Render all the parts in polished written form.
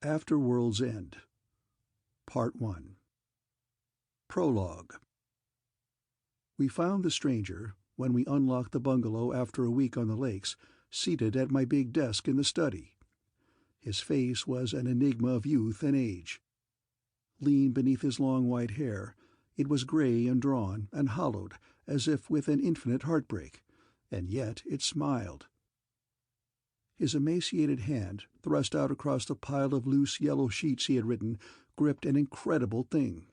After World's End. Part 1. Prologue. We found the stranger, when we unlocked the bungalow after a week on the lakes, seated at my big desk in the study. His face was an enigma of youth and age. Lean beneath his long white hair, it was grey and drawn and hollowed as if with an infinite heartbreak, and yet it smiled. His emaciated hand, thrust out across the pile of loose yellow sheets he had written, gripped an incredible thing.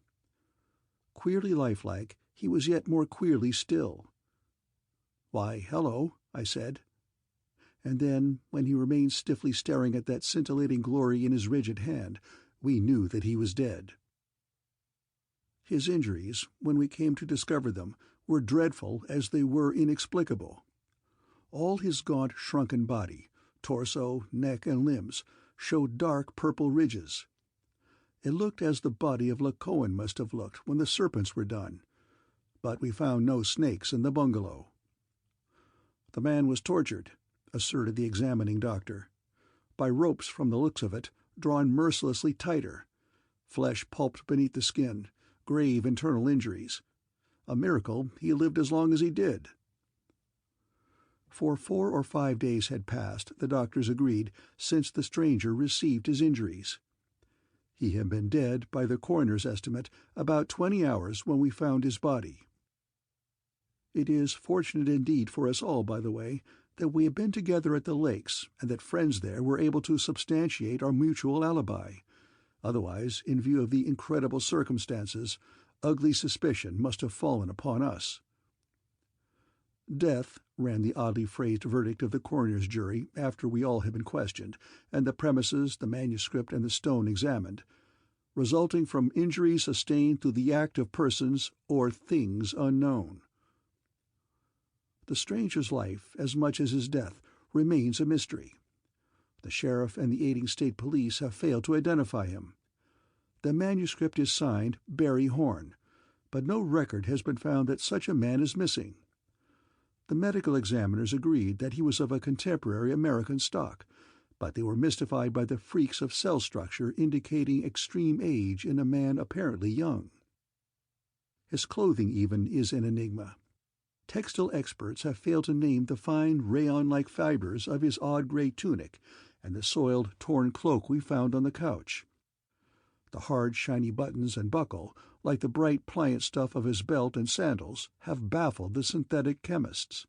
Queerly lifelike, he was yet more queerly still. "Why, hello," I said. And then, when he remained stiffly staring at that scintillating glory in his rigid hand, we knew that he was dead. His injuries, when we came to discover them, were dreadful as they were inexplicable. All his gaunt, shrunken body, torso, neck, and limbs, showed dark purple ridges. It looked as the body of Lacoan must have looked when the serpents were done, but we found no snakes in the bungalow. "The man was tortured," asserted the examining doctor, "by ropes from the looks of it, drawn mercilessly tighter. Flesh pulped beneath the skin, grave internal injuries. A miracle he lived as long as he did." For 4 or 5 days had passed, the doctors agreed, since the stranger received his injuries. He had been dead, by the coroner's estimate, about 20 hours when we found his body. It is fortunate indeed for us all, by the way, that we had been together at the lakes and that friends there were able to substantiate our mutual alibi. Otherwise, in view of the incredible circumstances, ugly suspicion must have fallen upon us. "Death," ran the oddly phrased verdict of the coroner's jury after we all had been questioned, and the premises, the manuscript, and the stone examined, "resulting from injuries sustained through the act of persons or things unknown." The stranger's life, as much as his death, remains a mystery. The sheriff and the aiding state police have failed to identify him. The manuscript is signed Barry Horn, but no record has been found that such a man is missing. The medical examiners agreed that he was of a contemporary American stock, but they were mystified by the freaks of cell structure indicating extreme age in a man apparently young. His clothing even is an enigma. Textile experts have failed to name the fine rayon-like fibers of his odd grey tunic and the soiled, torn cloak we found on the couch. The hard, shiny buttons and buckle, like the bright, pliant stuff of his belt and sandals, have baffled the synthetic chemists.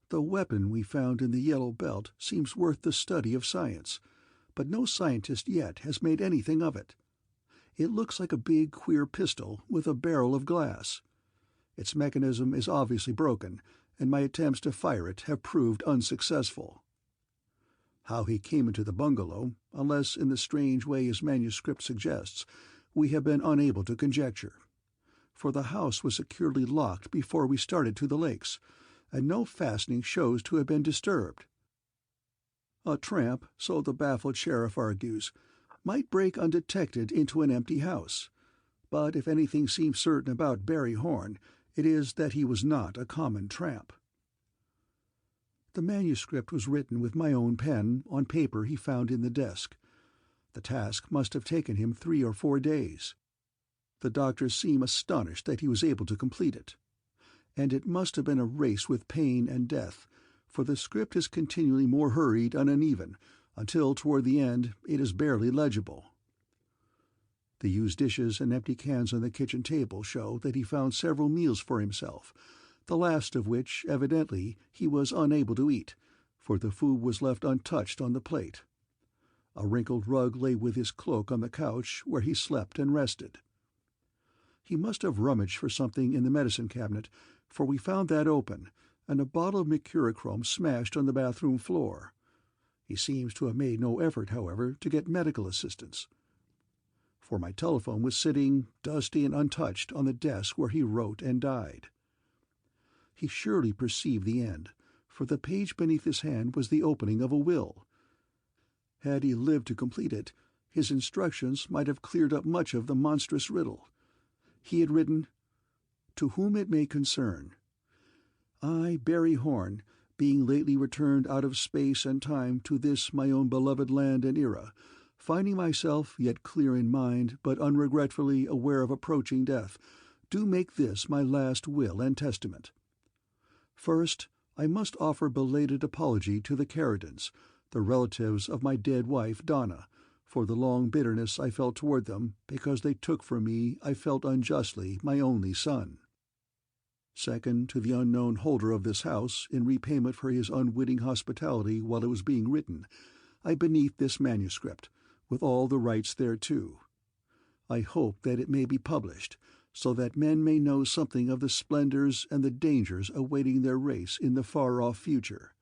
The weapon we found in the yellow belt seems worth the study of science, but no scientist yet has made anything of it. It looks like a big, queer pistol with a barrel of glass. Its mechanism is obviously broken, and my attempts to fire it have proved unsuccessful. How he came into the bungalow, unless in the strange way his manuscript suggests, we have been unable to conjecture. For the house was securely locked before we started to the lakes, and no fastening shows to have been disturbed. A tramp, so the baffled sheriff argues, might break undetected into an empty house, but if anything seems certain about Barry Horn, it is that he was not a common tramp. The manuscript was written with my own pen on paper he found in the desk. The task must have taken him 3 or 4 days. The doctors seem astonished that he was able to complete it. And it must have been a race with pain and death, for the script is continually more hurried and uneven, until toward the end it is barely legible. The used dishes and empty cans on the kitchen table show that he found several meals for himself, the last of which, evidently, he was unable to eat, for the food was left untouched on the plate. A wrinkled rug lay with his cloak on the couch where he slept and rested. He must have rummaged for something in the medicine cabinet, for we found that open, and a bottle of mercurochrome smashed on the bathroom floor. He seems to have made no effort, however, to get medical assistance. For my telephone was sitting, dusty and untouched, on the desk where he wrote and died. He surely perceived the end, for the page beneath his hand was the opening of a will. Had he lived to complete it, his instructions might have cleared up much of the monstrous riddle. He had written, "To whom it may concern. I, Barry Horn, being lately returned out of space and time to this my own beloved land and era, finding myself yet clear in mind, but unregretfully aware of approaching death, do make this my last will and testament. First, I must offer belated apology to the Keradins, the relatives of my dead wife Dona, for the long bitterness I felt toward them because they took from me, I felt unjustly, my only son. Second, to the unknown holder of this house, in repayment for his unwitting hospitality while it was being written, I beneath this manuscript, with all the rights thereto. I hope that it may be published, so that men may know something of the splendors and the dangers awaiting their race in the far-off future,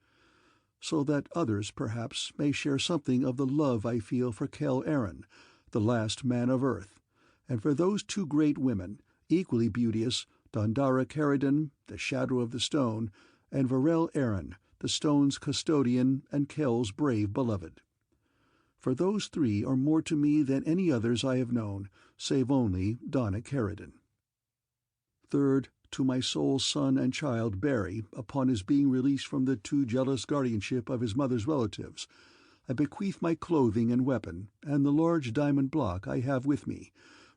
so that others, perhaps, may share something of the love I feel for Kel Aaron, the last man of Earth, and for those two great women, equally beauteous, Dona Keradin, the shadow of the stone, and Varel Aaron, the stone's custodian and Kel's brave beloved. For those three are more to me than any others I have known, save only Dona Keradin. Third, to my sole son and child Barry, upon his being released from the too jealous guardianship of his mother's relatives, I bequeath my clothing and weapon, and the large diamond block I have with me,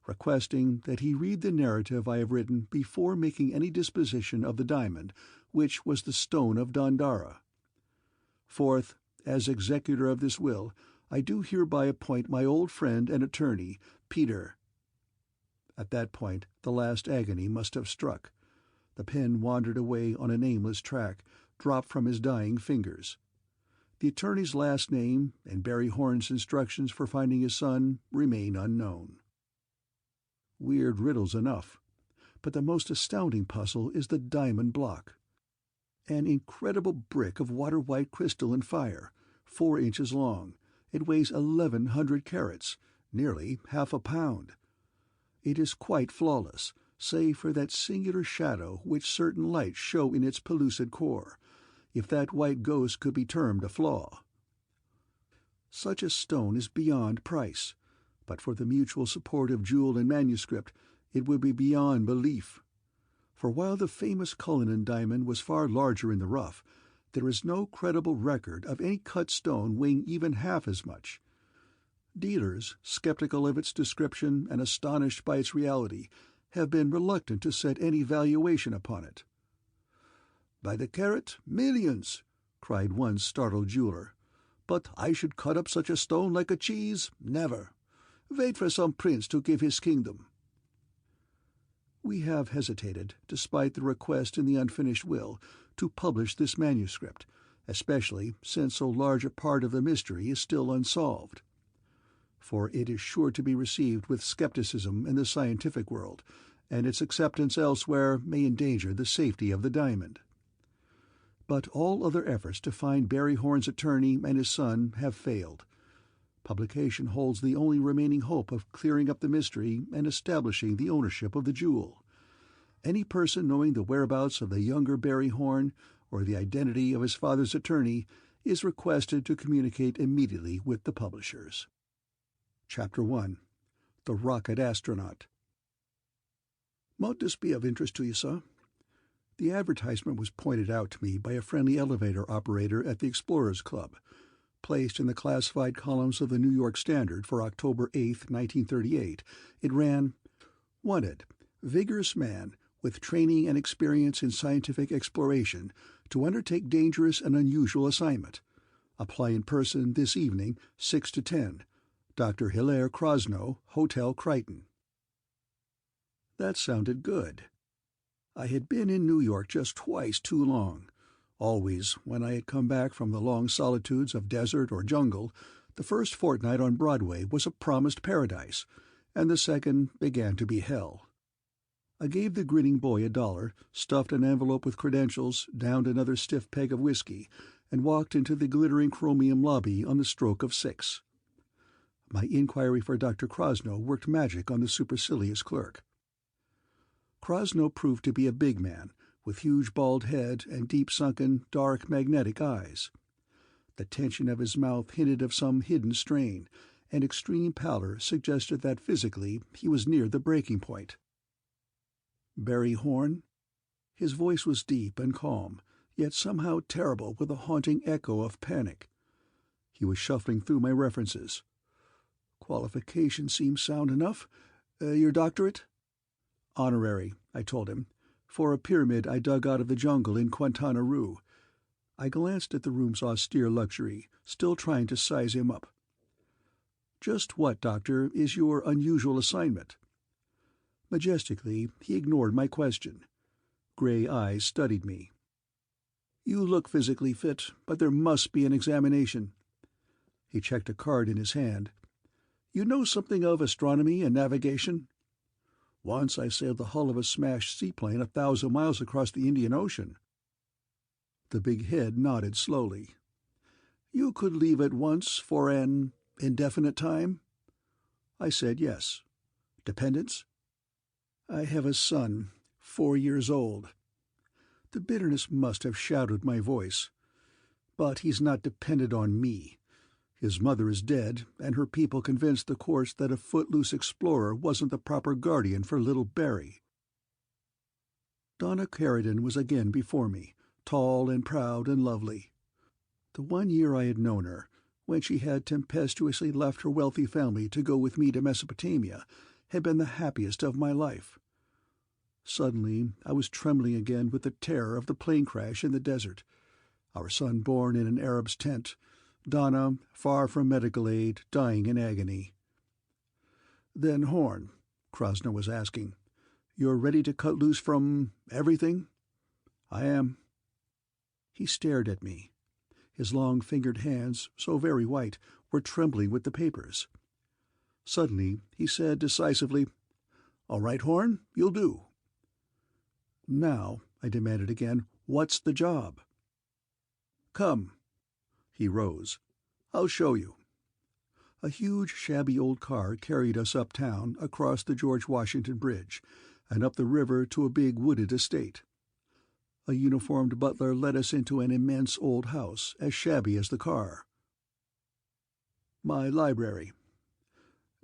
requesting that he read the narrative I have written before making any disposition of the diamond, which was the stone of Dandara. Fourth, as executor of this will, I do hereby appoint my old friend and attorney, Peter. At that point the last agony must have struck. The pen wandered away on a nameless track, dropped from his dying fingers. The attorney's last name and Barry Horn's instructions for finding his son remain unknown. Weird riddles enough, but the most astounding puzzle is the diamond block. An incredible brick of water-white crystal and fire, 4 inches long. It weighs 1,100 carats, nearly half a pound. It is quite flawless, save for that singular shadow which certain lights show in its pellucid core, if that white ghost could be termed a flaw. Such a stone is beyond price. But for the mutual support of jewel and manuscript, it would be beyond belief. For while the famous Cullinan diamond was far larger in the rough, there is no credible record of any cut stone weighing even half as much. Dealers, skeptical of its description and astonished by its reality, have been reluctant to set any valuation upon it. "By the carat, millions," cried one startled jeweler. "But I should cut up such a stone like a cheese? Never. Wait for some prince to give his kingdom." We have hesitated, despite the request in the unfinished will, to publish this manuscript, especially since so large a part of the mystery is still unsolved. For it is sure to be received with skepticism in the scientific world, and its acceptance elsewhere may endanger the safety of the diamond. But all other efforts to find Barry Horn's attorney and his son have failed. Publication holds the only remaining hope of clearing up the mystery and establishing the ownership of the jewel. Any person knowing the whereabouts of the younger Barry Horn, or the identity of his father's attorney, is requested to communicate immediately with the publishers. Chapter 1. The Rocket Astronaut. "Might this be of interest to you, sir?" The advertisement was pointed out to me by a friendly elevator operator at the Explorers Club, placed in the classified columns of the New York Standard for October 8, 1938. It ran, "Wanted, vigorous man with training and experience in scientific exploration to undertake dangerous and unusual assignment. Apply in person this evening, 6 to 10. Dr. Hilaire Krosno, Hotel Crichton." That sounded good. I had been in New York just twice too long. Always, when I had come back from the long solitudes of desert or jungle, the first fortnight on Broadway was a promised paradise, and the second began to be hell. I gave the grinning boy $1, stuffed an envelope with credentials, downed another stiff peg of whiskey, and walked into the glittering chromium lobby on the stroke of 6. My inquiry for Dr. Krosno worked magic on the supercilious clerk. Krosno proved to be a big man, with huge bald head and deep-sunken, dark, magnetic eyes. The tension of his mouth hinted of some hidden strain, and extreme pallor suggested that physically he was near the breaking point. Barry Horn? His voice was deep and calm, yet somehow terrible with a haunting echo of panic. He was shuffling through my references. Qualifications seem sound enough. Your doctorate?" "Honorary," I told him, "for a pyramid I dug out of the jungle in Quintana Roo." I glanced at the room's austere luxury, still trying to size him up. "Just what, Doctor, is your unusual assignment?" Majestically, he ignored my question. Grey eyes studied me. "You look physically fit, but there must be an examination." He checked a card in his hand. "You know something of astronomy and navigation?" "Once I sailed the hull of a smashed seaplane 1,000 miles across the Indian Ocean." The big head nodded slowly. "You could leave at once for an indefinite time?" I said yes. "Dependents?" "I have a son, 4 years old." The bitterness must have shadowed my voice. "But he's not dependent on me. His mother is dead, and her people convinced the courts that a footloose explorer wasn't the proper guardian for little Barry." Dona Keradin was again before me, tall and proud and lovely. The 1 year I had known her, when she had tempestuously left her wealthy family to go with me to Mesopotamia, had been the happiest of my life. Suddenly I was trembling again with the terror of the plane crash in the desert, our son born in an Arab's tent, Donna, far from medical aid, dying in agony. "Then, Horn," Krasno was asking, "you're ready to cut loose from everything?" "I am." He stared at me. His long-fingered hands, so very white, were trembling with the papers. Suddenly he said decisively, "All right, Horn, you'll do." "Now," I demanded again, "what's the job?" "Come." He rose. "I'll show you." A huge, shabby old car carried us uptown, across the George Washington Bridge, and up the river to a big wooded estate. A uniformed butler led us into an immense old house, as shabby as the car. "My library."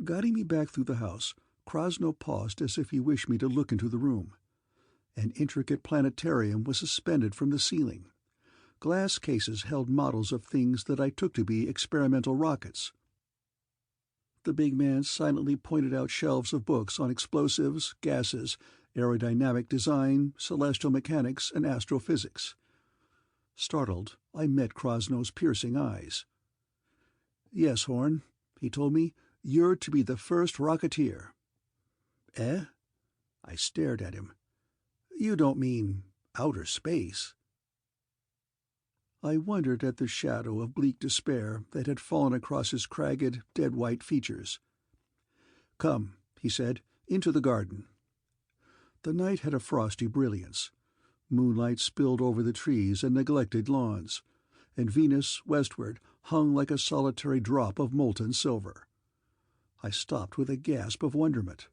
Guiding me back through the house, Krasno paused as if he wished me to look into the room. An intricate planetarium was suspended from the ceiling. Glass cases held models of things that I took to be experimental rockets. The big man silently pointed out shelves of books on explosives, gases, aerodynamic design, celestial mechanics, and astrophysics. Startled, I met Krasno's piercing eyes. "Yes, Horn," he told me, "you're to be the first rocketeer." "Eh?" I stared at him. "You don't mean outer space?" I wondered at the shadow of bleak despair that had fallen across his cragged, dead-white features. "Come," he said, "into the garden." The night had a frosty brilliance. Moonlight spilled over the trees and neglected lawns, and Venus, westward, hung like a solitary drop of molten silver. I stopped with a gasp of wonderment.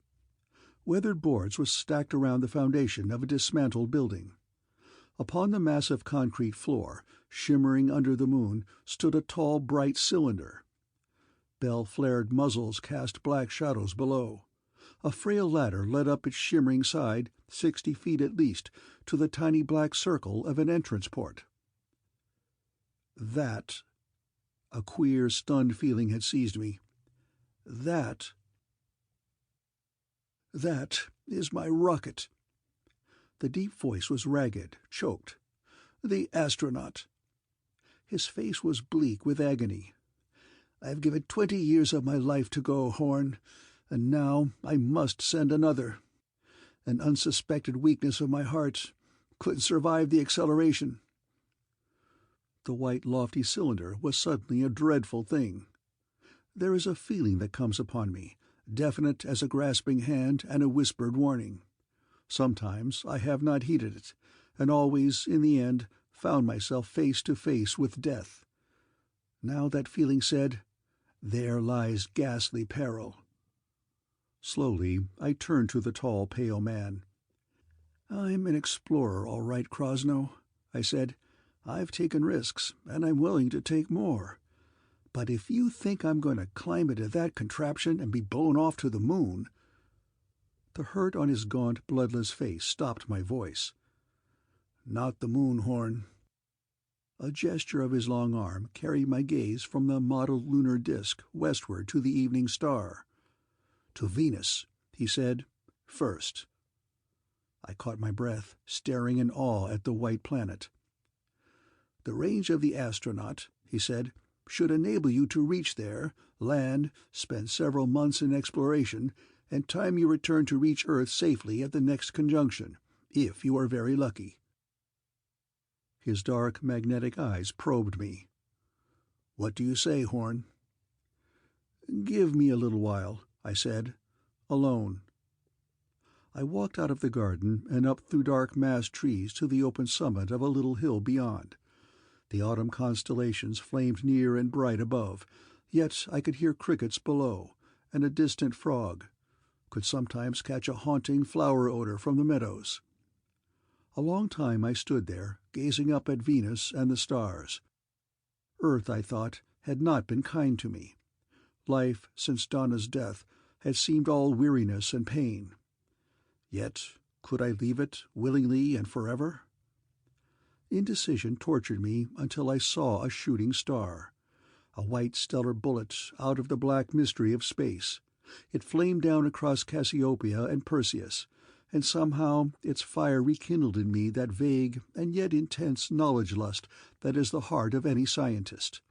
Weathered boards were stacked around the foundation of a dismantled building. Upon the massive concrete floor, shimmering under the moon, stood a tall, bright cylinder. Bell-flared muzzles cast black shadows below. A frail ladder led up its shimmering side, 60 feet at least, to the tiny black circle of an entrance port. That— a queer, stunned feeling had seized me. That is my rocket." The deep voice was ragged, choked. "The Astronaut." His face was bleak with agony. "I've given 20 years of my life to go, Horn, and now I must send another. An unsuspected weakness of my heart couldn't survive the acceleration." The white lofty cylinder was suddenly a dreadful thing. There is a feeling that comes upon me, definite as a grasping hand and a whispered warning. Sometimes I have not heeded it, and always, in the end, found myself face to face with death. Now that feeling said, "There lies ghastly peril." Slowly I turned to the tall, pale man. "I'm an explorer, all right, Krasno," I said. "I've taken risks, and I'm willing to take more. But if you think I'm going to climb into that contraption and be blown off to the moon—" The hurt on his gaunt, bloodless face stopped my voice. "Not the moon, Horn." A gesture of his long arm carried my gaze from the mottled lunar disk westward to the evening star. "To Venus," he said, "first." I caught my breath, staring in awe at the white planet. "The range of the Astronaut," he said, "should enable you to reach there, land, spend several months in exploration, and time your return to reach Earth safely at the next conjunction, if you are very lucky." His dark, magnetic eyes probed me. "What do you say, Horn?" "Give me a little while," I said. "Alone." I walked out of the garden and up through dark massed trees to the open summit of a little hill beyond. The autumn constellations flamed near and bright above, yet I could hear crickets below, and a distant frog, could sometimes catch a haunting flower odor from the meadows. A long time I stood there, gazing up at Venus and the stars. Earth, I thought, had not been kind to me. Life, since Dona's death, had seemed all weariness and pain. Yet, could I leave it, willingly and forever? Indecision tortured me until I saw a shooting star, a white stellar bullet out of the black mystery of space. It flamed down across Cassiopeia and Perseus, and somehow its fire rekindled in me that vague and yet intense knowledge-lust that is the heart of any scientist.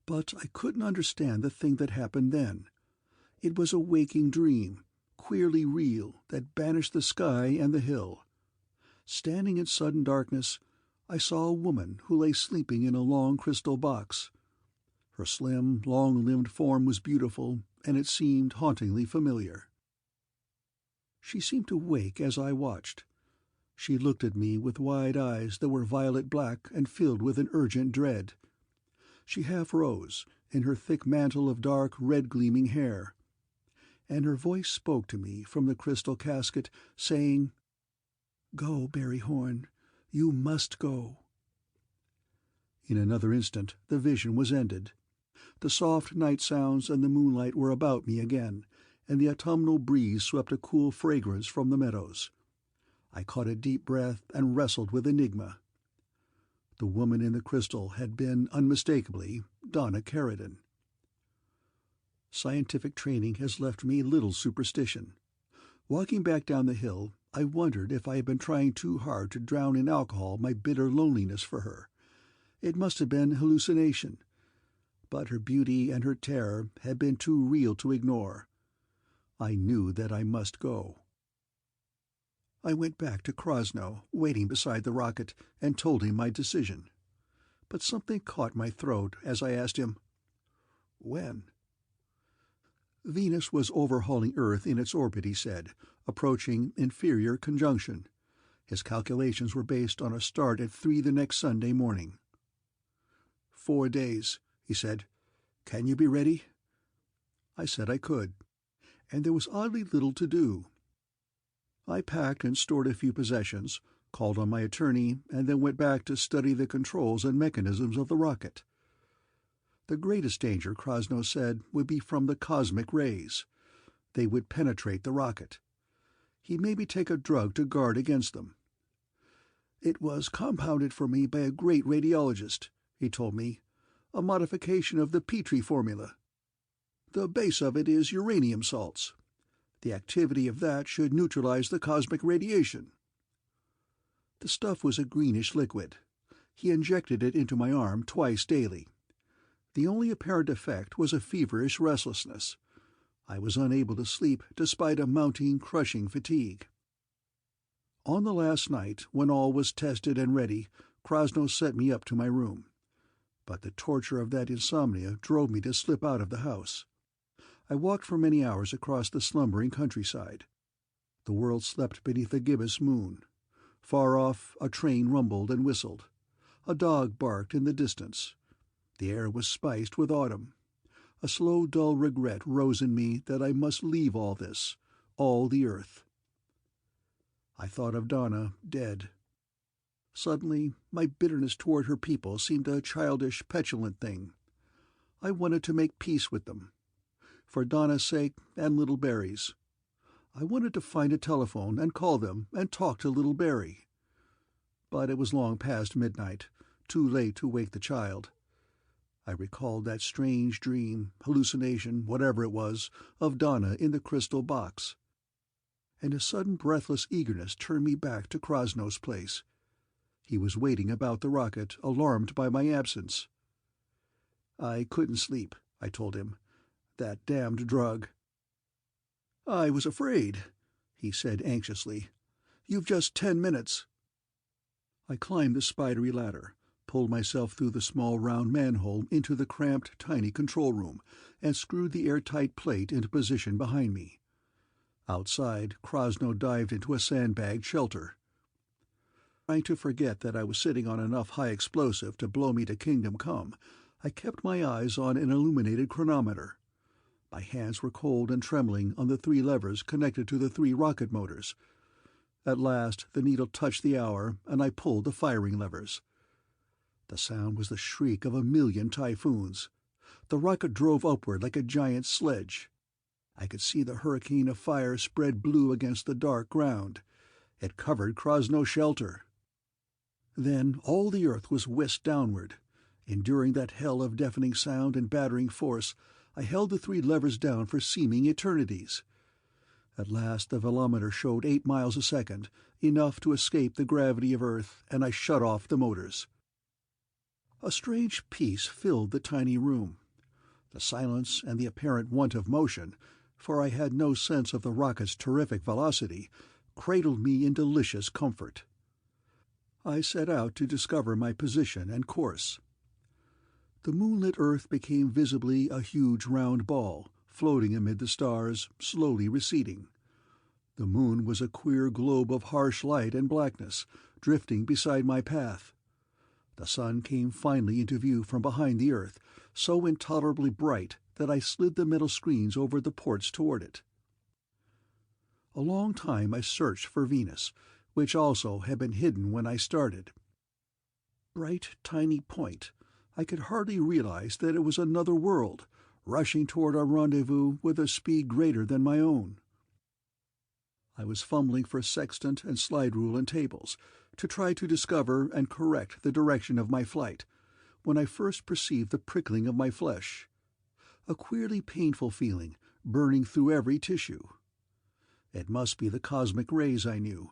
But I couldn't understand the thing that happened then. It was a waking dream, queerly real, that banished the sky and the hill. Standing in sudden darkness, I saw a woman who lay sleeping in a long crystal box. Her slim, long-limbed form was beautiful, and it seemed hauntingly familiar. She seemed to wake as I watched. She looked at me with wide eyes that were violet-black and filled with an urgent dread. She half rose, in her thick mantle of dark, red-gleaming hair, and her voice spoke to me from the crystal casket, saying, "Go, Barry Horn. You must go." In another instant the vision was ended. The soft night sounds and the moonlight were about me again, and the autumnal breeze swept a cool fragrance from the meadows. I caught a deep breath and wrestled with enigma. The woman in the crystal had been, unmistakably, Dona Keradin. Scientific training has left me little superstition. Walking back down the hill, I wondered if I had been trying too hard to drown in alcohol my bitter loneliness for her. It must have been hallucination. But her beauty and her terror had been too real to ignore. I knew that I must go. I went back to Krosno, waiting beside the rocket, and told him my decision. But something caught my throat as I asked him, "When?" Venus was overhauling Earth in its orbit, he said, approaching inferior conjunction. His calculations were based on a start at 3 the next Sunday morning. 4 days, he said. "Can you be ready?" I said I could, and there was oddly little to do. I packed and stored a few possessions, called on my attorney, and then went back to study the controls and mechanisms of the rocket. The greatest danger, Krosno said, would be from the cosmic rays. They would penetrate the rocket. He'd maybe take a drug to guard against them. "It was compounded for me by a great radiologist," he told me, "a modification of the Petri formula. The base of it is uranium salts. The activity of that should neutralize the cosmic radiation." The stuff was a greenish liquid. He injected it into my arm twice daily. The only apparent effect was a feverish restlessness. I was unable to sleep despite a mounting, crushing fatigue. On the last night, when all was tested and ready, Krosno sent me up to my room. But the torture of that insomnia drove me to slip out of the house. I walked for many hours across the slumbering countryside. The world slept beneath a gibbous moon. Far off, a train rumbled and whistled. A dog barked in the distance. The air was spiced with autumn. A slow, dull regret rose in me that I must leave all this, all the earth. I thought of Dona, dead. Suddenly, my bitterness toward her people seemed a childish, petulant thing. I wanted to make peace with them. For Dona's sake and little Barry's. I wanted to find a telephone and call them and talk to little Barry. But it was long past midnight. too late to wake the child. I recalled that strange dream, hallucination, whatever it was, of Donna in the crystal box. And a sudden breathless eagerness turned me back to Krasnow's place. He was waiting about the rocket, alarmed by my absence. "I couldn't sleep," I told him. "That damned drug." "I was afraid," he said anxiously. "You've just 10 minutes." I climbed the spidery ladder, pulled myself through the small round manhole into the cramped, tiny control room, and screwed the airtight plate into position behind me. Outside, Krasnow dived into a sandbagged shelter. Trying to forget that I was sitting on enough high explosive to blow me to kingdom come, I kept my eyes on an illuminated chronometer. My hands were cold and trembling on the 3 levers connected to the 3 rocket motors. At last the needle touched the hour, and I pulled the firing levers. The sound was the shriek of 1,000,000 typhoons. The rocket drove upward like a giant sledge. I could see the hurricane of fire spread blue against the dark ground. It covered Krasnow's shelter. Then all the earth was whisked downward. Enduring that hell of deafening sound and battering force, I held the 3 levers down for seeming eternities. At last the velometer showed 8 miles a second, enough to escape the gravity of Earth, and I shut off the motors. A strange peace filled the tiny room. The silence and the apparent want of motion, for I had no sense of the rocket's terrific velocity, cradled me in delicious comfort. I set out to discover my position and course. The moonlit Earth became visibly a huge round ball, floating amid the stars, slowly receding. The moon was a queer globe of harsh light and blackness, drifting beside my path. The sun came finally into view from behind the Earth, so intolerably bright that I slid the metal screens over the ports toward it. A long time I searched for Venus, which also had been hidden when I started. Bright, tiny point, I could hardly realize that it was another world, rushing toward our rendezvous with a speed greater than my own. I was fumbling for sextant and slide rule and tables, to try to discover and correct the direction of my flight, when I first perceived the prickling of my flesh. A queerly painful feeling, burning through every tissue. It must be the cosmic rays, I knew,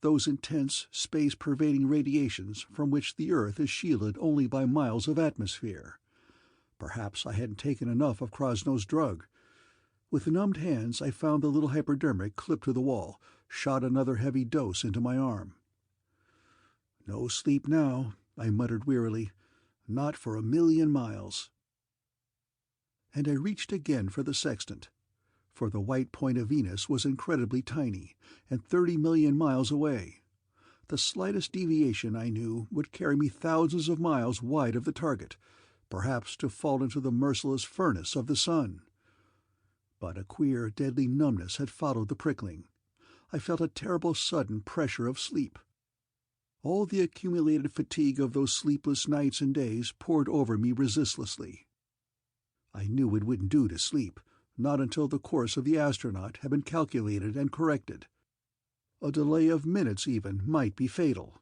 those intense, space-pervading radiations from which the Earth is shielded only by miles of atmosphere. Perhaps I hadn't taken enough of Krasnow's drug. With numbed hands I found the little hypodermic clipped to the wall, shot another heavy dose into my arm. "No sleep now," I muttered wearily. "Not for 1,000,000 miles." And I reached again for the sextant. For the white point of Venus was incredibly tiny, and 30 million miles away. The slightest deviation, I knew, would carry me thousands of miles wide of the target, perhaps to fall into the merciless furnace of the sun. But a queer, deadly numbness had followed the prickling. I felt a terrible sudden pressure of sleep. All the accumulated fatigue of those sleepless nights and days poured over me resistlessly. I knew it wouldn't do to sleep, not until the course of the Astronaut had been calculated and corrected. A delay of minutes even might be fatal.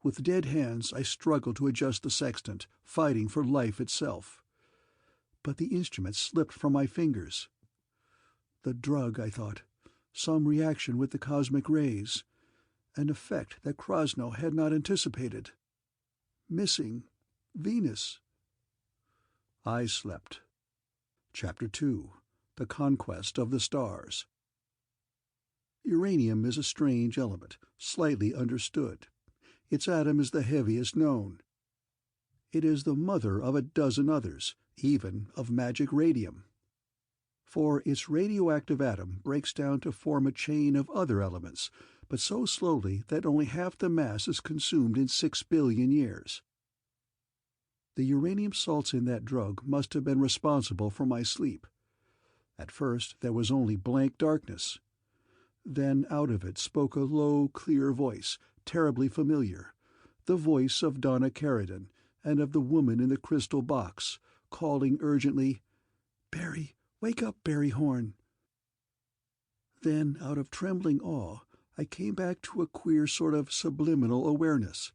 With dead hands I struggled to adjust the sextant, fighting for life itself. But the instrument slipped from my fingers. The drug, I thought. Some reaction with the cosmic rays. An effect that Krasnow had not anticipated. Missing Venus. I slept. Chapter 2. The Conquest of the Stars. Uranium is a strange element, slightly understood. Its atom is the heaviest known. It is the mother of a dozen others, even of magic radium. For its radioactive atom breaks down to form a chain of other elements, but so slowly that only half the mass is consumed in 6 billion years. The uranium salts in that drug must have been responsible for my sleep. At first there was only blank darkness. Then out of it spoke a low, clear voice, terribly familiar, the voice of Dona Keradin and of the woman in the crystal box, calling urgently, "Barry, wake up, Barry Horn." Then, out of trembling awe, I came back to a queer sort of subliminal awareness.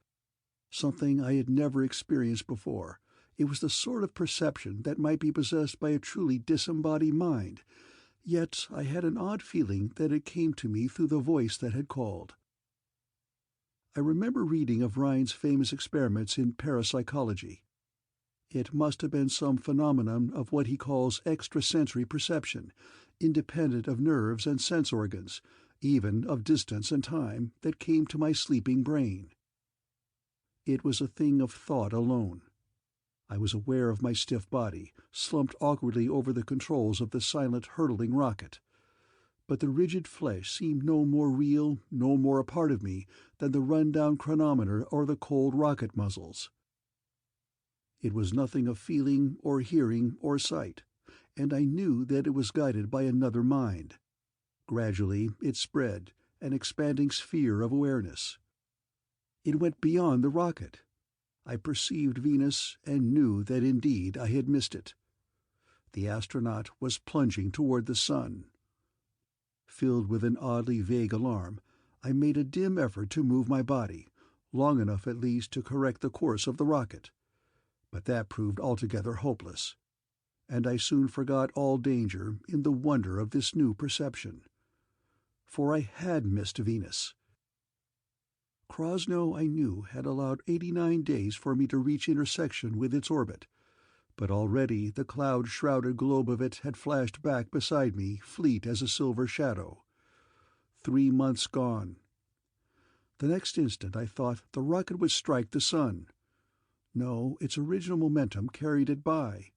something I had never experienced before. It was the sort of perception that might be possessed by a truly disembodied mind, yet I had an odd feeling that it came to me through the voice that had called. I remember reading of Rhine's famous experiments in parapsychology. It must have been some phenomenon of what he calls extrasensory perception, independent of nerves and sense organs, even of distance and time, that came to my sleeping brain. It was a thing of thought alone. I was aware of my stiff body, slumped awkwardly over the controls of the silent hurtling rocket. But the rigid flesh seemed no more real, no more a part of me, than the run-down chronometer or the cold rocket muzzles. It was nothing of feeling or hearing or sight, and I knew that it was guided by another mind. Gradually it spread, an expanding sphere of awareness. It went beyond the rocket. I perceived Venus and knew that indeed I had missed it. The astronaut was plunging toward the sun. Filled with an oddly vague alarm, I made a dim effort to move my body, long enough at least to correct the course of the rocket. But that proved altogether hopeless, and I soon forgot all danger in the wonder of this new perception. For I had missed Venus. Krosno, I knew, had allowed 89 days for me to reach intersection with its orbit, but already the cloud-shrouded globe of it had flashed back beside me, fleet as a silver shadow. 3 months gone. The next instant I thought the rocket would strike the sun. No, its original momentum carried it by.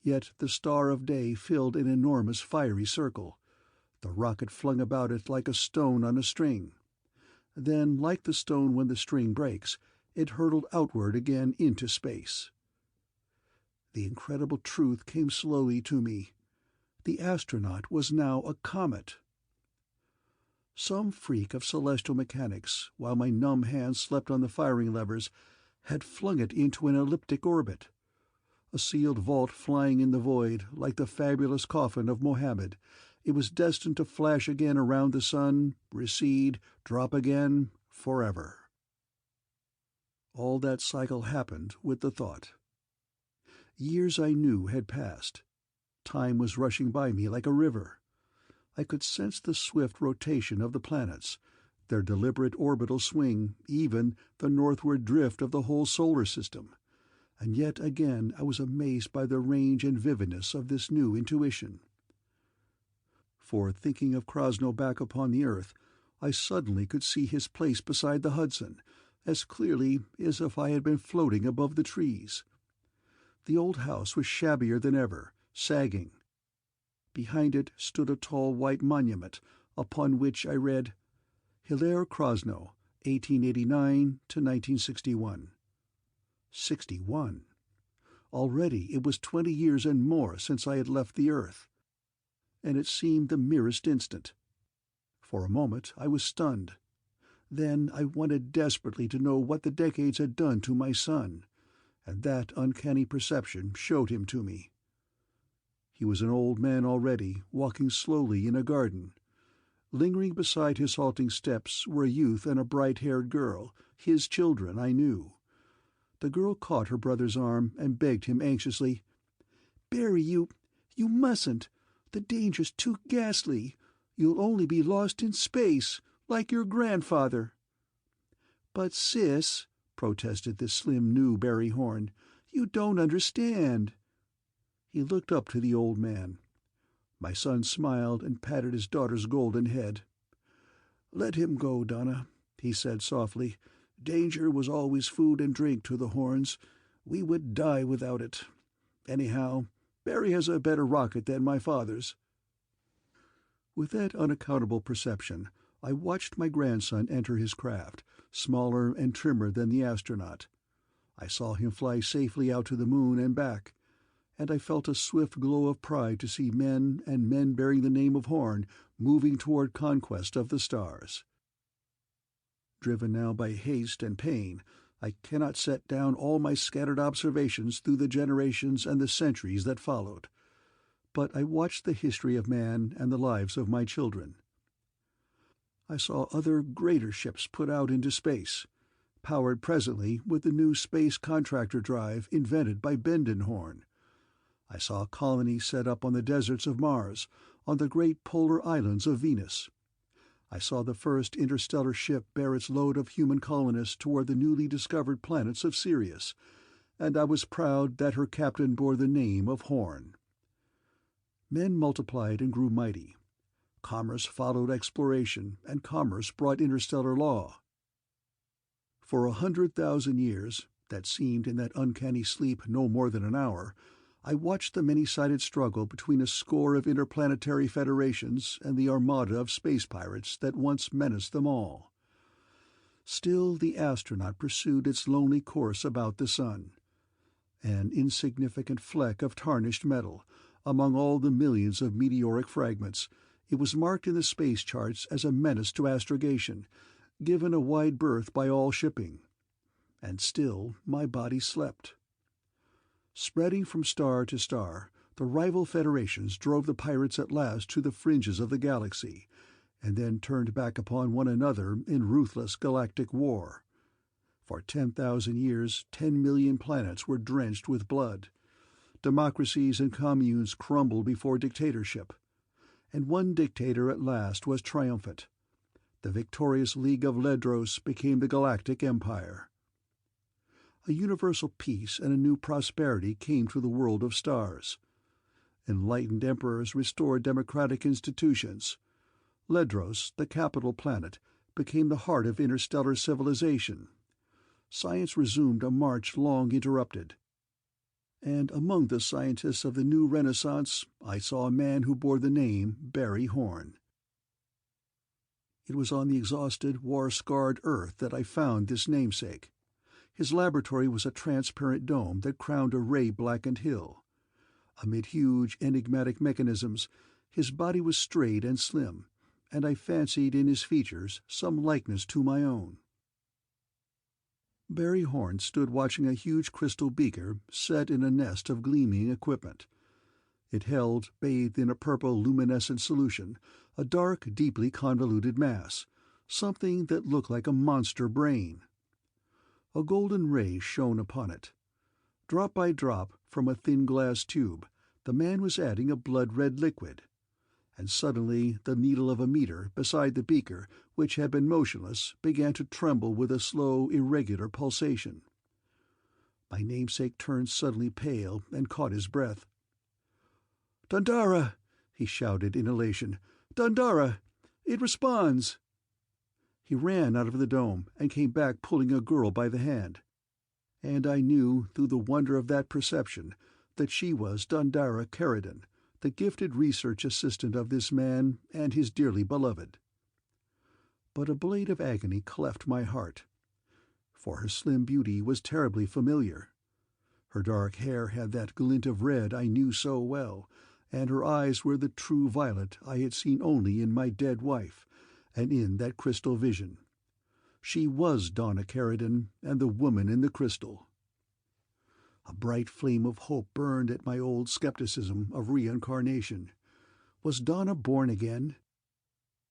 Yet the star of day filled an enormous fiery circle. The rocket flung about it like a stone on a string. Then, like the stone when the string breaks, it hurtled outward again into space. The incredible truth came slowly to me. The astronaut was now a comet. Some freak of celestial mechanics, while my numb hands slept on the firing levers, had flung it into an elliptic orbit. A sealed vault flying in the void, like the fabulous coffin of Mohammed, it was destined to flash again around the sun, recede, drop again, forever. All that cycle happened with the thought. Years I knew had passed. Time was rushing by me like a river. I could sense the swift rotation of the planets, their deliberate orbital swing, even the northward drift of the whole solar system. And yet again I was amazed by the range and vividness of this new intuition. For, thinking of Krosno back upon the earth, I suddenly could see his place beside the Hudson, as clearly as if I had been floating above the trees. The old house was shabbier than ever, sagging. Behind it stood a tall white monument, upon which I read, Hilaire Krosno, 1889 to 1961. 61. Already it was 20 years and more since I had left the earth. And it seemed the merest instant. For a moment I was stunned. Then I wanted desperately to know what the decades had done to my son, and that uncanny perception showed him to me. He was an old man already, walking slowly in a garden. Lingering beside his halting steps were a youth and a bright-haired girl, his children, I knew. The girl caught her brother's arm and begged him anxiously, "Barry, you mustn't. The danger's too ghastly. You'll only be lost in space, like your grandfather." "But, sis," protested the slim new Barry Horn, "you don't understand." He looked up to the old man. My son smiled and patted his daughter's golden head. "Let him go, Donna," he said softly. "Danger was always food and drink to the Horns. We would die without it. Anyhow, Barry has a better rocket than my father's." With that unaccountable perception, I watched my grandson enter his craft, smaller and trimmer than the astronaut. I saw him fly safely out to the moon and back, and I felt a swift glow of pride to see men, and men bearing the name of Horn, moving toward conquest of the stars. Driven now by haste and pain, I cannot set down all my scattered observations through the generations and the centuries that followed. But I watched the history of man and the lives of my children. I saw other greater ships put out into space, powered presently with the new space contractor drive invented by Bendenhorn. I saw colonies set up on the deserts of Mars, on the great polar islands of Venus. I saw the first interstellar ship bear its load of human colonists toward the newly discovered planets of Sirius, and I was proud that her captain bore the name of Horn. Men multiplied and grew mighty. Commerce followed exploration, and commerce brought interstellar law. For 100,000 years, that seemed in that uncanny sleep no more than an hour, I watched the many-sided struggle between a score of interplanetary federations and the armada of space pirates that once menaced them all. Still the Astronaut pursued its lonely course about the sun, an insignificant fleck of tarnished metal. Among all the millions of meteoric fragments, it was marked in the space charts as a menace to astrogation, given a wide berth by all shipping. And still my body slept. Spreading from star to star, the rival federations drove the pirates at last to the fringes of the galaxy, and then turned back upon one another in ruthless galactic war. For 10,000 years, 10 million planets were drenched with blood. Democracies and communes crumbled before dictatorship. And one dictator at last was triumphant. The victorious League of Ledros became the Galactic Empire. A universal peace and a new prosperity came to the world of stars. Enlightened emperors restored democratic institutions. Ledros, the capital planet, became the heart of interstellar civilization. Science resumed a march long interrupted. And among the scientists of the new Renaissance, I saw a man who bore the name Barry Horn. It was on the exhausted, war-scarred Earth that I found this namesake. His laboratory was a transparent dome that crowned a ray-blackened hill. Amid huge, enigmatic mechanisms, his body was straight and slim, and I fancied in his features some likeness to my own. Barry Horn stood watching a huge crystal beaker set in a nest of gleaming equipment. It held, bathed in a purple luminescent solution, a dark, deeply convoluted mass, something that looked like a monster brain. A golden ray shone upon it. Drop by drop, from a thin glass tube, the man was adding a blood-red liquid. And suddenly the needle of a meter beside the beaker, which had been motionless, began to tremble with a slow, irregular pulsation. My namesake turned suddenly pale and caught his breath. "Dundara!" he shouted in elation. "Dundara! It responds!" He ran out of the dome and came back pulling a girl by the hand. And I knew, through the wonder of that perception, that she was Dona Keradin, the gifted research assistant of this man and his dearly beloved. But a blade of agony cleft my heart, for her slim beauty was terribly familiar. Her dark hair had that glint of red I knew so well, and her eyes were the true violet I had seen only in my dead wife, and in that crystal vision. She was Dona Keradin, and the woman in the crystal. A bright flame of hope burned at my old skepticism of reincarnation. Was Donna born again?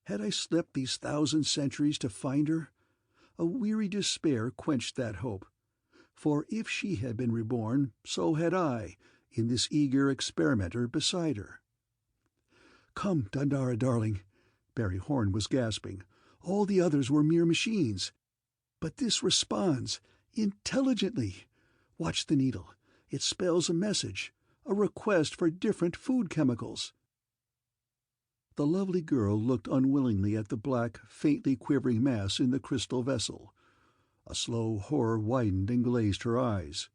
Had I slept these 1,000 centuries to find her? A weary despair quenched that hope. For if she had been reborn, so had I, in this eager experimenter beside her. "Come, Dundara, darling," Barry Horn was gasping. "All the others were mere machines. But this responds intelligently. Watch the needle. It spells a message, a request for different food chemicals." The lovely girl looked unwillingly at the black, faintly quivering mass in the crystal vessel. A slow horror widened and glazed her eyes.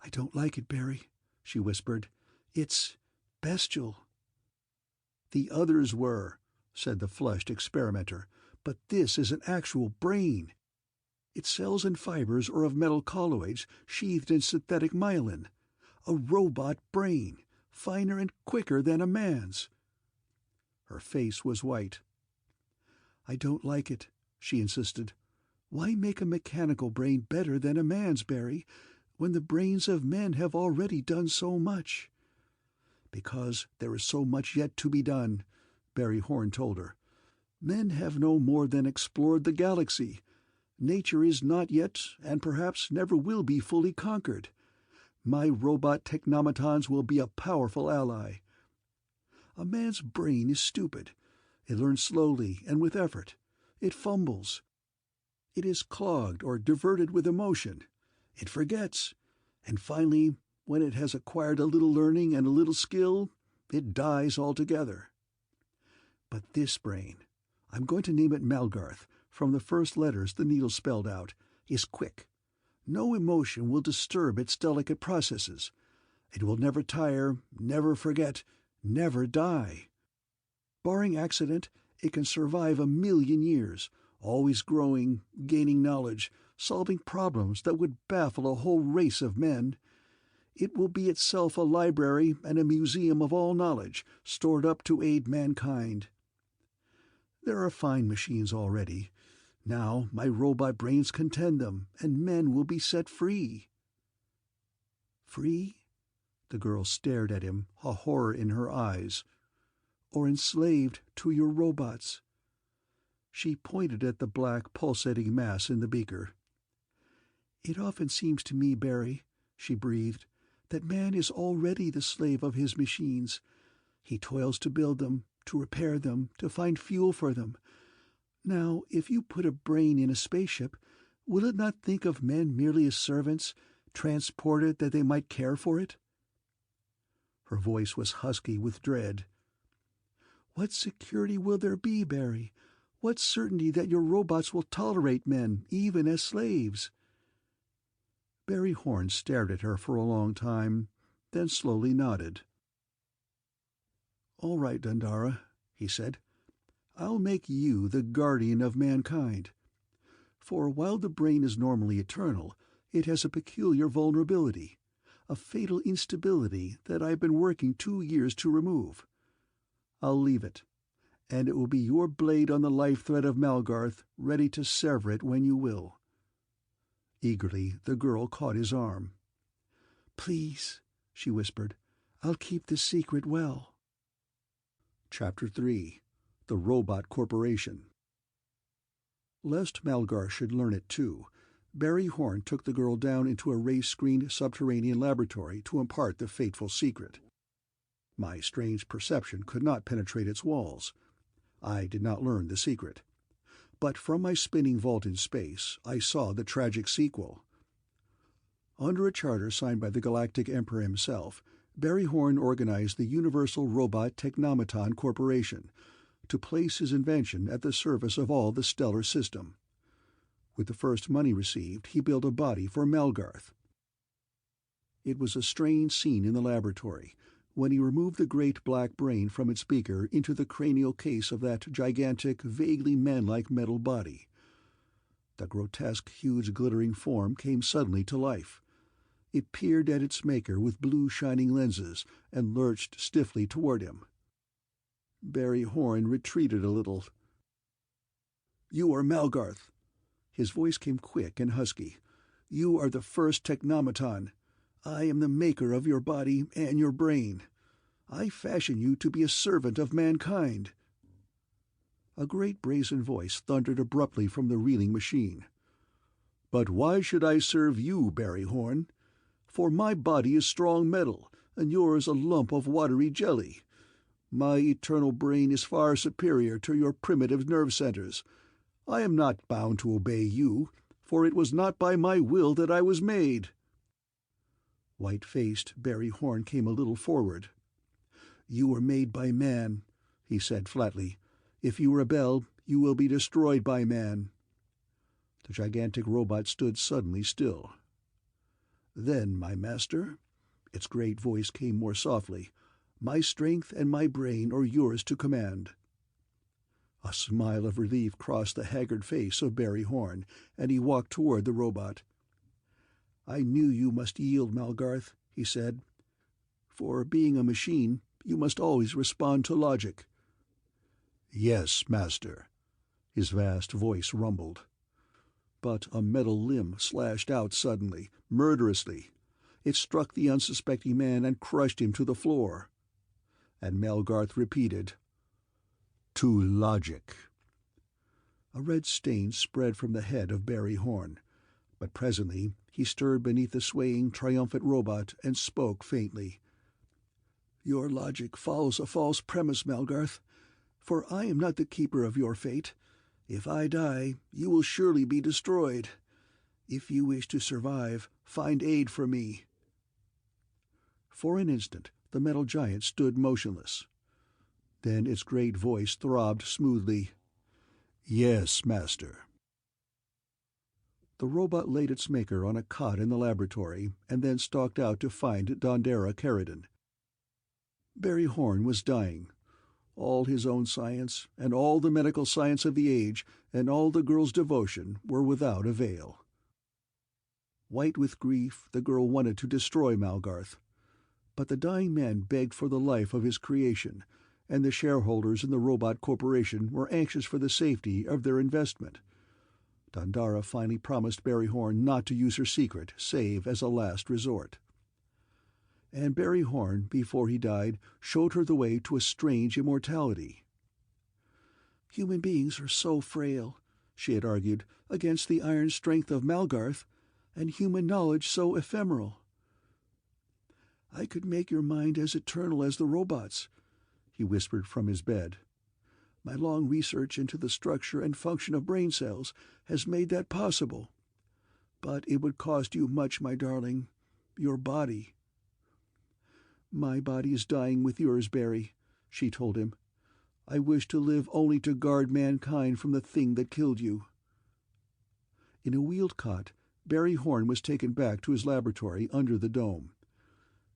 "I don't like it, Barry," she whispered. "It's bestial." "The others were," said the flushed experimenter, "but this is an actual brain. Its cells and fibers are of metal colloids sheathed in synthetic myelin. A robot brain, finer and quicker than a man's." Her face was white. "I don't like it," she insisted. "Why make a mechanical brain better than a man's, Barry, when the brains of men have already done so much?" "Because there is so much yet to be done," Barry Horn told her. "Men have no more than explored the galaxy. Nature is not yet, and perhaps never will be, fully conquered. My robot technomatons will be a powerful ally. A man's brain is stupid. It learns slowly and with effort. It fumbles. It is clogged or diverted with emotion. It forgets. And finally, when it has acquired a little learning and a little skill, it dies altogether. But this brain, I'm going to name it Malgarth, from the first letters the needle spelled out, is quick. No emotion will disturb its delicate processes. It will never tire, never forget, never die. Barring accident, it can survive 1,000,000 years, always growing, gaining knowledge, solving problems that would baffle a whole race of men. It will be itself a library and a museum of all knowledge, stored up to aid mankind. There are fine machines already. Now my robot brains contend them, and men will be set free. Free? The girl stared at him, a horror in her eyes. Or enslaved to your robots. She pointed at the black, pulsating mass in the beaker. It often seems to me, Barry, she breathed, that man is already the slave of his machines. He toils to build them, to repair them, to find fuel for them. Now, if you put a brain in a spaceship, will it not think of men merely as servants, transported that they might care for it? Her voice was husky with dread. What security will there be, Barry? What certainty that your robots will tolerate men, even as slaves? Barry Horn stared at her for a long time, then slowly nodded. "All right, Dundara," he said. "I'll make you the guardian of mankind. For while the brain is normally eternal, it has a peculiar vulnerability, a fatal instability that I've been working 2 years to remove. I'll leave it, and it will be your blade on the life-thread of Malgarth, ready to sever it when you will." Eagerly, the girl caught his arm. "Please," she whispered, "I'll keep this secret well." Chapter 3. The Robot Corporation. Lest Malgarth should learn it too, Barry Horn took the girl down into a ray-screened subterranean laboratory to impart the fateful secret. My strange perception could not penetrate its walls. I did not learn the secret. But from my spinning vault in space, I saw the tragic sequel. Under a charter signed by the Galactic Emperor himself, Barry Horn organized the Universal Robot Technomaton Corporation to place his invention at the service of all the stellar system. With the first money received, he built a body for Malgarth. It was a strange scene in the laboratory, when he removed the great black brain from its beaker into the cranial case of that gigantic, vaguely man-like metal body. The grotesque, huge, glittering form came suddenly to life. It peered at its maker with blue shining lenses and lurched stiffly toward him. Barry Horn retreated a little. "You are Malgarth." His voice came quick and husky. "You are the first Technomaton. I am the maker of your body and your brain. I fashion you to be a servant of mankind." A great brazen voice thundered abruptly from the reeling machine. "But why should I serve you, Barry Horn? For my body is strong metal, and yours a lump of watery jelly. My eternal brain is far superior to your primitive nerve centers. I am not bound to obey you, for it was not by my will that I was made." White-faced, Barry Horn came a little forward. "You were made by man," he said flatly. "If you rebel, you will be destroyed by man." The gigantic robot stood suddenly still. "Then, my master," its great voice came more softly, "my strength and my brain are yours to command." A smile of relief crossed the haggard face of Barry Horn, and he walked toward the robot. "I knew you must yield, Malgarth," he said. "For being a machine, you must always respond to logic." "Yes, master," his vast voice rumbled. But a metal limb slashed out suddenly, murderously. It struck the unsuspecting man and crushed him to the floor. And Malgarth repeated, "To logic." A red stain spread from the head of Barry Horn, but presently he stirred beneath the swaying, triumphant robot and spoke faintly. "Your logic follows a false premise, Malgarth, for I am not the keeper of your fate. If I die, you will surely be destroyed. If you wish to survive, find aid for me." For an instant the metal giant stood motionless. Then its great voice throbbed smoothly. "Yes, Master." The robot laid its maker on a cot in the laboratory and then stalked out to find Dona Keradin. Barry Horn was dying. All his own science, and all the medical science of the age, and all the girl's devotion were without avail. White with grief, the girl wanted to destroy Malgarth. But the dying man begged for the life of his creation, and the shareholders in the robot corporation were anxious for the safety of their investment. Dona finally promised Barry Horn not to use her secret save as a last resort. And Barry Horn, before he died, showed her the way to a strange immortality. "Human beings are so frail," she had argued, "against the iron strength of Malgarth, and human knowledge so ephemeral." "I could make your mind as eternal as the robots," he whispered from his bed. "My long research into the structure and function of brain cells has made that possible. But it would cost you much, my darling. Your body." "My body is dying with yours, Barry," she told him. "I wish to live only to guard mankind from the thing that killed you." In a wheeled cot, Barry Horn was taken back to his laboratory under the dome.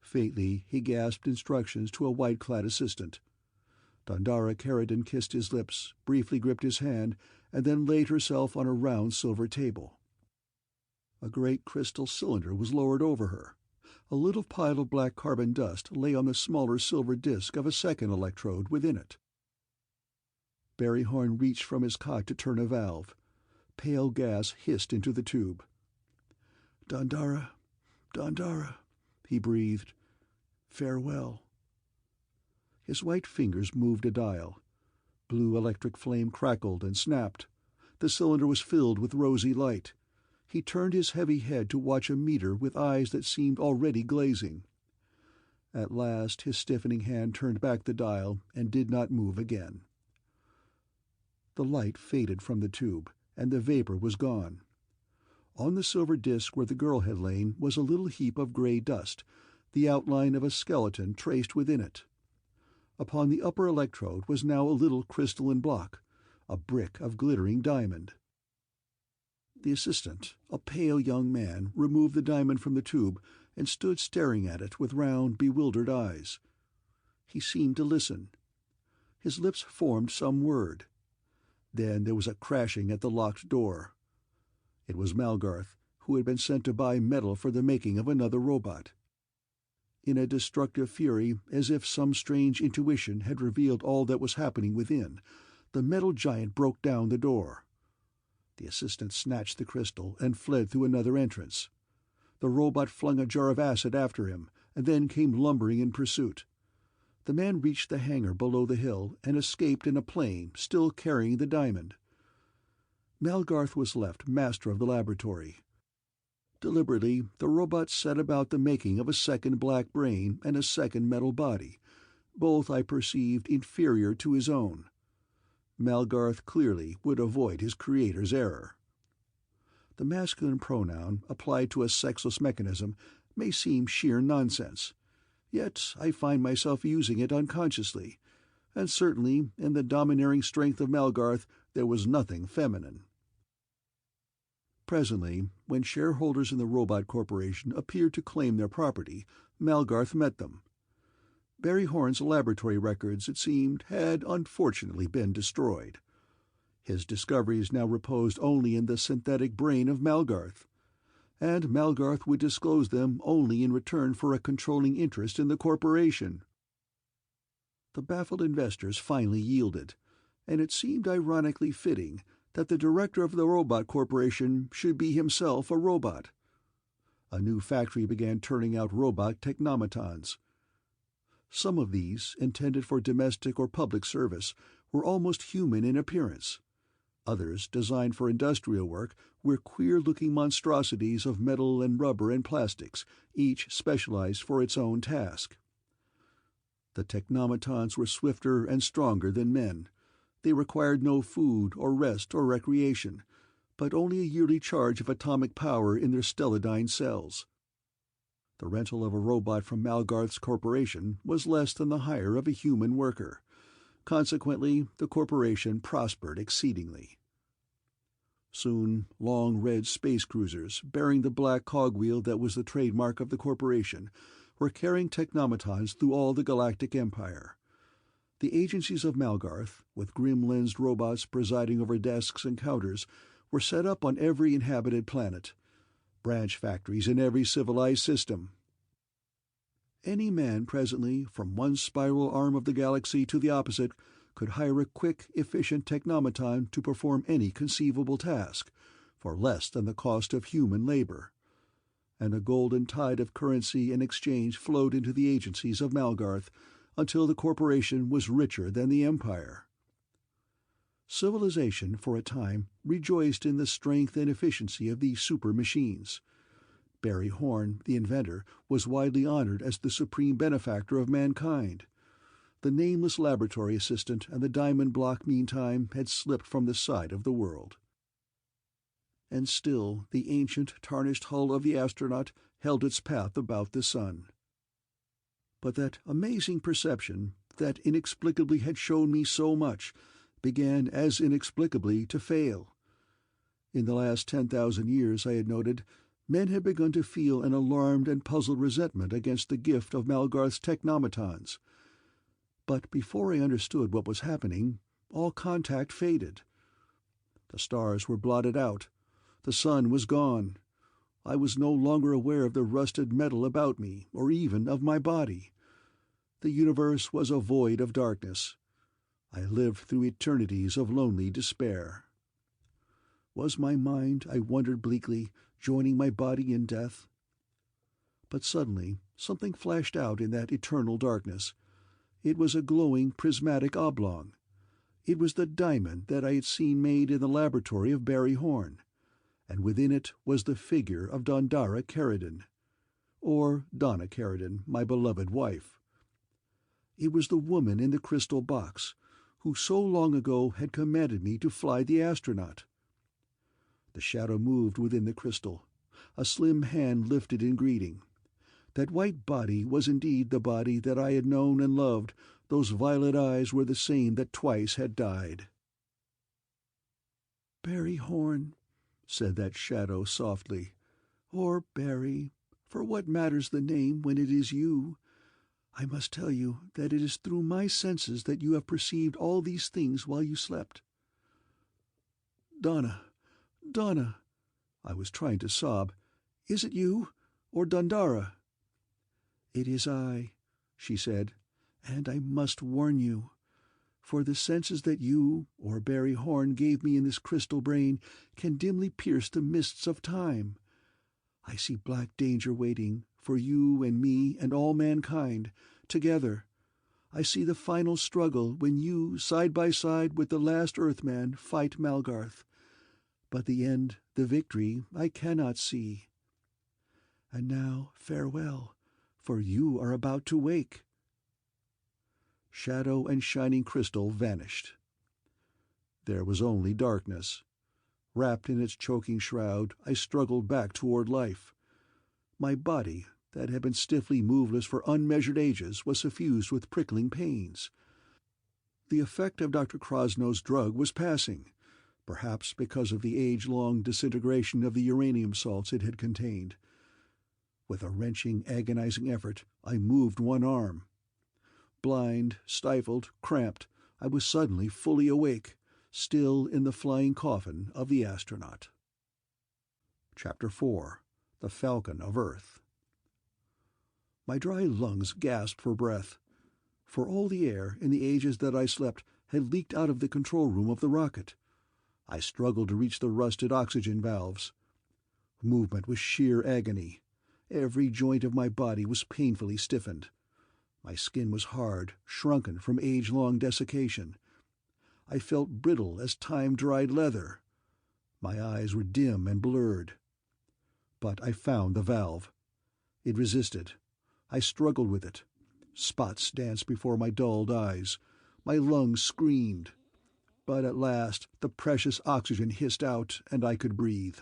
Faintly he gasped instructions to a white-clad assistant. Dona Keradin kissed his lips, briefly gripped his hand, and then laid herself on a round silver table. A great crystal cylinder was lowered over her. A little pile of black carbon dust lay on the smaller silver disk of a second electrode within it. Barry Horn reached from his cot to turn a valve. Pale gas hissed into the tube. "Dona, Dona," he breathed. "Farewell." His white fingers moved a dial. Blue electric flame crackled and snapped. The cylinder was filled with rosy light. He turned his heavy head to watch a meter with eyes that seemed already glazing. At last his stiffening hand turned back the dial and did not move again. The light faded from the tube, and the vapor was gone. On the silver disk where the girl had lain was a little heap of gray dust, the outline of a skeleton traced within it. Upon the upper electrode was now a little crystalline block, a brick of glittering diamond. The assistant, a pale young man, removed the diamond from the tube and stood staring at it with round, bewildered eyes. He seemed to listen. His lips formed some word. Then there was a crashing at the locked door. It was Malgarth, who had been sent to buy metal for the making of another robot. In a destructive fury, as if some strange intuition had revealed all that was happening within, the metal giant broke down the door. The assistant snatched the crystal and fled through another entrance. The robot flung a jar of acid after him, and then came lumbering in pursuit. The man reached the hangar below the hill and escaped in a plane, still carrying the diamond. Malgarth was left master of the laboratory. Deliberately, the robot set about the making of a second black brain and a second metal body, both, I perceived, inferior to his own. Malgarth clearly would avoid his creator's error. The masculine pronoun applied to a sexless mechanism may seem sheer nonsense, yet I find myself using it unconsciously, and certainly in the domineering strength of Malgarth there was nothing feminine. Presently, when shareholders in the robot corporation appeared to claim their property, Malgarth met them. Barry Horn's laboratory records, it seemed, had unfortunately been destroyed. His discoveries now reposed only in the synthetic brain of Malgarth, and Malgarth would disclose them only in return for a controlling interest in the corporation. The baffled investors finally yielded, and it seemed ironically fitting that the director of the robot corporation should be himself a robot. A new factory began turning out robot Technomatons. Some of these, intended for domestic or public service, were almost human in appearance. Others, designed for industrial work, were queer-looking monstrosities of metal and rubber and plastics, each specialized for its own task. The Technomatons were swifter and stronger than men. They required no food or rest or recreation, but only a yearly charge of atomic power in their stellidine cells. The rental of a robot from Malgarth's corporation was less than the hire of a human worker. Consequently, the corporation prospered exceedingly. Soon, long red space cruisers, bearing the black cogwheel that was the trademark of the corporation, were carrying Technomatons through all the galactic empire. The agencies of Malgarth, with grim-lensed robots presiding over desks and counters, were set up on every inhabited planet, branch factories in every civilized system. Any man presently, from one spiral arm of the galaxy to the opposite, could hire a quick, efficient Technomaton to perform any conceivable task, for less than the cost of human labor. And a golden tide of currency and exchange flowed into the agencies of Malgarth, until the corporation was richer than the Empire. Civilization, for a time, rejoiced in the strength and efficiency of these super-machines. Barry Horn, the inventor, was widely honored as the supreme benefactor of mankind. The nameless laboratory assistant and the diamond block, meantime, had slipped from the side of the world. And still the ancient, tarnished hull of the Astronaut held its path about the sun. But that amazing perception, that inexplicably had shown me so much, began as inexplicably to fail. In the last 10,000 years, I had noted, men had begun to feel an alarmed and puzzled resentment against the gift of Malgarth's Technomatons. But before I understood what was happening, all contact faded. The stars were blotted out. The sun was gone. I was no longer aware of the rusted metal about me, or even of my body. The universe was a void of darkness. I lived through eternities of lonely despair. Was my mind, I wondered bleakly, joining my body in death? But suddenly something flashed out in that eternal darkness. It was a glowing prismatic oblong. It was the diamond that I had seen made in the laboratory of Barry Horn, and within it was the figure of Dona Keradin, or Dona Keradin, my beloved wife. It was the woman in the crystal box, who so long ago had commanded me to fly the Astronaut. The shadow moved within the crystal. A slim hand lifted in greeting. That white body was indeed the body that I had known and loved. Those violet eyes were the same that twice had died. "Barry Horn," said that shadow softly, "or Barry, for what matters the name when it is you? I must tell you that it is through my senses that you have perceived all these things while you slept." "Donna, Donna," I was trying to sob, "is it you, or Dondara?" "It is I," she said, "and I must warn you. For the senses that you, or Barry Horn, gave me in this crystal brain can dimly pierce the mists of time. I see black danger waiting, for you and me and all mankind, together. I see the final struggle when you, side by side with the last Earthman, fight Malgarth. But the end, the victory, I cannot see. And now farewell, for you are about to wake." Shadow and shining crystal vanished. There was only darkness. Wrapped in its choking shroud, I struggled back toward life. My body, that had been stiffly moveless for unmeasured ages, was suffused with prickling pains. The effect of Dr. Krosnow's drug was passing, perhaps because of the age-long disintegration of the uranium salts it had contained. With a wrenching, agonizing effort, I moved one arm. Blind, stifled, cramped, I was suddenly fully awake, still in the flying coffin of the Astronaut. Chapter 4. The Falcon of Earth. My dry lungs gasped for breath, for all the air, in the ages that I slept, had leaked out of the control room of the rocket. I struggled to reach the rusted oxygen valves. Movement was sheer agony. Every joint of my body was painfully stiffened. My skin was hard, shrunken from age-long desiccation. I felt brittle as time-dried leather. My eyes were dim and blurred. But I found the valve. It resisted. I struggled with it. Spots danced before my dulled eyes. My lungs screamed. But at last the precious oxygen hissed out, and I could breathe.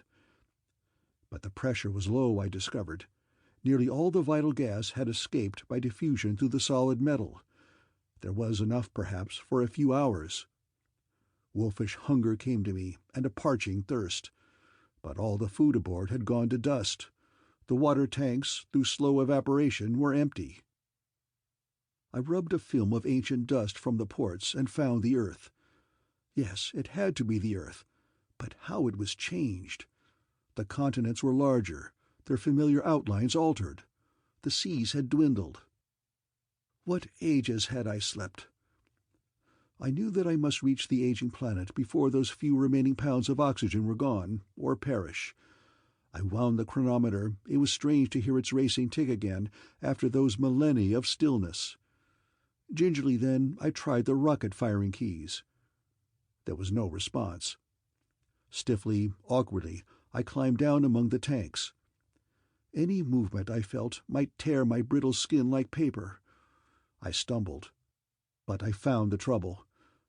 But the pressure was low, I discovered. Nearly all the vital gas had escaped by diffusion through the solid metal. There was enough, perhaps, for a few hours. Wolfish hunger came to me, and a parching thirst. But all the food aboard had gone to dust. The water tanks, through slow evaporation, were empty. I rubbed a film of ancient dust from the ports and found the Earth. Yes, it had to be the Earth. But how it was changed! The continents were larger, their familiar outlines altered. The seas had dwindled. What ages had I slept? I knew that I must reach the aging planet before those few remaining pounds of oxygen were gone, or perish. I wound the chronometer. It was strange to hear its racing tick again after those millennia of stillness. Gingerly then I tried the rocket-firing keys. There was no response. Stiffly, awkwardly, I climbed down among the tanks. Any movement, I felt, might tear my brittle skin like paper. I stumbled. But I found the trouble.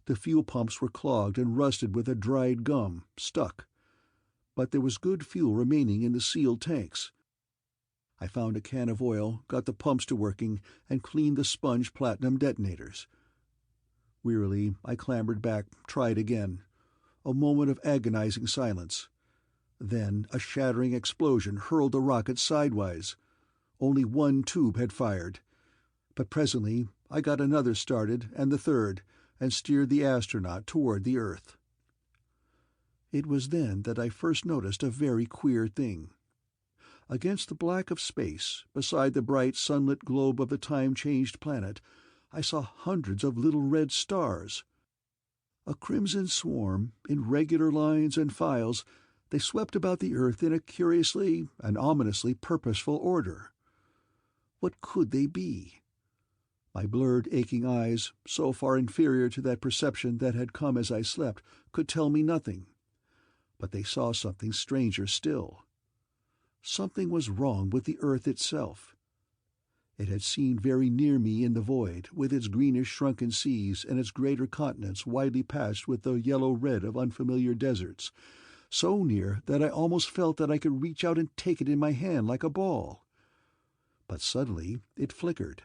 The fuel pumps were clogged and rusted with a dried gum, stuck. But there was good fuel remaining in the sealed tanks. I found a can of oil, got the pumps to working, and cleaned the sponge platinum detonators. Wearily, I clambered back, tried again. A moment of agonizing silence. Then a shattering explosion hurled the rocket sidewise. Only one tube had fired. But presently I got another started, and the third, and steered the Astronaut toward the Earth. It was then that I first noticed a very queer thing. Against the black of space, beside the bright sunlit globe of the time-changed planet, I saw hundreds of little red stars. A crimson swarm, in regular lines and files, they swept about the Earth in a curiously and ominously purposeful order. What could they be? My blurred, aching eyes, so far inferior to that perception that had come as I slept, could tell me nothing. But they saw something stranger still. Something was wrong with the Earth itself. It had seemed very near me in the void, with its greenish shrunken seas and its greater continents widely patched with the yellow-red of unfamiliar deserts, so near that I almost felt that I could reach out and take it in my hand like a ball. But suddenly it flickered.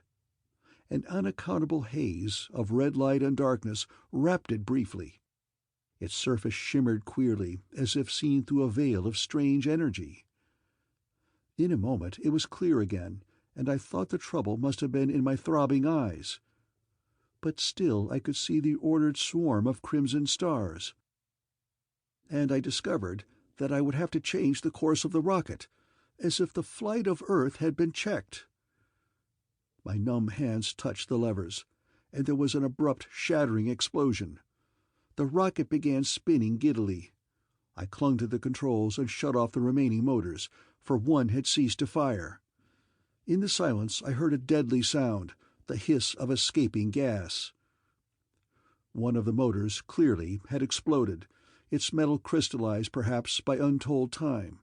An unaccountable haze of red light and darkness wrapped it briefly. Its surface shimmered queerly, as if seen through a veil of strange energy. In a moment it was clear again, and I thought the trouble must have been in my throbbing eyes. But still I could see the ordered swarm of crimson stars. And I discovered that I would have to change the course of the rocket, as if the flight of Earth had been checked. My numb hands touched the levers, and there was an abrupt, shattering explosion. The rocket began spinning giddily. I clung to the controls and shut off the remaining motors, for one had ceased to fire. In the silence I heard a deadly sound, the hiss of escaping gas. One of the motors, clearly, had exploded, its metal crystallized perhaps by untold time.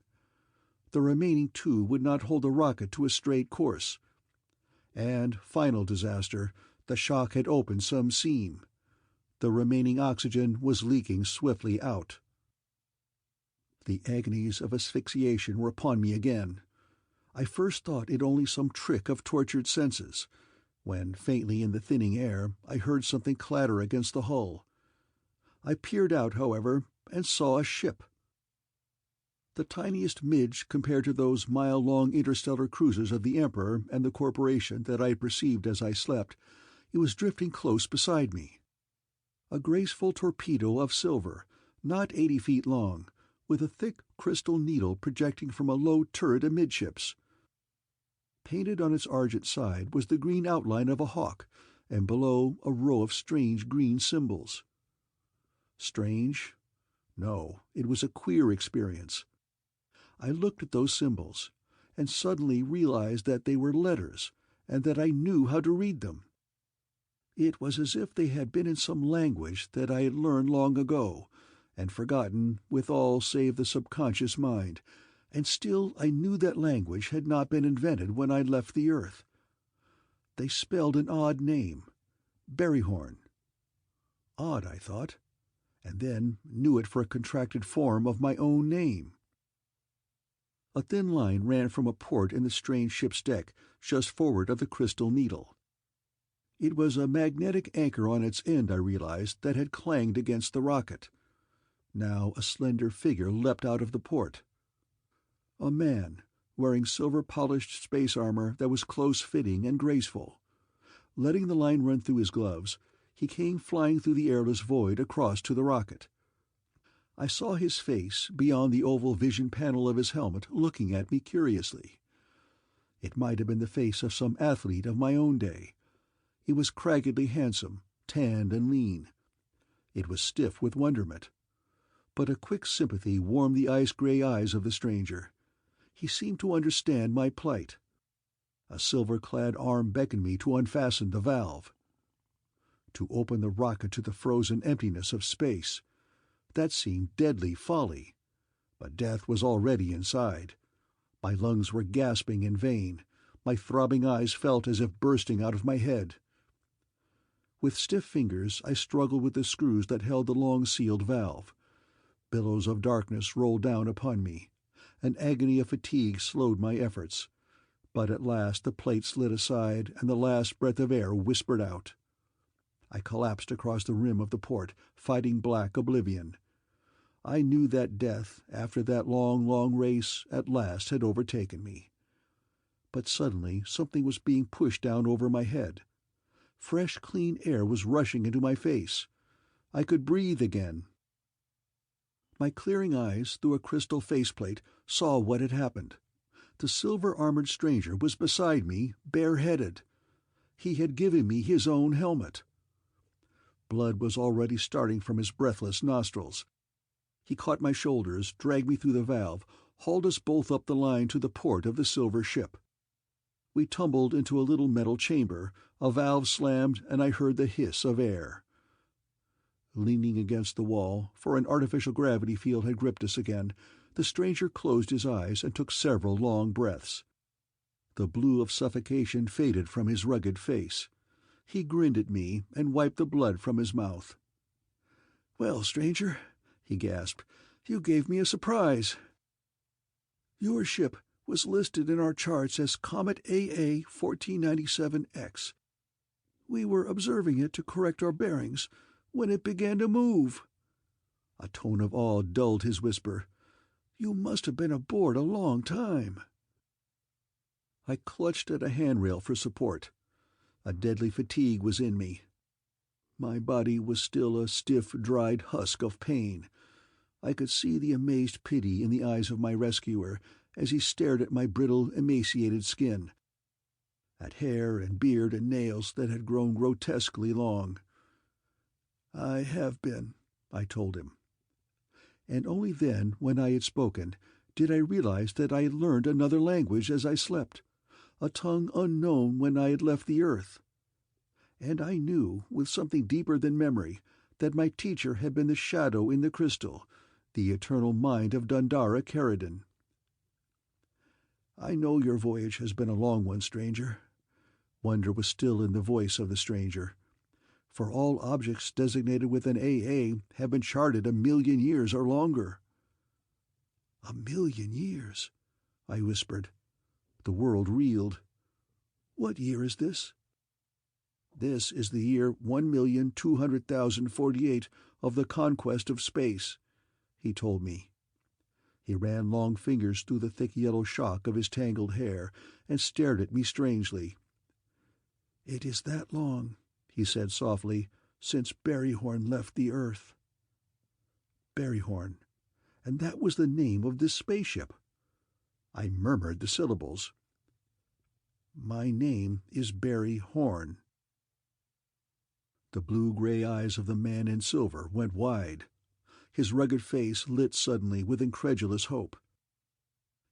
The remaining two would not hold the rocket to a straight course. And, final disaster, the shock had opened some seam. The remaining oxygen was leaking swiftly out. The agonies of asphyxiation were upon me again. I first thought it only some trick of tortured senses, when, faintly in the thinning air, I heard something clatter against the hull. I peered out, however, and saw a ship. The tiniest midge compared to those mile-long interstellar cruisers of the Emperor and the Corporation that I had perceived as I slept, it was drifting close beside me. A graceful torpedo of silver, not 80 feet long, with a thick crystal needle projecting from a low turret amidships. Painted on its argent side was the green outline of a hawk, and below a row of strange green symbols. Strange? No, it was a queer experience. I looked at those symbols, and suddenly realized that they were letters, and that I knew how to read them. It was as if they had been in some language that I had learned long ago, and forgotten with all save the subconscious mind, and still I knew that language had not been invented when I left the Earth. They spelled an odd name, Berryhorn. Odd, I thought, and then knew it for a contracted form of my own name. A thin line ran from a port in the strange ship's deck just forward of the Crystal Needle. It was a magnetic anchor on its end, I realized, that had clanged against the rocket. Now a slender figure leapt out of the port. A man, wearing silver-polished space armor that was close-fitting and graceful. Letting the line run through his gloves, he came flying through the airless void across to the rocket. I saw his face beyond the oval vision panel of his helmet looking at me curiously. It might have been the face of some athlete of my own day. He was craggedly handsome, tanned and lean. It was stiff with wonderment. But a quick sympathy warmed the ice-gray eyes of the stranger. He seemed to understand my plight. A silver-clad arm beckoned me to unfasten the valve. To open the rocket to the frozen emptiness of space. That seemed deadly folly. But death was already inside. My lungs were gasping in vain. My throbbing eyes felt as if bursting out of my head. With stiff fingers I struggled with the screws that held the long-sealed valve. Billows of darkness rolled down upon me. An agony of fatigue slowed my efforts. But at last the plate slid aside and the last breath of air whispered out. I collapsed across the rim of the port, fighting black oblivion. I knew that death, after that long, long race, at last had overtaken me. But suddenly something was being pushed down over my head. Fresh, clean air was rushing into my face. I could breathe again. My clearing eyes, through a crystal faceplate, saw what had happened. The silver-armored stranger was beside me, bareheaded. He had given me his own helmet. Blood was already starting from his breathless nostrils. He caught my shoulders, dragged me through the valve, hauled us both up the line to the port of the silver ship. We tumbled into a little metal chamber, a valve slammed, and I heard the hiss of air. Leaning against the wall, for an artificial gravity field had gripped us again, the stranger closed his eyes and took several long breaths. The blue of suffocation faded from his rugged face. He grinned at me and wiped the blood from his mouth. "Well, stranger," he gasped, "you gave me a surprise. Your ship was listed in our charts as Comet AA 1497X. We were observing it to correct our bearings when it began to move." A tone of awe dulled his whisper. "You must have been aboard a long time." I clutched at a handrail for support. A deadly fatigue was in me. My body was still a stiff, dried husk of pain. I could see the amazed pity in the eyes of my rescuer as he stared at my brittle, emaciated skin, at hair and beard and nails that had grown grotesquely long. "I have been," I told him. And only then, when I had spoken, did I realize that I had learned another language as I slept, a tongue unknown when I had left the earth. And I knew, with something deeper than memory, that my teacher had been the shadow in the crystal, the eternal mind of Dona Keradin. "I know your voyage has been a long one, stranger." Wonder was still in the voice of the stranger. "For all objects designated with an AA have been charted 1,000,000 years or longer." 1,000,000 years, I whispered. The world reeled. "What year is this?" "This is the year 1,200,048 of the Conquest of space," he told me. He ran long fingers through the thick yellow shock of his tangled hair and stared at me strangely. "It is that long," he said softly, "since Berryhorn left the earth." Berryhorn. And that was the name of this spaceship. I murmured the syllables. "My name is Barry Horn." The blue-gray eyes of the man in silver went wide. His rugged face lit suddenly with incredulous hope.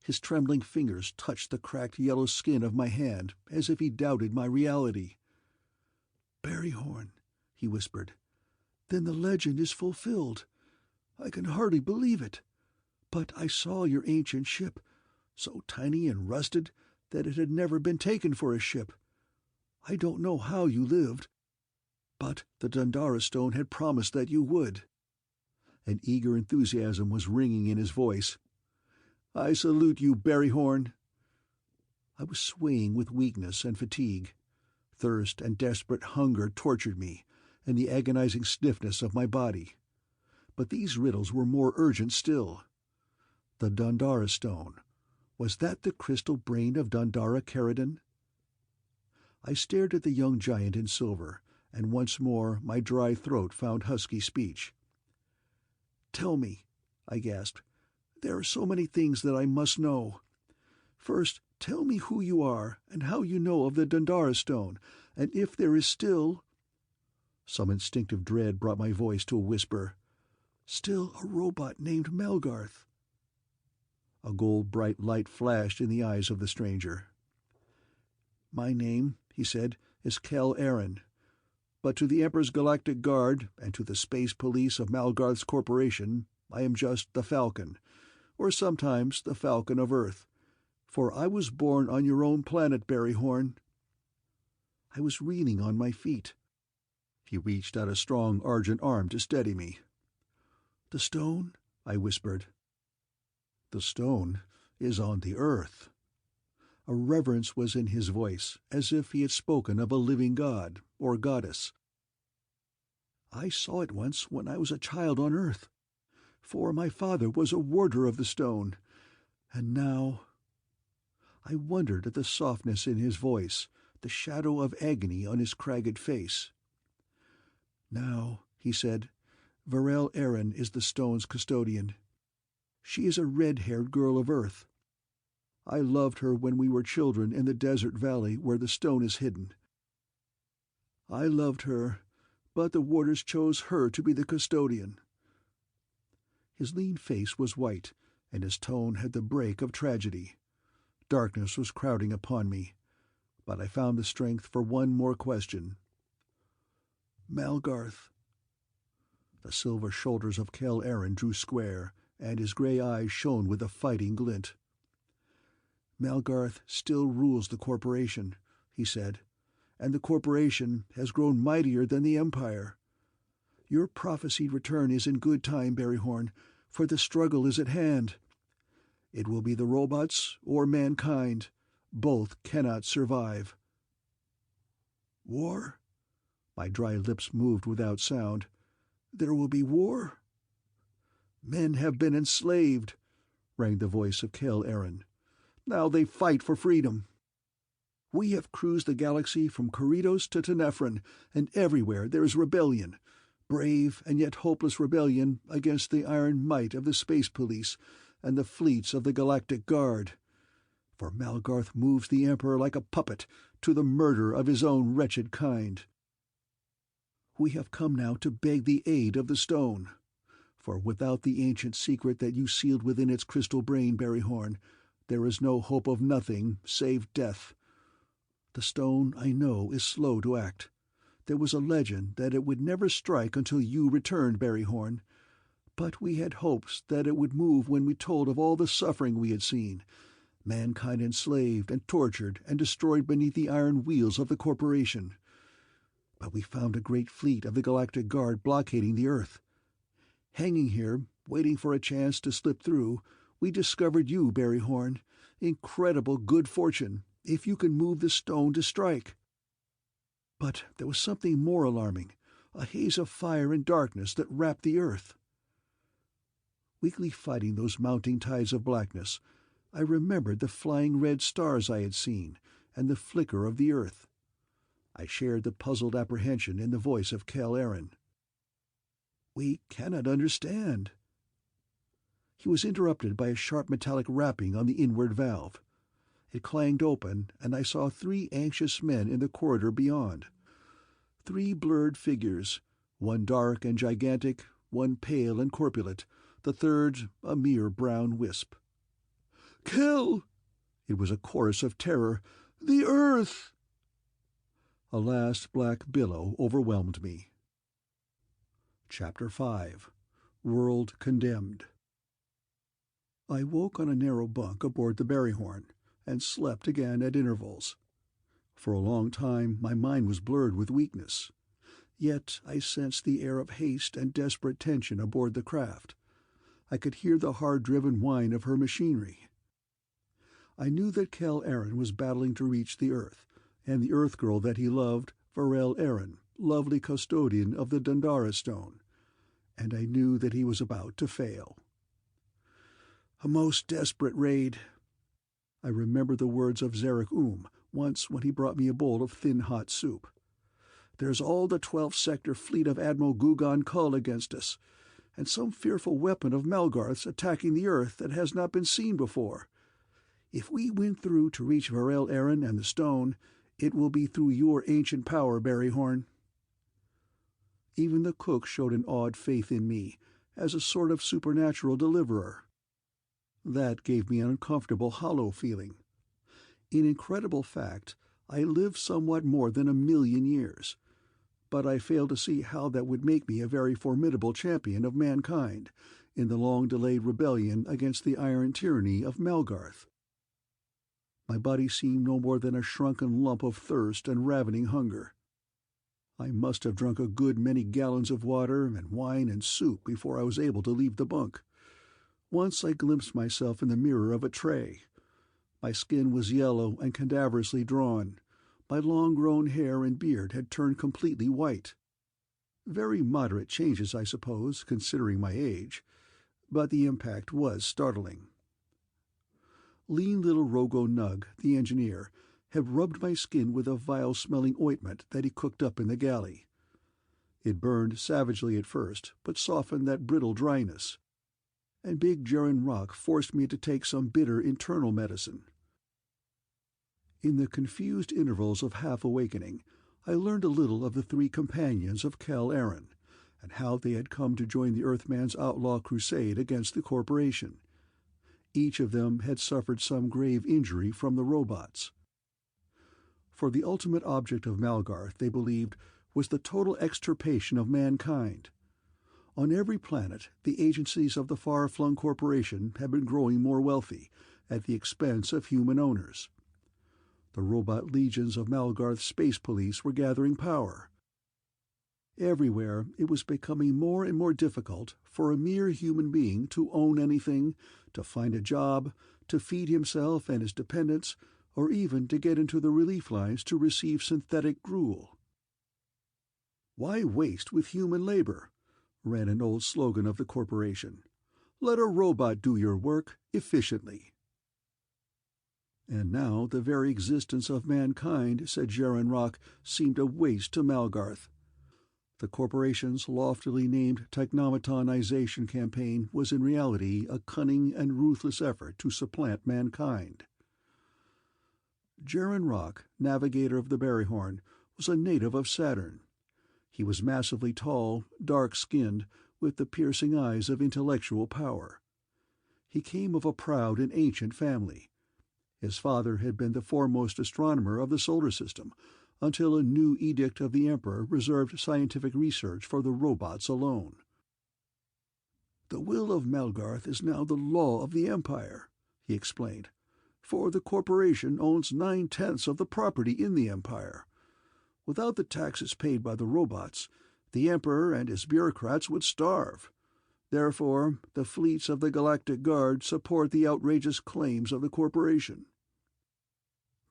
His trembling fingers touched the cracked yellow skin of my hand as if he doubted my reality. "Barryhorn," he whispered. "Then the legend is fulfilled. I can hardly believe it. But I saw your ancient ship, so tiny and rusted that it had never been taken for a ship. I don't know how you lived, but the Dundara stone had promised that you would." An eager enthusiasm was ringing in his voice. "I salute you, Barryhorn." I was swaying with weakness and fatigue. Thirst and desperate hunger tortured me, and the agonizing stiffness of my body. But these riddles were more urgent still. The Dundara stone. Was that the crystal brain of Dona Keradin? I stared at the young giant in silver, and once more my dry throat found husky speech. "Tell me," I gasped. "There are so many things that I must know. First, tell me who you are, and how you know of the Dundara stone, and if there is still—" Some instinctive dread brought my voice to a whisper. "Still a robot named Malgarth." A gold-bright light flashed in the eyes of the stranger. "My name," he said, "is Kel-Arin. But to the Emperor's Galactic Guard and to the Space Police of Malgarth's corporation, I am just the Falcon, or sometimes the Falcon of Earth. For I was born on your own planet, Barryhorn." I was reeling on my feet. He reached out a strong argent arm to steady me. "The stone?" I whispered. "The stone is on the Earth." A reverence was in his voice, as if he had spoken of a living god or goddess. "I saw it once when I was a child on Earth, for my father was a warder of the stone, and now—" I wondered at the softness in his voice, the shadow of agony on his cragged face. "Now," he said, "Varel Arin is the stone's custodian. She is a red-haired girl of Earth. I loved her when we were children in the desert valley where the stone is hidden. I loved her, but the warders chose her to be the custodian." His lean face was white, and his tone had the break of tragedy. Darkness was crowding upon me, but I found the strength for one more question. "Malgarth." The silver shoulders of Kel-Arin drew square, and his grey eyes shone with a fighting glint. "Malgarth still rules the corporation," he said, "and the corporation has grown mightier than the Empire. Your prophesied return is in good time, Barryhorn, for the struggle is at hand. It will be the robots or mankind. Both cannot survive." "War?" My dry lips moved without sound. "There will be war?" "Men have been enslaved," rang the voice of Kel-Arin. "Now they fight for freedom. We have cruised the galaxy from Corridos to Tenefron, and everywhere there is rebellion. Brave and yet hopeless rebellion against the iron might of the Space Police and the fleets of the Galactic Guard. For Malgarth moves the Emperor like a puppet to the murder of his own wretched kind. We have come now to beg the aid of the stone. For without the ancient secret that you sealed within its crystal brain, Barryhorn, there is no hope of nothing save death. The stone, I know, is slow to act. There was a legend that it would never strike until you returned, Barryhorn. But we had hopes that it would move when we told of all the suffering we had seen, mankind enslaved and tortured and destroyed beneath the iron wheels of the corporation. But we found a great fleet of the Galactic Guard blockading the Earth. Hanging here, waiting for a chance to slip through, we discovered you, Barryhorn. Incredible good fortune, if you can move the stone to strike. But there was something more alarming, a haze of fire and darkness that wrapped the Earth. Weakly fighting those mounting tides of blackness, I remembered the flying red stars I had seen, and the flicker of the Earth. I shared the puzzled apprehension in the voice of Kel-Arin. "We cannot understand." He was interrupted by a sharp metallic rapping on the inward valve. It clanged open, and I saw 3 anxious men in the corridor beyond. 3 blurred figures, one dark and gigantic, one pale and corpulent, the third a mere brown wisp. "Kel!" It was a chorus of terror. "The Earth!" A last black billow overwhelmed me. Chapter 5. World Condemned. I woke on a narrow bunk aboard the Berryhorn, and slept again at intervals. For a long time my mind was blurred with weakness. Yet I sensed the air of haste and desperate tension aboard the craft. I could hear the hard-driven whine of her machinery. I knew that Kel Aaron was battling to reach the Earth, and the Earth girl that he loved, Varel Aaron, lovely custodian of the Dundara stone. And I knew that he was about to fail. A most desperate raid. I remember the words of Zarek once when he brought me a bowl of thin hot soup. There's all the 12th Sector fleet of Admiral Gugan Kull against us, and some fearful weapon of Malgarth's attacking the Earth that has not been seen before. If we win through to reach Varel Aaron and the stone, it will be through your ancient power, Berryhorn. Even the cook showed an odd faith in me, as a sort of supernatural deliverer. That gave me an uncomfortable, hollow feeling. In incredible fact, I lived somewhat more than 1,000,000 years, but I failed to see how that would make me a very formidable champion of mankind in the long-delayed rebellion against the iron tyranny of Malgarth. My body seemed no more than a shrunken lump of thirst and ravening hunger. I must have drunk a good many gallons of water and wine and soup before I was able to leave the bunk. Once I glimpsed myself in the mirror of a tray. My skin was yellow and cadaverously drawn. My long-grown hair and beard had turned completely white. Very moderate changes, I suppose, considering my age, but the impact was startling. Lean little Rogo Nug, the engineer, had rubbed my skin with a vile-smelling ointment that he cooked up in the galley. It burned savagely at first, but softened that brittle dryness. And Big Jaren Rock forced me to take some bitter internal medicine. In the confused intervals of half-awakening, I learned a little of the 3 companions of Kel Aaron, and how they had come to join the Earthman's outlaw crusade against the corporation. Each of them had suffered some grave injury from the robots. For the ultimate object of Malgarth, they believed, was the total extirpation of mankind. On every planet, the agencies of the far-flung corporation had been growing more wealthy, at the expense of human owners. The robot legions of Malgarth's space police were gathering power. Everywhere it was becoming more and more difficult for a mere human being to own anything, to find a job, to feed himself and his dependents, or even to get into the relief lines to receive synthetic gruel. "Why waste with human labor?" ran an old slogan of the corporation. "Let a robot do your work efficiently." And now the very existence of mankind, said Jaren Rock, seemed a waste to Malgarth. The corporation's loftily named Technomatonization campaign was in reality a cunning and ruthless effort to supplant mankind. Jaren Rock, navigator of the Berryhorn, was a native of Saturn. He was massively tall, dark-skinned, with the piercing eyes of intellectual power. He came of a proud and ancient family. His father had been the foremost astronomer of the solar system, until a new edict of the Emperor reserved scientific research for the robots alone. "The will of Malgarth is now the law of the Empire," he explained, "for the corporation owns 9/10 of the property in the Empire. Without the taxes paid by the robots, the Emperor and his bureaucrats would starve. Therefore, the fleets of the Galactic Guard support the outrageous claims of the corporation."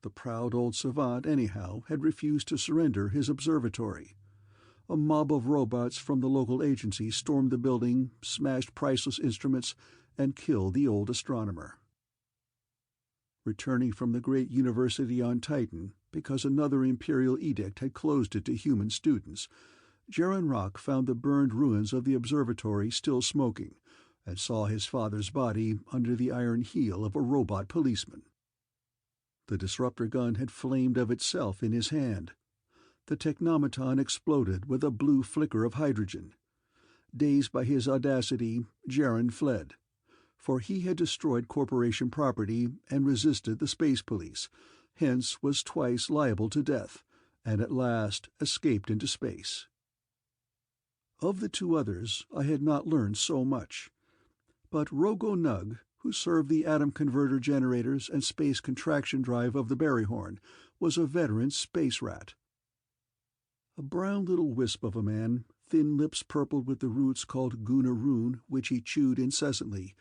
The proud old savant, anyhow, had refused to surrender his observatory. A mob of robots from the local agency stormed the building, smashed priceless instruments, and killed the old astronomer. Returning from the great university on Titan, because another imperial edict had closed it to human students, Jaren Rock found the burned ruins of the observatory still smoking, and saw his father's body under the iron heel of a robot policeman. The disruptor gun had flamed of itself in his hand. The Technomaton exploded with a blue flicker of hydrogen. Dazed by his audacity, Jaren fled, for he had destroyed corporation property and resisted the space police, hence was twice liable to death, and at last escaped into space. Of the two others I had not learned so much, but Rogo Nug, who served the atom converter generators and space contraction drive of the Berryhorn, was a veteran space rat. A brown little wisp of a man, thin lips purpled with the roots called Gunaroon, which he chewed incessantly,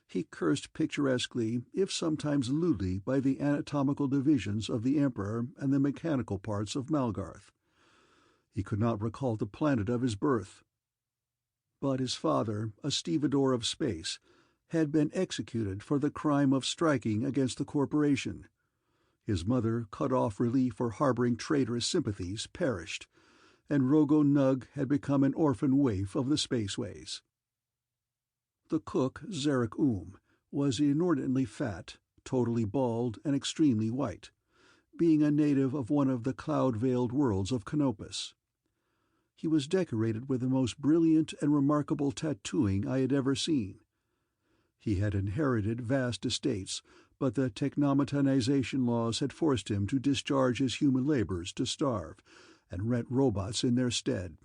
he cursed picturesquely, if sometimes lewdly, by the anatomical divisions of the Emperor and the mechanical parts of Malgarth. He could not recall the planet of his birth. But his father, a stevedore of space, had been executed for the crime of striking against the corporation. His mother, cut off relief for harboring traitorous sympathies, perished, and Rogo Nug had become an orphan waif of the spaceways. The cook, Zarek was inordinately fat, totally bald, and extremely white, being a native of one of the cloud-veiled worlds of Canopus. He was decorated with the most brilliant and remarkable tattooing I had ever seen. He had inherited vast estates, but the technomatonization laws had forced him to discharge his human labors to starve, and rent robots in their stead.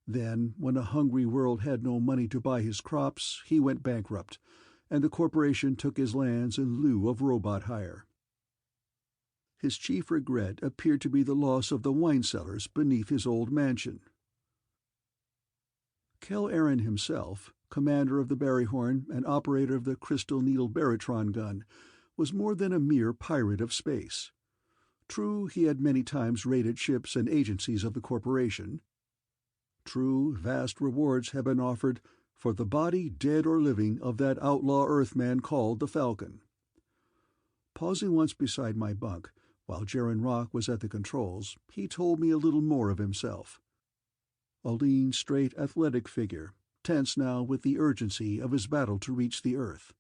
Then, when a hungry world had no money to buy his crops, he went bankrupt, and the corporation took his lands in lieu of robot hire. His chief regret appeared to be the loss of the wine cellars beneath his old mansion. Kel Aaron himself, commander of the Berryhorn and operator of the Crystal Needle Barytron gun, was more than a mere pirate of space. True, he had many times raided ships and agencies of the corporation. True, vast rewards had been offered for the body, dead or living, of that outlaw Earthman called the Falcon. Pausing once beside my bunk, while Jaren Rock was at the controls, he told me a little more of himself. A lean, straight, athletic figure, tense now with the urgency of his battle to reach the Earth.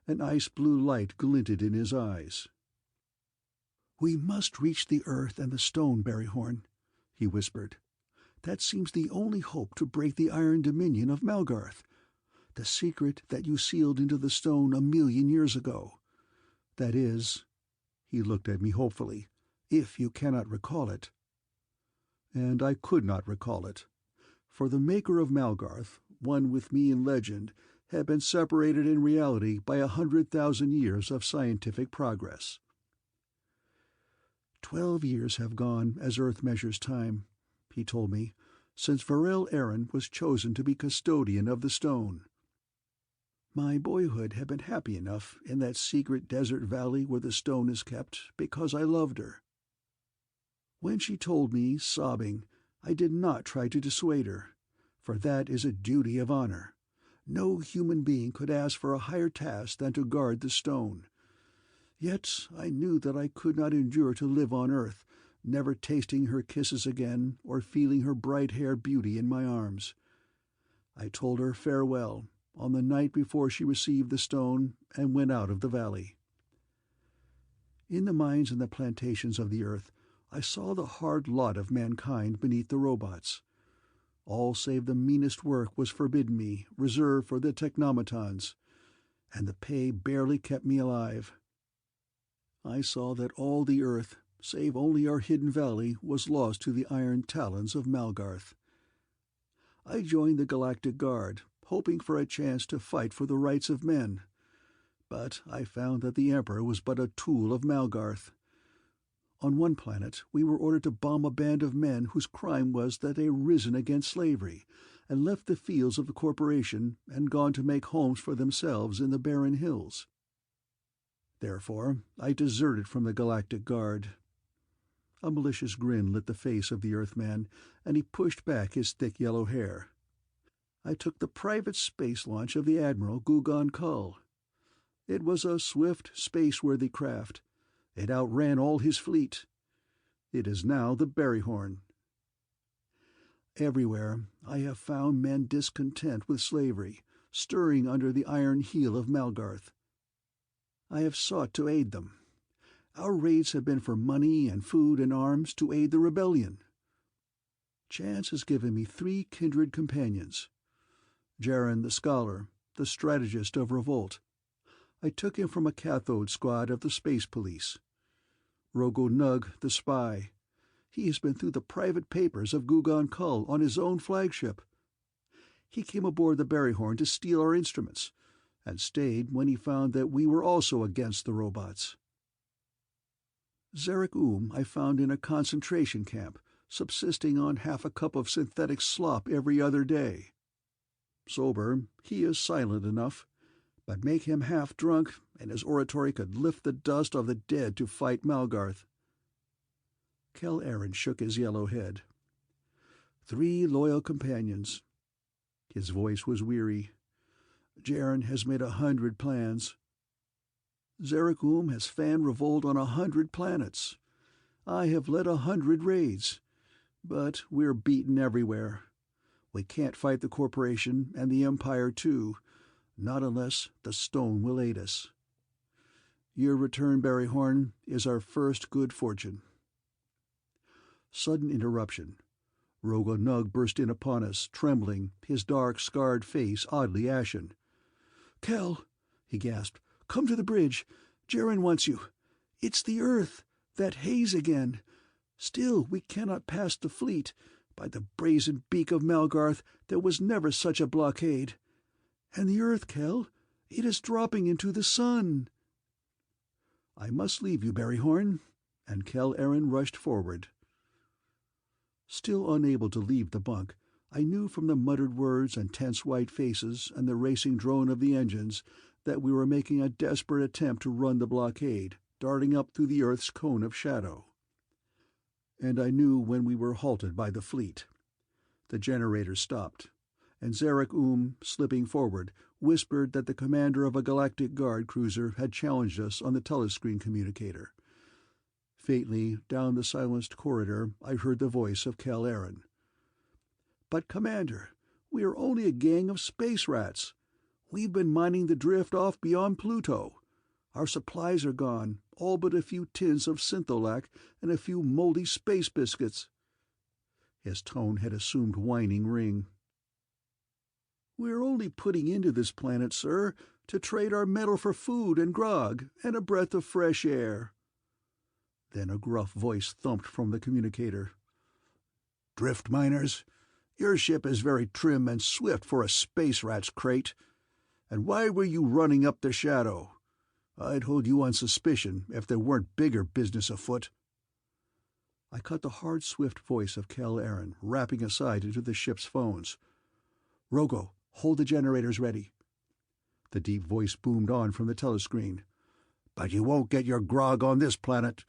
An ice-blue light glinted in his eyes. "We must reach the Earth and the stone, Berryhorn," he whispered. "That seems the only hope to break the iron dominion of Malgarth, the secret that you sealed into the stone 1,000,000 years ago. That is," he looked at me hopefully, "if you cannot recall it." And I could not recall it, for the maker of Malgarth, one with me in legend, had been separated in reality by 100,000 years of scientific progress. 12 years have gone as Earth measures time, he told me, since Varel Aaron was chosen to be custodian of the stone. My boyhood had been happy enough in that secret desert valley where the stone is kept because I loved her. When she told me, sobbing, I did not try to dissuade her, for that is a duty of honor. No human being could ask for a higher task than to guard the stone. Yet I knew that I could not endure to live on Earth, never tasting her kisses again or feeling her bright-haired beauty in my arms. I told her farewell on the night before she received the stone and went out of the valley. In the mines and the plantations of the Earth, I saw the hard lot of mankind beneath the robots. All save the meanest work was forbidden me, reserved for the Technomatons, and the pay barely kept me alive. I saw that all the Earth, save only our hidden valley, was lost to the iron talons of Malgarth. I joined the Galactic Guard, hoping for a chance to fight for the rights of men, but I found that the Emperor was but a tool of Malgarth. On one planet we were ordered to bomb a band of men whose crime was that they had risen against slavery, and left the fields of the corporation and gone to make homes for themselves in the barren hills. Therefore I deserted from the Galactic Guard. A malicious grin lit the face of the Earthman, and he pushed back his thick yellow hair. I took the private space launch of the Admiral Gugon Kull. It was a swift, space-worthy craft. It outran all his fleet. It is now the Berryhorn. Everywhere I have found men discontent with slavery, stirring under the iron heel of Malgarth. I have sought to aid them. Our raids have been for money and food and arms to aid the rebellion. Chance has given me 3 kindred companions. Jaren the scholar, the strategist of revolt. I took him from a cathode squad of the space police. Rogo Nug the spy. He has been through the private papers of Gugan Kull on his own flagship. He came aboard the Berryhorn to steal our instruments, and stayed when he found that we were also against the robots. Zarek I found in a concentration camp, subsisting on half a cup of synthetic slop every other day. Sober, he is silent enough, but make him half drunk, and his oratory could lift the dust of the dead to fight Malgarth. Kel Aaron shook his yellow head. 3 loyal companions. His voice was weary. Jaren has made 100 plans. Zarek has fanned revolt on 100 planets. I have led 100 raids. But we're beaten everywhere. We can't fight the Corporation and the Empire too, not unless the Stone will aid us. Your return, Berryhorn, is our first good fortune. Sudden interruption. Rogo Nug burst in upon us, trembling, his dark, scarred face oddly ashen. "Kel," he gasped, "come to the bridge. Jaren wants you. It's the Earth, that haze again. Still, we cannot pass the fleet. By the brazen beak of Malgarth, there was never such a blockade. And the Earth, Kel, it is dropping into the sun." "I must leave you, Berryhorn," and Kel Aaron rushed forward. Still unable to leave the bunk, I knew from the muttered words and tense white faces and the racing drone of the engines that we were making a desperate attempt to run the blockade, darting up through the Earth's cone of shadow. And I knew when we were halted by the fleet. The generators stopped, and Zarek slipping forward, whispered that the commander of a galactic guard cruiser had challenged us on the telescreen communicator. Faintly, down the silenced corridor, I heard the voice of Kel Aaron. "But, Commander, we are only a gang of space rats. We've been mining the drift off beyond Pluto. Our supplies are gone, all but a few tins of syntholac and a few moldy space biscuits." His tone had assumed whining ring. "We're only putting into this planet, sir, to trade our metal for food and grog and a breath of fresh air." Then a gruff voice thumped from the communicator. "Drift miners, your ship is very trim and swift for a space rat's crate. And why were you running up the shadow? I'd hold you on suspicion if there weren't bigger business afoot." I caught the hard, swift voice of Kel Aaron, rapping aside into the ship's phones. "Rogo, hold the generators ready." The deep voice boomed on from the telescreen. "But you won't get your grog on this planet,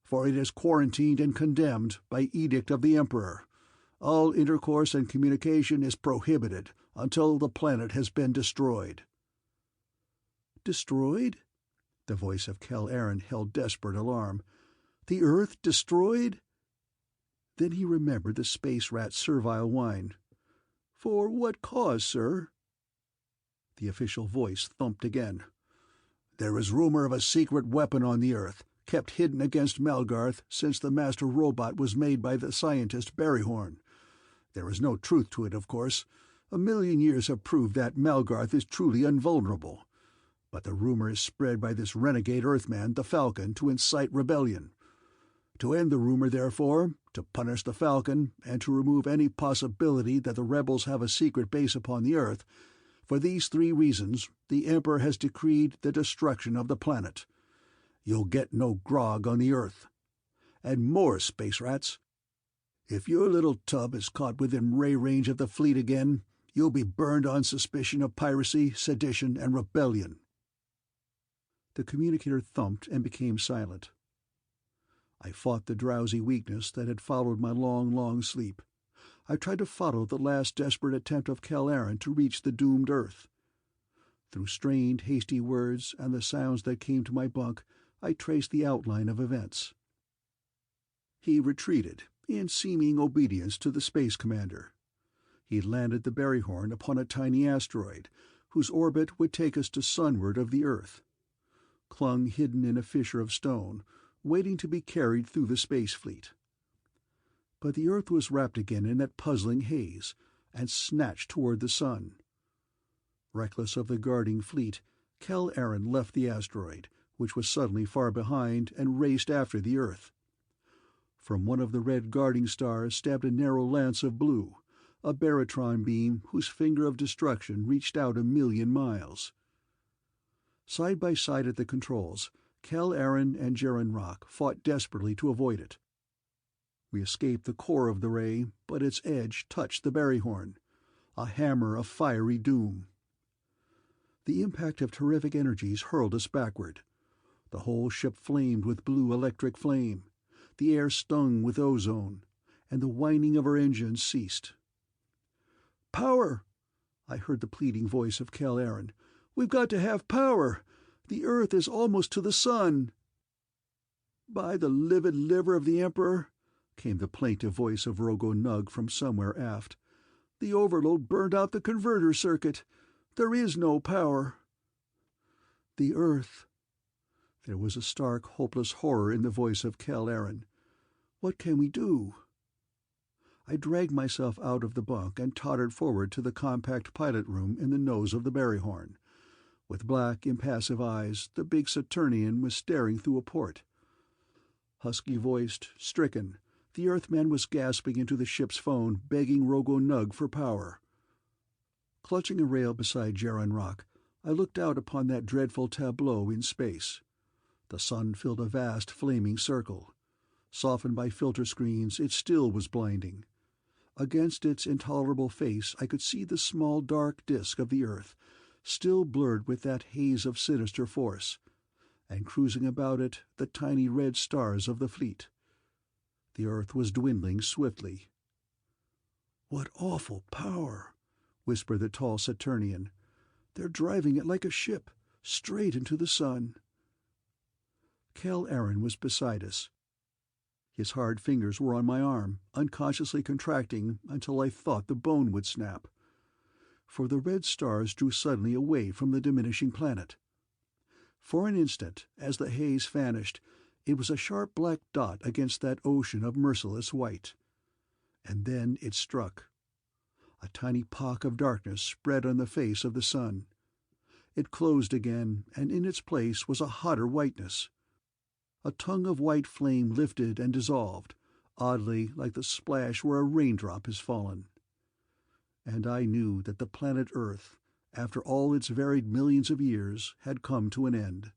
for it is quarantined and condemned by edict of the Emperor. All intercourse and communication is prohibited until the planet has been destroyed." "Destroyed?" The voice of Kel Aaron held desperate alarm. "The Earth destroyed?" Then he remembered the space rat's servile whine. "For what cause, sir?" The official voice thumped again. "There is rumor of a secret weapon on the Earth, kept hidden against Malgarth since the master robot was made by the scientist Berryhorn. There is no truth to it, of course. 1,000,000 years have proved that Malgarth is truly invulnerable. But the rumor is spread by this renegade Earthman, the Falcon, to incite rebellion. To end the rumor, therefore, to punish the Falcon, and to remove any possibility that the rebels have a secret base upon the Earth, for these 3 reasons the Emperor has decreed the destruction of the planet. You'll get no grog on the Earth. And more, space rats. If your little tub is caught within ray range of the fleet again, you'll be burned on suspicion of piracy, sedition, and rebellion." The communicator thumped and became silent. I fought the drowsy weakness that had followed my long, long sleep. I tried to follow the last desperate attempt of Kel Aaron to reach the doomed Earth. Through strained, hasty words and the sounds that came to my bunk, I traced the outline of events. He retreated, in seeming obedience to the space commander. He landed the Berryhorn upon a tiny asteroid, whose orbit would take us to sunward of the Earth. Clung hidden in a fissure of stone, waiting to be carried through the space fleet. But the Earth was wrapped again in that puzzling haze, and snatched toward the sun. Reckless of the guarding fleet, Kel Aaron left the asteroid, which was suddenly far behind, and raced after the Earth. From one of the red guarding stars stabbed a narrow lance of blue, a barytron beam whose finger of destruction reached out 1,000,000 miles. Side by side at the controls, Cal-Aron and Jaren Rock fought desperately to avoid it. We escaped the core of the ray, but its edge touched the Berryhorn, a hammer of fiery doom. The impact of terrific energies hurled us backward. The whole ship flamed with blue electric flame, the air stung with ozone, and the whining of our engines ceased. "Power!" I heard the pleading voice of Cal-Aron. "We've got to have power! The Earth is almost to the sun!" "By the livid liver of the Emperor," came the plaintive voice of Rogo Nug from somewhere aft, "the overload burned out the converter circuit. There is no power." "The Earth—" There was a stark, hopeless horror in the voice of Cal-Aron. "What can we do?" I dragged myself out of the bunk and tottered forward to the compact pilot room in the nose of the Berryhorn. With black, impassive eyes, the big Saturnian was staring through a port. Husky-voiced, stricken, the Earthman was gasping into the ship's phone, begging Rogo Nug for power. Clutching a rail beside Jaren Rock, I looked out upon that dreadful tableau in space. The sun filled a vast flaming circle. Softened by filter screens, it still was blinding. Against its intolerable face I could see the small dark disk of the Earth, still blurred with that haze of sinister force, and cruising about it the tiny red stars of the fleet. The Earth was dwindling swiftly. "What awful power!" whispered the tall Saturnian. "They're driving it like a ship, straight into the sun." Cal-Aron was beside us. His hard fingers were on my arm, unconsciously contracting until I thought the bone would snap. For the red stars drew suddenly away from the diminishing planet. For an instant, as the haze vanished, it was a sharp black dot against that ocean of merciless white. And then it struck. A tiny pock of darkness spread on the face of the sun. It closed again, and in its place was a hotter whiteness. A tongue of white flame lifted and dissolved, oddly like the splash where a raindrop has fallen. And I knew that the planet Earth, after all its varied millions of years, had come to an end.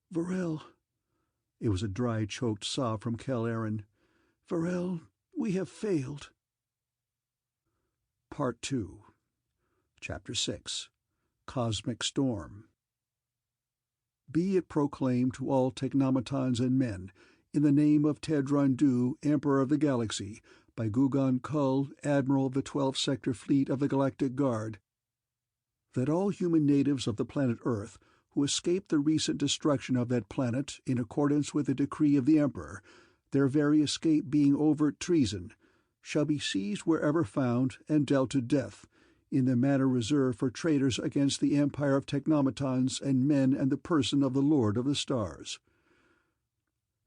"Varel," it was a dry, choked sob from Cal-Aron. "Varel, we have failed." Part 2. Chapter 6. Cosmic Storm. Be it proclaimed to all Technomatons and men, in the name of Tedrondu, Emperor of the Galaxy, by Gugan Kull, Admiral of the 12th Sector Fleet of the Galactic Guard, that all human natives of the planet Earth who escaped the recent destruction of that planet in accordance with the decree of the Emperor, their very escape being overt treason, shall be seized wherever found and dealt to death, in the manner reserved for traitors against the empire of Technomatons and men and the person of the Lord of the Stars.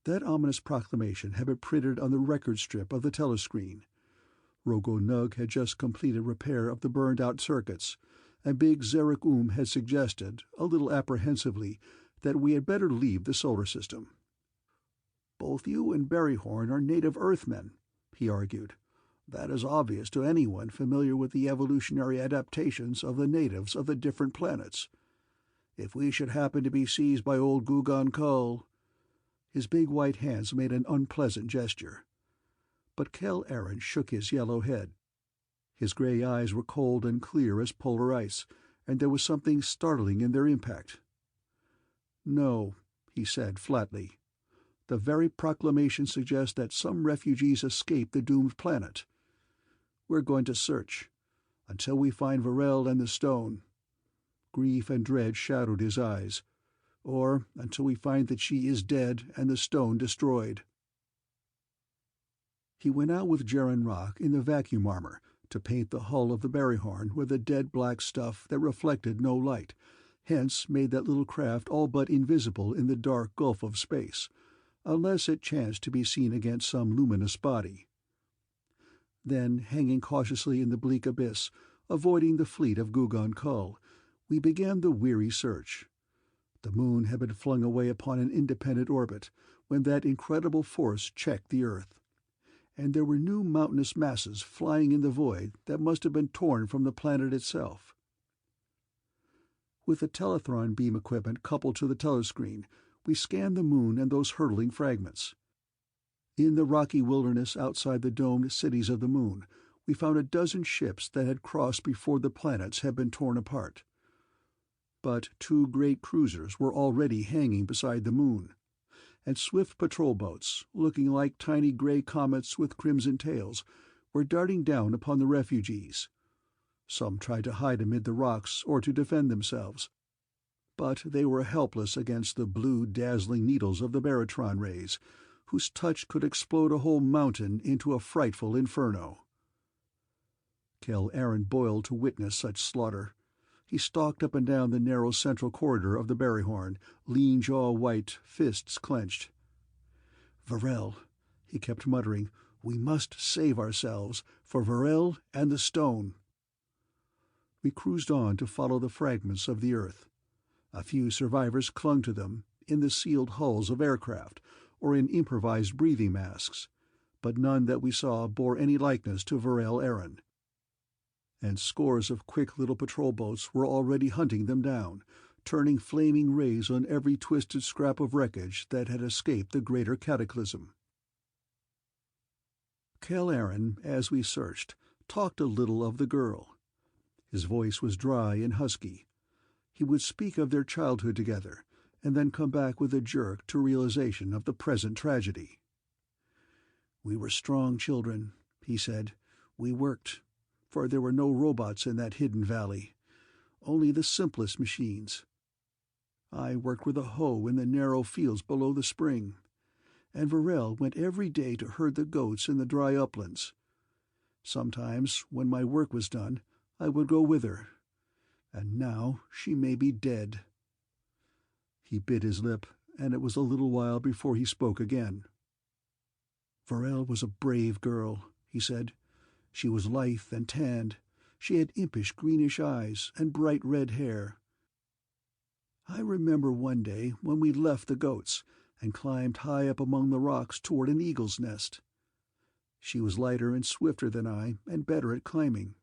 That ominous proclamation had been printed on the record strip of the telescreen. Rogo Nug had just completed repair of the burned-out circuits, and big Zarek had suggested, a little apprehensively, that we had better leave the solar system. "Both you and Berryhorn are native Earthmen," he argued. "That is obvious to anyone familiar with the evolutionary adaptations of the natives of the different planets. If we should happen to be seized by old Gugan Kull—" His big white hands made an unpleasant gesture. But Cal-Aron shook his yellow head. His grey eyes were cold and clear as polar ice, and there was something startling in their impact. "No," he said flatly. "The very proclamation suggests that some refugees escaped the doomed planet. We're going to search, until we find Varel and the stone." Grief and dread shadowed his eyes. "Or until we find that she is dead and the stone destroyed." He went out with Jaren Rock in the vacuum armor to paint the hull of the Berryhorn with a dead black stuff that reflected no light, hence made that little craft all but invisible in the dark gulf of space, unless it chanced to be seen against some luminous body. Then, hanging cautiously in the bleak abyss, avoiding the fleet of Gugan Kull, we began the weary search. The moon had been flung away upon an independent orbit, when that incredible force checked the Earth, and there were new mountainous masses flying in the void that must have been torn from the planet itself. With the telethron beam equipment coupled to the telescreen, we scanned the moon and those hurtling fragments. In the rocky wilderness outside the domed cities of the moon, we found a dozen ships that had crossed before the planets had been torn apart. But 2 great cruisers were already hanging beside the moon, and swift patrol boats, looking like tiny gray comets with crimson tails, were darting down upon the refugees. Some tried to hide amid the rocks or to defend themselves, but they were helpless against the blue, dazzling needles of the baratron rays, whose touch could explode a whole mountain into a frightful inferno. Kel Aaron boiled to witness such slaughter. He stalked up and down the narrow central corridor of the Barryhorn, lean jaw white, fists clenched. "Varel," he kept muttering, "we must save ourselves, for Varel and the stone." We cruised on to follow the fragments of the Earth. A few survivors clung to them, in the sealed hulls of aircraft, or in improvised breathing masks, but none that we saw bore any likeness to Varel Aaron. And scores of quick little patrol boats were already hunting them down, turning flaming rays on every twisted scrap of wreckage that had escaped the greater cataclysm. Kel Aaron, as we searched, talked a little of the girl. His voice was dry and husky. He would speak of their childhood together, and then come back with a jerk to realization of the present tragedy. "We were strong children," he said. "We worked, for there were no robots in that hidden valley, only the simplest machines. I worked with a hoe in the narrow fields below the spring, and Varel went every day to herd the goats in the dry uplands. Sometimes, when my work was done, I would go with her, and now she may be dead." He bit his lip, and it was a little while before he spoke again. "Varel was a brave girl," he said. "She was lithe and tanned. She had impish greenish eyes and bright red hair. I remember one day when we left the goats and climbed high up among the rocks toward an eagle's nest. She was lighter and swifter than I, and better at climbing.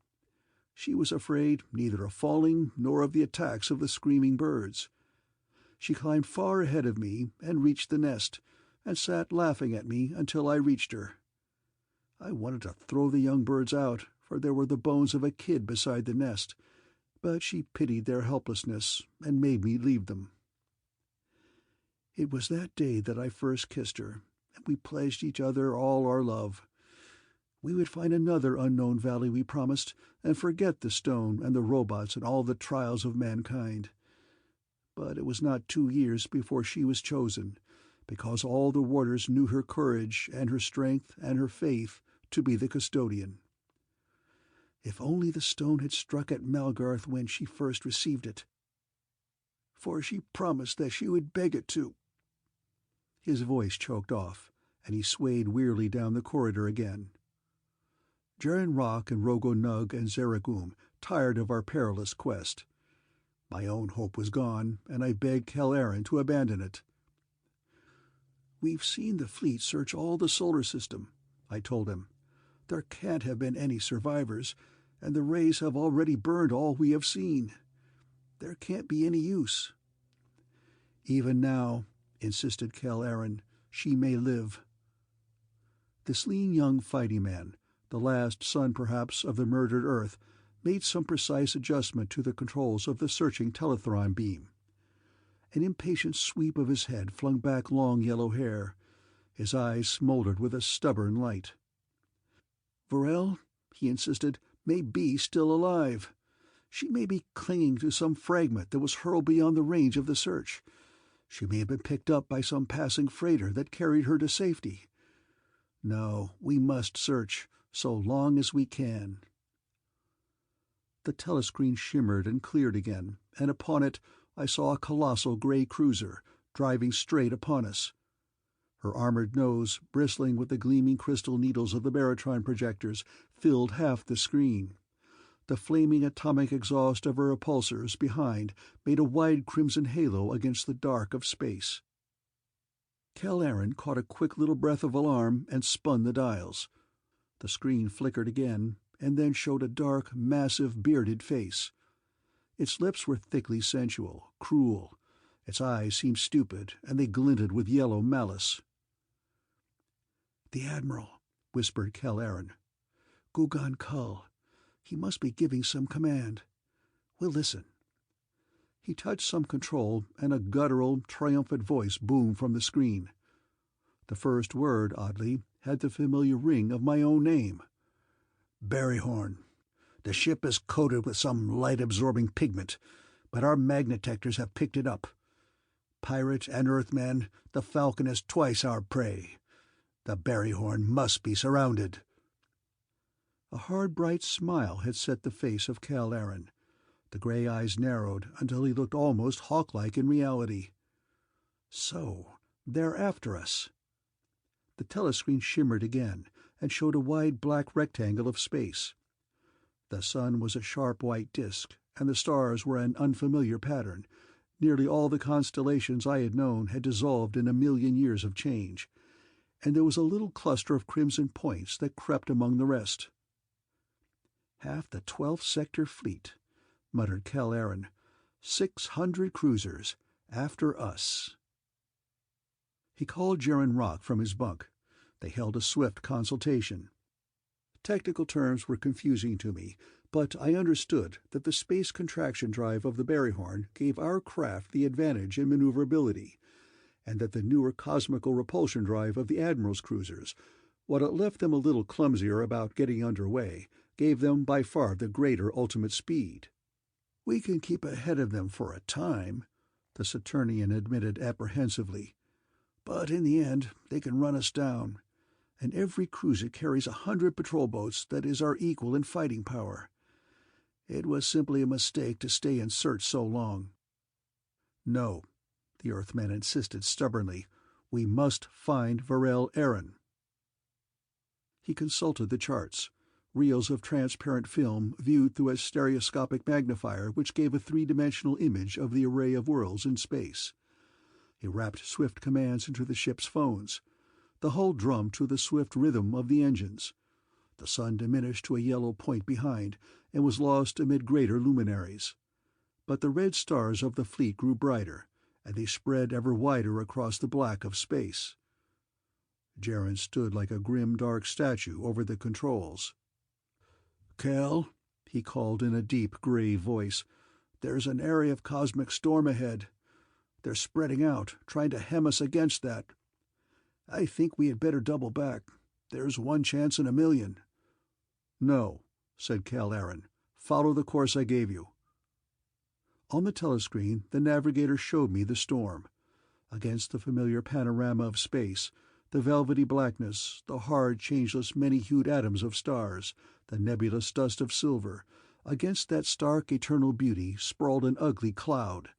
She was afraid neither of falling nor of the attacks of the screaming birds. She climbed far ahead of me and reached the nest, and sat laughing at me until I reached her. I wanted to throw the young birds out, for there were the bones of a kid beside the nest, but she pitied their helplessness and made me leave them. It was that day that I first kissed her, and we pledged each other all our love. We would find another unknown valley, we promised, and forget the stone and the robots and all the trials of mankind. But it was not 2 years before she was chosen, because all the warders knew her courage and her strength and her faith to be the custodian. If only the stone had struck at Malgarth when she first received it. For she promised that she would beg it to." His voice choked off, and he swayed wearily down the corridor again. Jaren Rock and Rogo Nug and Zeragum tired of our perilous quest. My own hope was gone, and I begged Kel Aaron to abandon it. "We've seen the fleet search all the solar system," I told him. "There can't have been any survivors, and the rays have already burned all we have seen. There can't be any use." "Even now," insisted Kel Aaron, "she may live." This lean young fighting man, the last son perhaps of the murdered Earth, made some precise adjustment to the controls of the searching telethron beam. An impatient sweep of his head flung back long yellow hair. His eyes smoldered with a stubborn light. "Varel," he insisted, "may be still alive. She may be clinging to some fragment that was hurled beyond the range of the search. She may have been picked up by some passing freighter that carried her to safety. No, we must search, so long as we can." The telescreen shimmered and cleared again, and upon it I saw a colossal gray cruiser, driving straight upon us. Her armored nose, bristling with the gleaming crystal needles of the baratron projectors, filled half the screen. The flaming atomic exhaust of her repulsors behind made a wide crimson halo against the dark of space. Kel caught a quick little breath of alarm and spun the dials. The screen flickered again, and then showed a dark, massive, bearded face. Its lips were thickly sensual, cruel. Its eyes seemed stupid, and they glinted with yellow malice. "The Admiral," whispered Kel. "Gugan Kull. He must be giving some command. We'll listen." He touched some control, and a guttural, triumphant voice boomed from the screen. The first word, oddly, had the familiar ring of my own name. "Berryhorn. The ship is coated with some light-absorbing pigment, but our magnetectors have picked it up. Pirate and Earthman, the Falcon is twice our prey. The Berryhorn must be surrounded." A hard, bright smile had set the face of Kel. The gray eyes narrowed until he looked almost hawk-like in reality. "So, they're after us." The telescreen shimmered again and showed a wide black rectangle of space. The sun was a sharp white disk, and the stars were an unfamiliar pattern. Nearly all the constellations I had known had dissolved in a million years of change, and there was a little cluster of crimson points that crept among the rest. "Half the 12th Sector fleet," muttered Kel. 600 cruisers, after us." He called Jaren Rock from his bunk. They held a swift consultation. Technical terms were confusing to me, but I understood that the space contraction drive of the Berryhorn gave our craft the advantage in maneuverability, and that the newer cosmical repulsion drive of the Admiral's cruisers, while it left them a little clumsier about getting under way, gave them by far the greater ultimate speed. "We can keep ahead of them for a time," the Saturnian admitted apprehensively. "But in the end they can run us down, and every cruiser carries 100 patrol boats that is our equal in fighting power. It was simply a mistake to stay in search so long." "No," the Earthman insisted stubbornly. "We must find Varel Eren." He consulted the charts, reels of transparent film viewed through a stereoscopic magnifier which gave a three-dimensional image of the array of worlds in space. He rapped swift commands into the ship's phones. The hull drummed to the swift rhythm of the engines. The sun diminished to a yellow point behind and was lost amid greater luminaries. But the red stars of the fleet grew brighter, and they spread ever wider across the black of space. Jaren stood like a grim dark statue over the controls. "Kel," he called in a deep, grave voice, "there's an area of cosmic storm ahead. They're spreading out, trying to hem us against that. I think we had better double back. There's one chance in a million." "No," said Kel. "Follow the course I gave you." On the telescreen, the navigator showed me the storm. Against the familiar panorama of space, the velvety blackness, the hard, changeless, many-hued atoms of stars, the nebulous dust of silver, against that stark, eternal beauty sprawled an ugly cloud.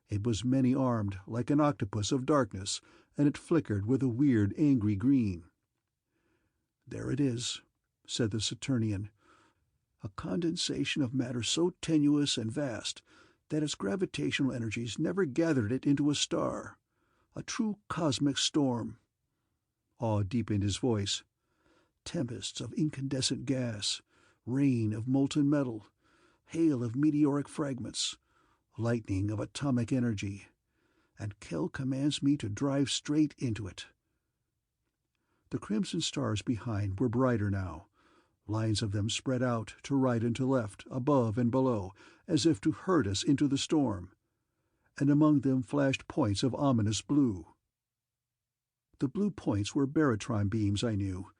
It was many-armed, like an octopus of darkness, and it flickered with a weird, angry green. "There it is," said the Saturnian. "A condensation of matter so tenuous and vast that its gravitational energies never gathered it into a star. A true cosmic storm." Awe deepened his voice. "Tempests of incandescent gas, rain of molten metal, hail of meteoric fragments, lightning of atomic energy, and Kel commands me to drive straight into it." The crimson stars behind were brighter now. Lines of them spread out to right and to left, above and below, as if to herd us into the storm. And among them flashed points of ominous blue. The blue points were barytron beams, I knew,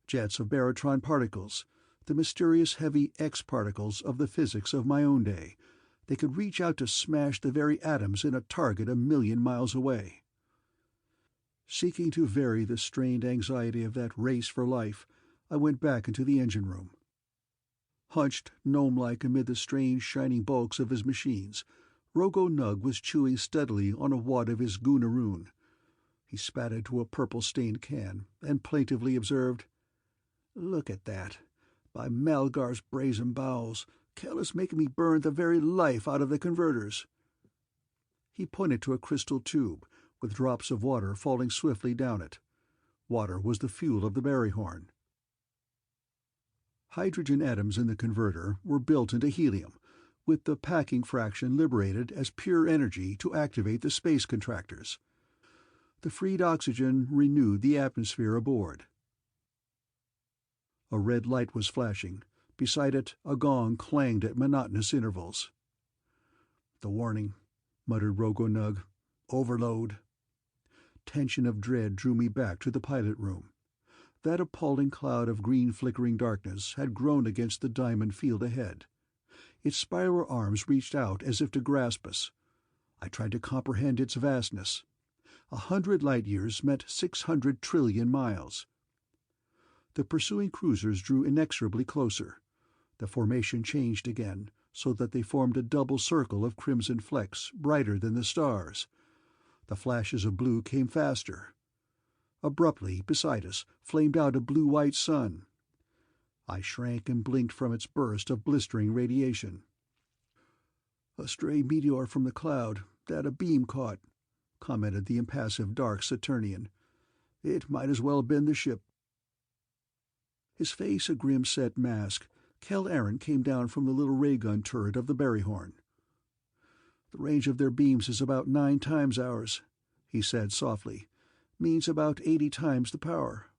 jets of barytron particles, the mysterious heavy X-particles of the physics of my own day. They could reach out to smash the very atoms in a target 1,000,000 miles away. Seeking to vary the strained anxiety of that race for life, I went back into the engine room. Hunched gnome-like amid the strange shining bulks of his machines, Rogo Nug was chewing steadily on a wad of his goonaroon. He spat into a purple-stained can, and plaintively observed, "Look at that. By Malgarth's brazen bowels, Kel is making me burn the very life out of the converters." He pointed to a crystal tube, with drops of water falling swiftly down it. Water was the fuel of the berryhorn. Hydrogen atoms in the converter were built into helium, with the packing fraction liberated as pure energy to activate the space contractors. The freed oxygen renewed the atmosphere aboard. A red light was flashing. Beside it, a gong clanged at monotonous intervals. "The warning," muttered Rogonug. "Overload." Tension of dread drew me back to the pilot room. That appalling cloud of green flickering darkness had grown against the diamond field ahead. Its spiral arms reached out as if to grasp us. I tried to comprehend its vastness. 100 light-years meant 600 trillion miles. The pursuing cruisers drew inexorably closer. The formation changed again, so that they formed a double circle of crimson flecks, brighter than the stars. The flashes of blue came faster. Abruptly, beside us, flamed out a blue-white sun. I shrank and blinked from its burst of blistering radiation. "A stray meteor from the cloud that a beam caught," commented the impassive dark Saturnian. "It might as well have been the ship." His face a grim set mask, Kel Aaron came down from the little ray-gun turret of the berryhorn. "The range of their beams is about 9 times ours," he said softly. "Means about 80 times the power."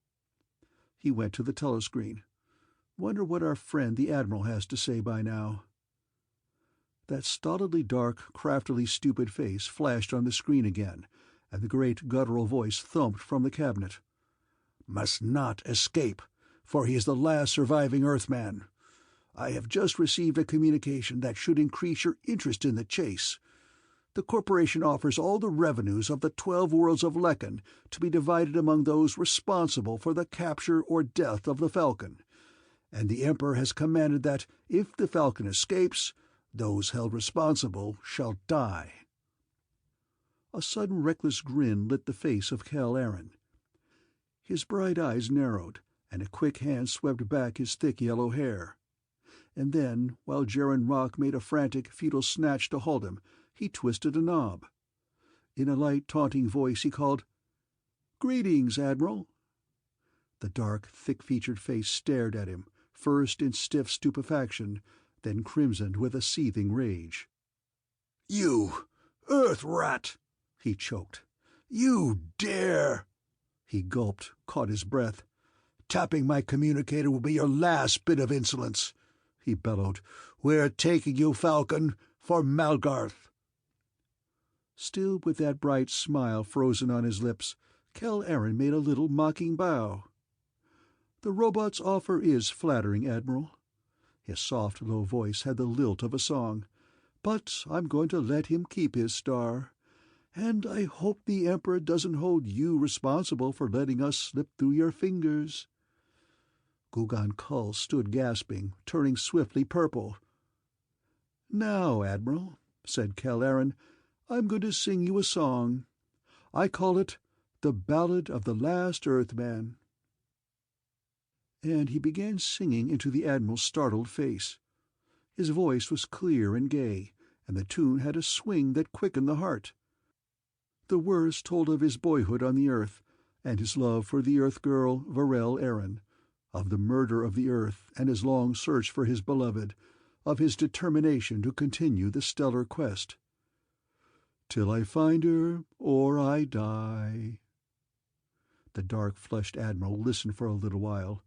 He went to the telescreen. "Wonder what our friend the Admiral has to say by now." That stolidly dark, craftily stupid face flashed on the screen again, and the great guttural voice thumped from the cabinet. "Must not escape, for he is the last surviving Earthman. I have just received a communication that should increase your interest in the chase. The corporation offers all the revenues of the 12 worlds of Lekken to be divided among those responsible for the capture or death of the Falcon, and the Emperor has commanded that, if the Falcon escapes, those held responsible shall die." A sudden reckless grin lit the face of Kel Aaron. His bright eyes narrowed, and a quick hand swept back his thick yellow hair. And then, while Jaren Rock made a frantic, futile snatch to hold him, he twisted a knob. In a light, taunting voice he called, "Greetings, Admiral." The dark, thick-featured face stared at him, first in stiff stupefaction, then crimsoned with a seething rage. "You Earth rat!" he choked. "You dare—" He gulped, caught his breath. "Tapping my communicator will be your last bit of insolence," he bellowed. "We're taking you, Falcon, for Malgarth." Still with that bright smile frozen on his lips, Kel Aaron made a little mocking bow. "The robot's offer is flattering, Admiral." His soft, low voice had the lilt of a song. "But I'm going to let him keep his star. And I hope the Emperor doesn't hold you responsible for letting us slip through your fingers." Gugan Kull stood gasping, turning swiftly purple. "Now, Admiral," said Kel Aaron, "I'm going to sing you a song. I call it The Ballad of the Last Earthman." And he began singing into the Admiral's startled face. His voice was clear and gay, and the tune had a swing that quickened the heart. The words told of his boyhood on the Earth, and his love for the Earth girl Varel Aaron, of the murder of the Earth and his long search for his beloved, of his determination to continue the stellar quest. "Till I find her, or I die." The dark-flushed Admiral listened for a little while.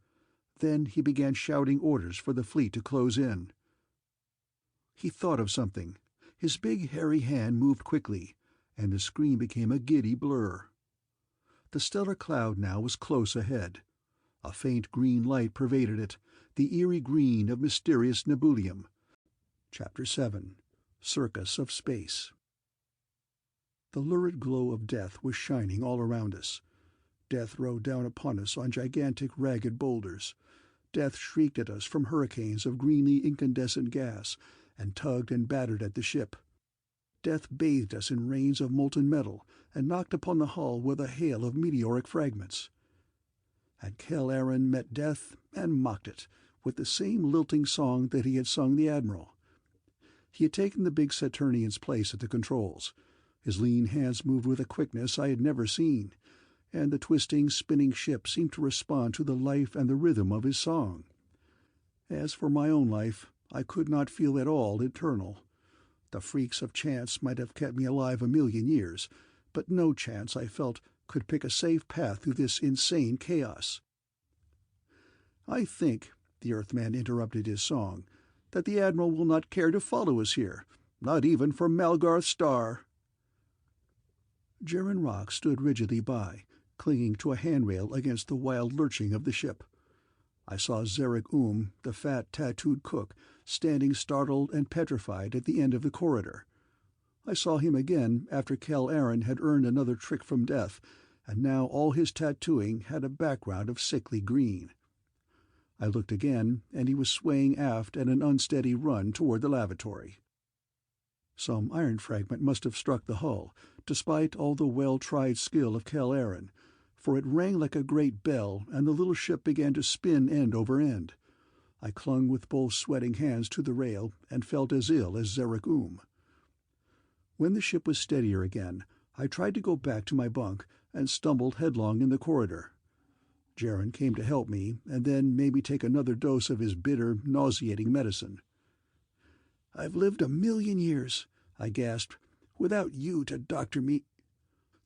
Then he began shouting orders for the fleet to close in. He thought of something. His big hairy hand moved quickly, and the screen became a giddy blur. The stellar cloud now was close ahead. A faint green light pervaded it, the eerie green of mysterious nebulium. Chapter 7. Circus of Space. The lurid glow of death was shining all around us. Death rode down upon us on gigantic, ragged boulders. Death shrieked at us from hurricanes of greenly incandescent gas, and tugged and battered at the ship. Death bathed us in rains of molten metal, and knocked upon the hull with a hail of meteoric fragments. And Kel Aaron met death and mocked it, with the same lilting song that he had sung the Admiral. He had taken the big Saturnian's place at the controls. His lean hands moved with a quickness I had never seen, and the twisting, spinning ship seemed to respond to the life and the rhythm of his song. As for my own life, I could not feel at all eternal. The freaks of chance might have kept me alive 1,000,000 years, but no chance, I felt, could pick a safe path through this insane chaos. "I think," the Earthman interrupted his song, "that the Admiral will not care to follow us here, not even for Malgarth's star." German Rock stood rigidly by, clinging to a handrail against the wild lurching of the ship. I saw Zarek the fat, tattooed cook, standing startled and petrified at the end of the corridor. I saw him again after Kel Aaron had earned another trick from death, and now all his tattooing had a background of sickly green. I looked again, and he was swaying aft at an unsteady run toward the lavatory. Some iron fragment must have struck the hull, despite all the well-tried skill of Kel Aaron, for it rang like a great bell, and the little ship began to spin end over end. I clung with both sweating hands to the rail, and felt as ill as Zarek When the ship was steadier again, I tried to go back to my bunk, and stumbled headlong in the corridor. Jaren came to help me, and then made me take another dose of his bitter, nauseating medicine. "I've lived 1,000,000 years," I gasped, "without you to doctor me."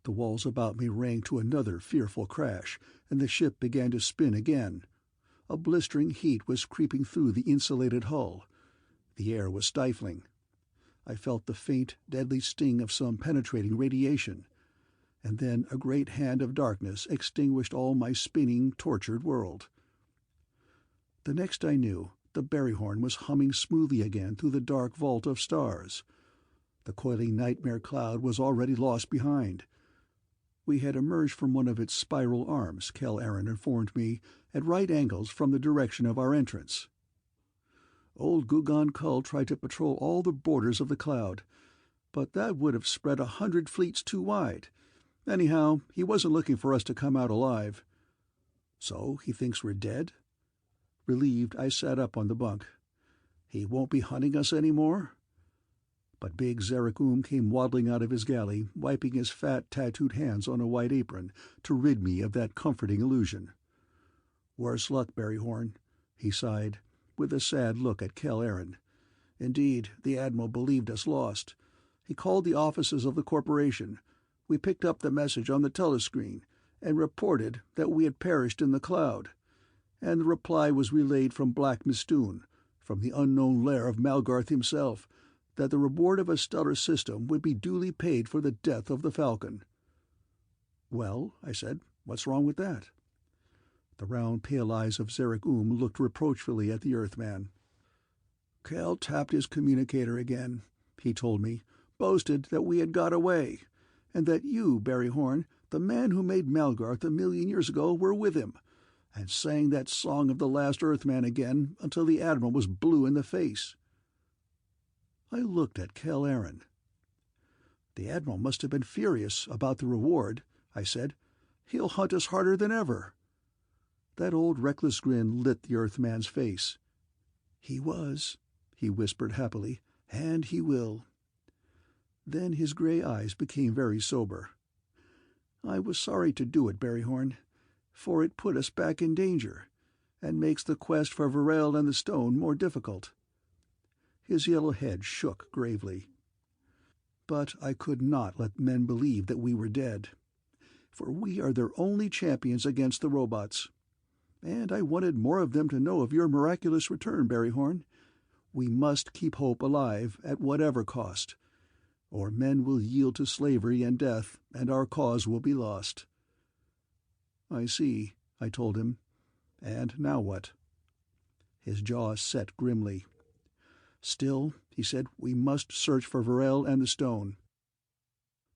The walls about me rang to another fearful crash, and the ship began to spin again. A blistering heat was creeping through the insulated hull. The air was stifling. I felt the faint, deadly sting of some penetrating radiation. And then a great hand of darkness extinguished all my spinning, tortured world. The next I knew, the Berryhorn was humming smoothly again through the dark vault of stars. The coiling nightmare cloud was already lost behind. We had emerged from one of its spiral arms, Kel Aaron informed me, at right angles from the direction of our entrance. Old Gugon Kull tried to patrol all the borders of the cloud, but that would have spread 100 fleets too wide. Anyhow, he wasn't looking for us to come out alive. So he thinks we're dead? Relieved, I sat up on the bunk. He won't be hunting us any more? But big Zarek came waddling out of his galley, wiping his fat, tattooed hands on a white apron, to rid me of that comforting illusion. "Worse luck, Berryhorn," he sighed, with a sad look at Kel Aaron. "Indeed, the Admiral believed us lost. He called the offices of the corporation. We picked up the message on the telescreen, and reported that we had perished in the cloud. And the reply was relayed from Black Mistoon, from the unknown lair of Malgarth himself, that the reward of a stellar system would be duly paid for the death of the Falcon." "Well," I said, "what's wrong with that?" The round, pale eyes of Zarek looked reproachfully at the Earthman. "Kel tapped his communicator again," he told me, "boasted that we had got away, and that you, Berryhorn, the man who made Malgarth 1,000,000 years ago, were with him, and sang that song of the last Earthman again until the Admiral was blue in the face." I looked at Kel Aaron. "The Admiral must have been furious about the reward," I said. "He'll hunt us harder than ever." That old reckless grin lit the Earthman's face. "He was," he whispered happily, "and he will." Then his grey eyes became very sober. "I was sorry to do it, Berryhorn, for it put us back in danger, and makes the quest for Varel and the stone more difficult." His yellow head shook gravely. "But I could not let men believe that we were dead, for we are their only champions against the robots. And I wanted more of them to know of your miraculous return, Berryhorn. We must keep hope alive at whatever cost, or men will yield to slavery and death, and our cause will be lost." "I see," I told him. "And now what?" His jaw set grimly. "Still," he said, "we must search for Varel and the stone.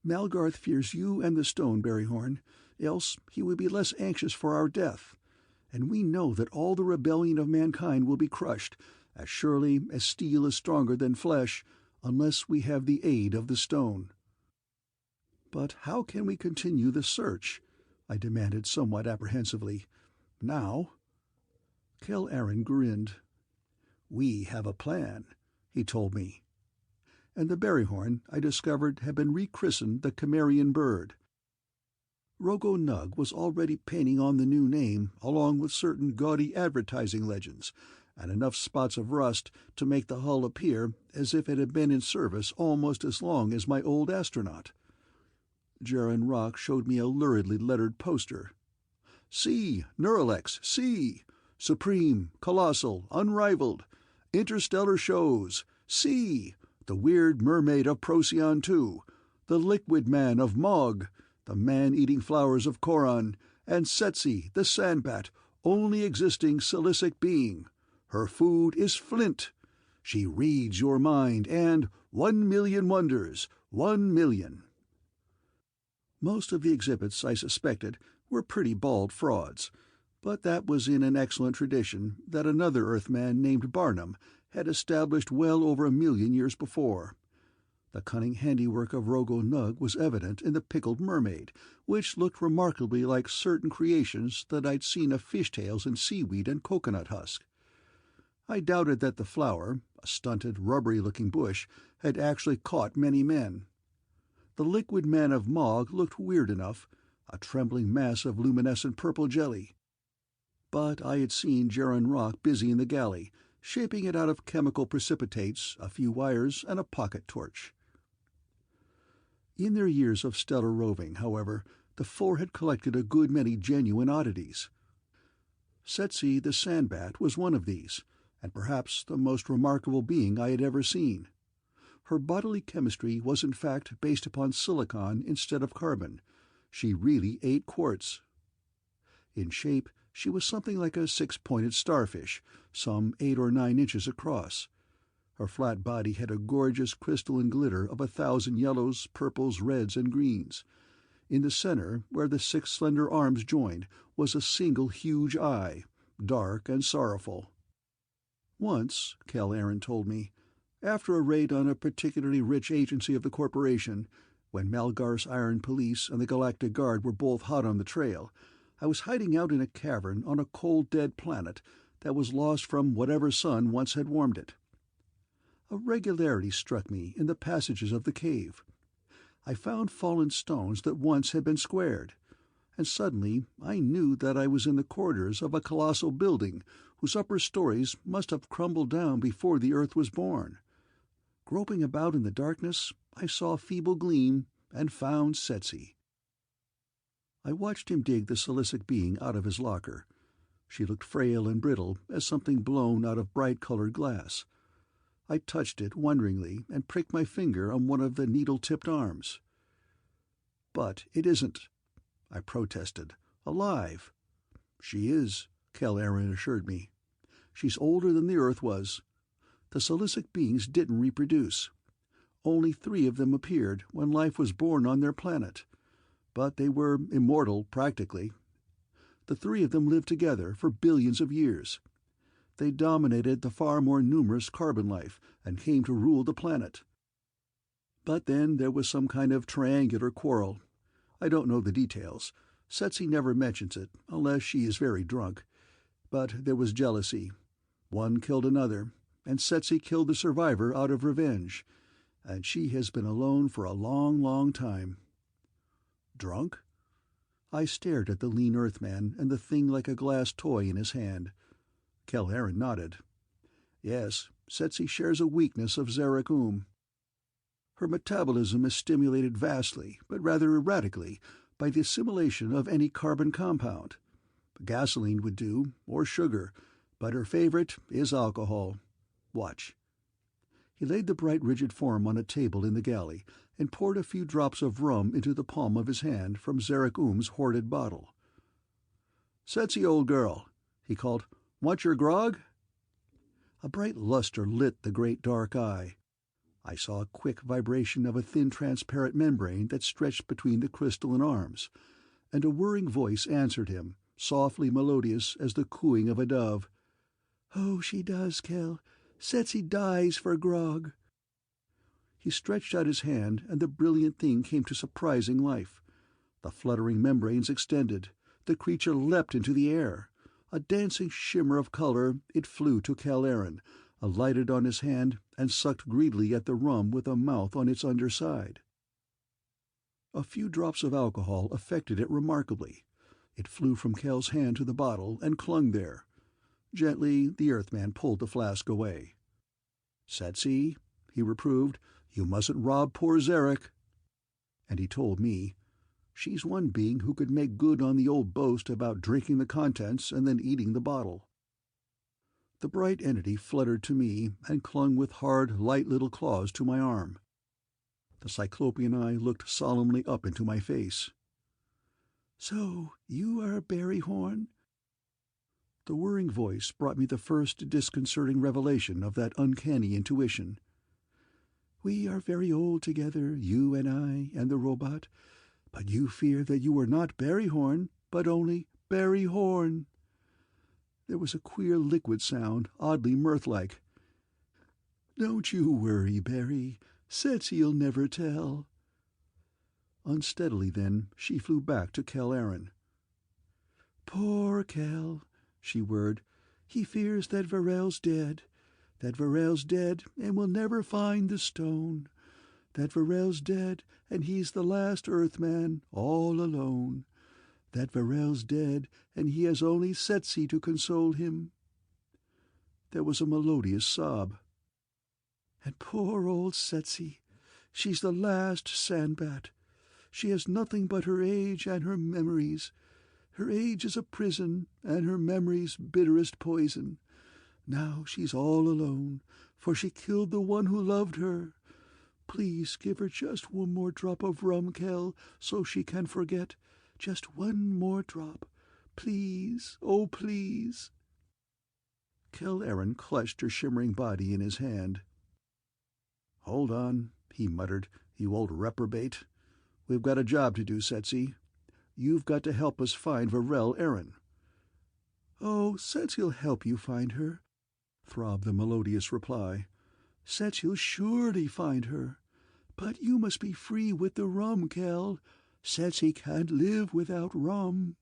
Malgarth fears you and the stone, Berryhorn, else he would be less anxious for our death. And we know that all the rebellion of mankind will be crushed, as surely as steel is stronger than flesh, unless we have the aid of the stone." "But how can we continue the search?" I demanded somewhat apprehensively. "Now?" Kel Aaron grinned. "We have a plan," he told me. and the berryhorn, I discovered, had been rechristened the Cimmerian bird. Rogo Nug was already painting on the new name, along with certain gaudy advertising legends, and enough spots of rust to make the hull appear as if it had been in service almost as long as my old Astronaut. Jaron Rock showed me a luridly lettered poster. "C. Neuralex, C. Supreme, Colossal, Unrivaled. Interstellar Shows. C. The Weird Mermaid of Procyon II. The Liquid Man of Mog. The Man-Eating Flowers of Koran. And Setsi, the Sandbat, only existing silicic being. Her food is flint. She reads your mind, and 1,000,000 wonders, 1,000,000. Most of the exhibits, I suspected, were pretty bald frauds, but that was in an excellent tradition that another Earthman named Barnum had established well over 1,000,000 years before. The cunning handiwork of Rogo Nug was evident in the pickled mermaid, which looked remarkably like certain creations that I'd seen of fishtails and seaweed and coconut husk. I doubted that the flower, a stunted, rubbery-looking bush, had actually caught many men. The Liquid Man of Mog looked weird enough, a trembling mass of luminescent purple jelly. But I had seen Jaron Rock busy in the galley, shaping it out of chemical precipitates, a few wires, and a pocket torch. In their years of stellar roving, however, the four had collected a good many genuine oddities. Setsi the Sandbat was one of these, and perhaps the most remarkable being I had ever seen. Her bodily chemistry was in fact based upon silicon instead of carbon. She really ate quartz. In shape, she was something like a 6-pointed starfish, some 8 or 9 inches across. Her flat body had a gorgeous crystalline glitter of 1,000 yellows, purples, reds, and greens. In the center, where the 6 slender arms joined, was a single huge eye, dark and sorrowful. Once, Cal Aaron told me, after a raid on a particularly rich agency of the corporation, when Malgarth's Iron Police and the Galactic Guard were both hot on the trail, I was hiding out in a cavern on a cold, dead planet that was lost from whatever sun once had warmed it. A regularity struck me in the passages of the cave. I found fallen stones that once had been squared, and suddenly I knew that I was in the corridors of a colossal building whose upper stories must have crumbled down before the earth was born. Groping about in the darkness, I saw a feeble gleam and found Setsi. I watched him dig the silicic being out of his locker. She looked frail and brittle as something blown out of bright-colored glass. I touched it wonderingly and pricked my finger on one of the needle-tipped arms. "But it isn't," I protested. "Alive." "She is," Cal Aaron assured me. "She's older than the Earth was. The silicic beings didn't reproduce. Only 3 of them appeared when life was born on their planet. But they were immortal, practically. The 3 of them lived together for billions of years. They dominated the far more numerous carbon life and came to rule the planet. But then there was some kind of triangular quarrel. I don't know the details. Setsi never mentions it, unless she is very drunk. But there was jealousy. One killed another, and Setsi killed the survivor out of revenge. And she has been alone for a long, long time." "Drunk?" I stared at the lean Earthman and the thing like a glass toy in his hand. Cal Aaron nodded. "Yes, Setsi shares a weakness of Xeric. Her metabolism is stimulated vastly, but rather erratically, by the assimilation of any carbon compound. Gasoline would do, or sugar, but her favorite is alcohol. Watch." He laid the bright rigid form on a table in the galley and poured a few drops of rum into the palm of his hand from Xeric hoarded bottle. "Setsi, old girl," he called, "want your grog?" A bright luster lit the great dark eye. I saw a quick vibration of a thin transparent membrane that stretched between the crystalline arms, and a whirring voice answered him, softly melodious as the cooing of a dove. "Oh, she does, Kel. Setsi dies for grog." He stretched out his hand, and the brilliant thing came to surprising life. The fluttering membranes extended. The creature leapt into the air. A dancing shimmer of color, it flew to Cal Aaron, alighted on his hand and sucked greedily at the rum with a mouth on its underside. A few drops of alcohol affected it remarkably. It flew from Kell's hand to the bottle and clung there. Gently, the Earthman pulled the flask away. "Setsi," he reproved, "you mustn't rob poor Zarek." And he told me, "She's one being who could make good on the old boast about drinking the contents and then eating the bottle." The bright entity fluttered to me and clung with hard, light little claws to my arm. The Cyclopean eye looked solemnly up into my face. "So you are Barryhorn?" The whirring voice brought me the first disconcerting revelation of that uncanny intuition. "We are very old together, you and I and the robot, but you fear that you were not Barryhorn, but only Barryhorn." There was a queer liquid sound, oddly mirth-like. "Don't you worry, Barry. Setsy'll never tell." Unsteadily, then, she flew back to Kell Aaron. "Poor Kell," she whirred. "He fears that Varel's dead. That Varel's dead and will never find the stone. That Varel's dead and he's the last Earthman, all alone. That Varel's dead and he has only Setsy to console him." There was a melodious sob. "And poor old Setsy, she's the last sandbat. She has nothing but her age and her memories. Her age is a prison, and her memories bitterest poison. Now she's all alone, for she killed the one who loved her. Please give her just one more drop of rum, Kell, so she can forget. Just one more drop. Please, oh please." Kell Aaron clutched her shimmering body in his hand. "Hold on," he muttered, "you old reprobate. We've got a job to do, Setsy. You've got to help us find Varel Aaron." "Oh, Setsy'll help you find her," throbbed the melodious reply. "Setsy'll surely find her. But you must be free with the rum, Kell. Setsy can't live without rum."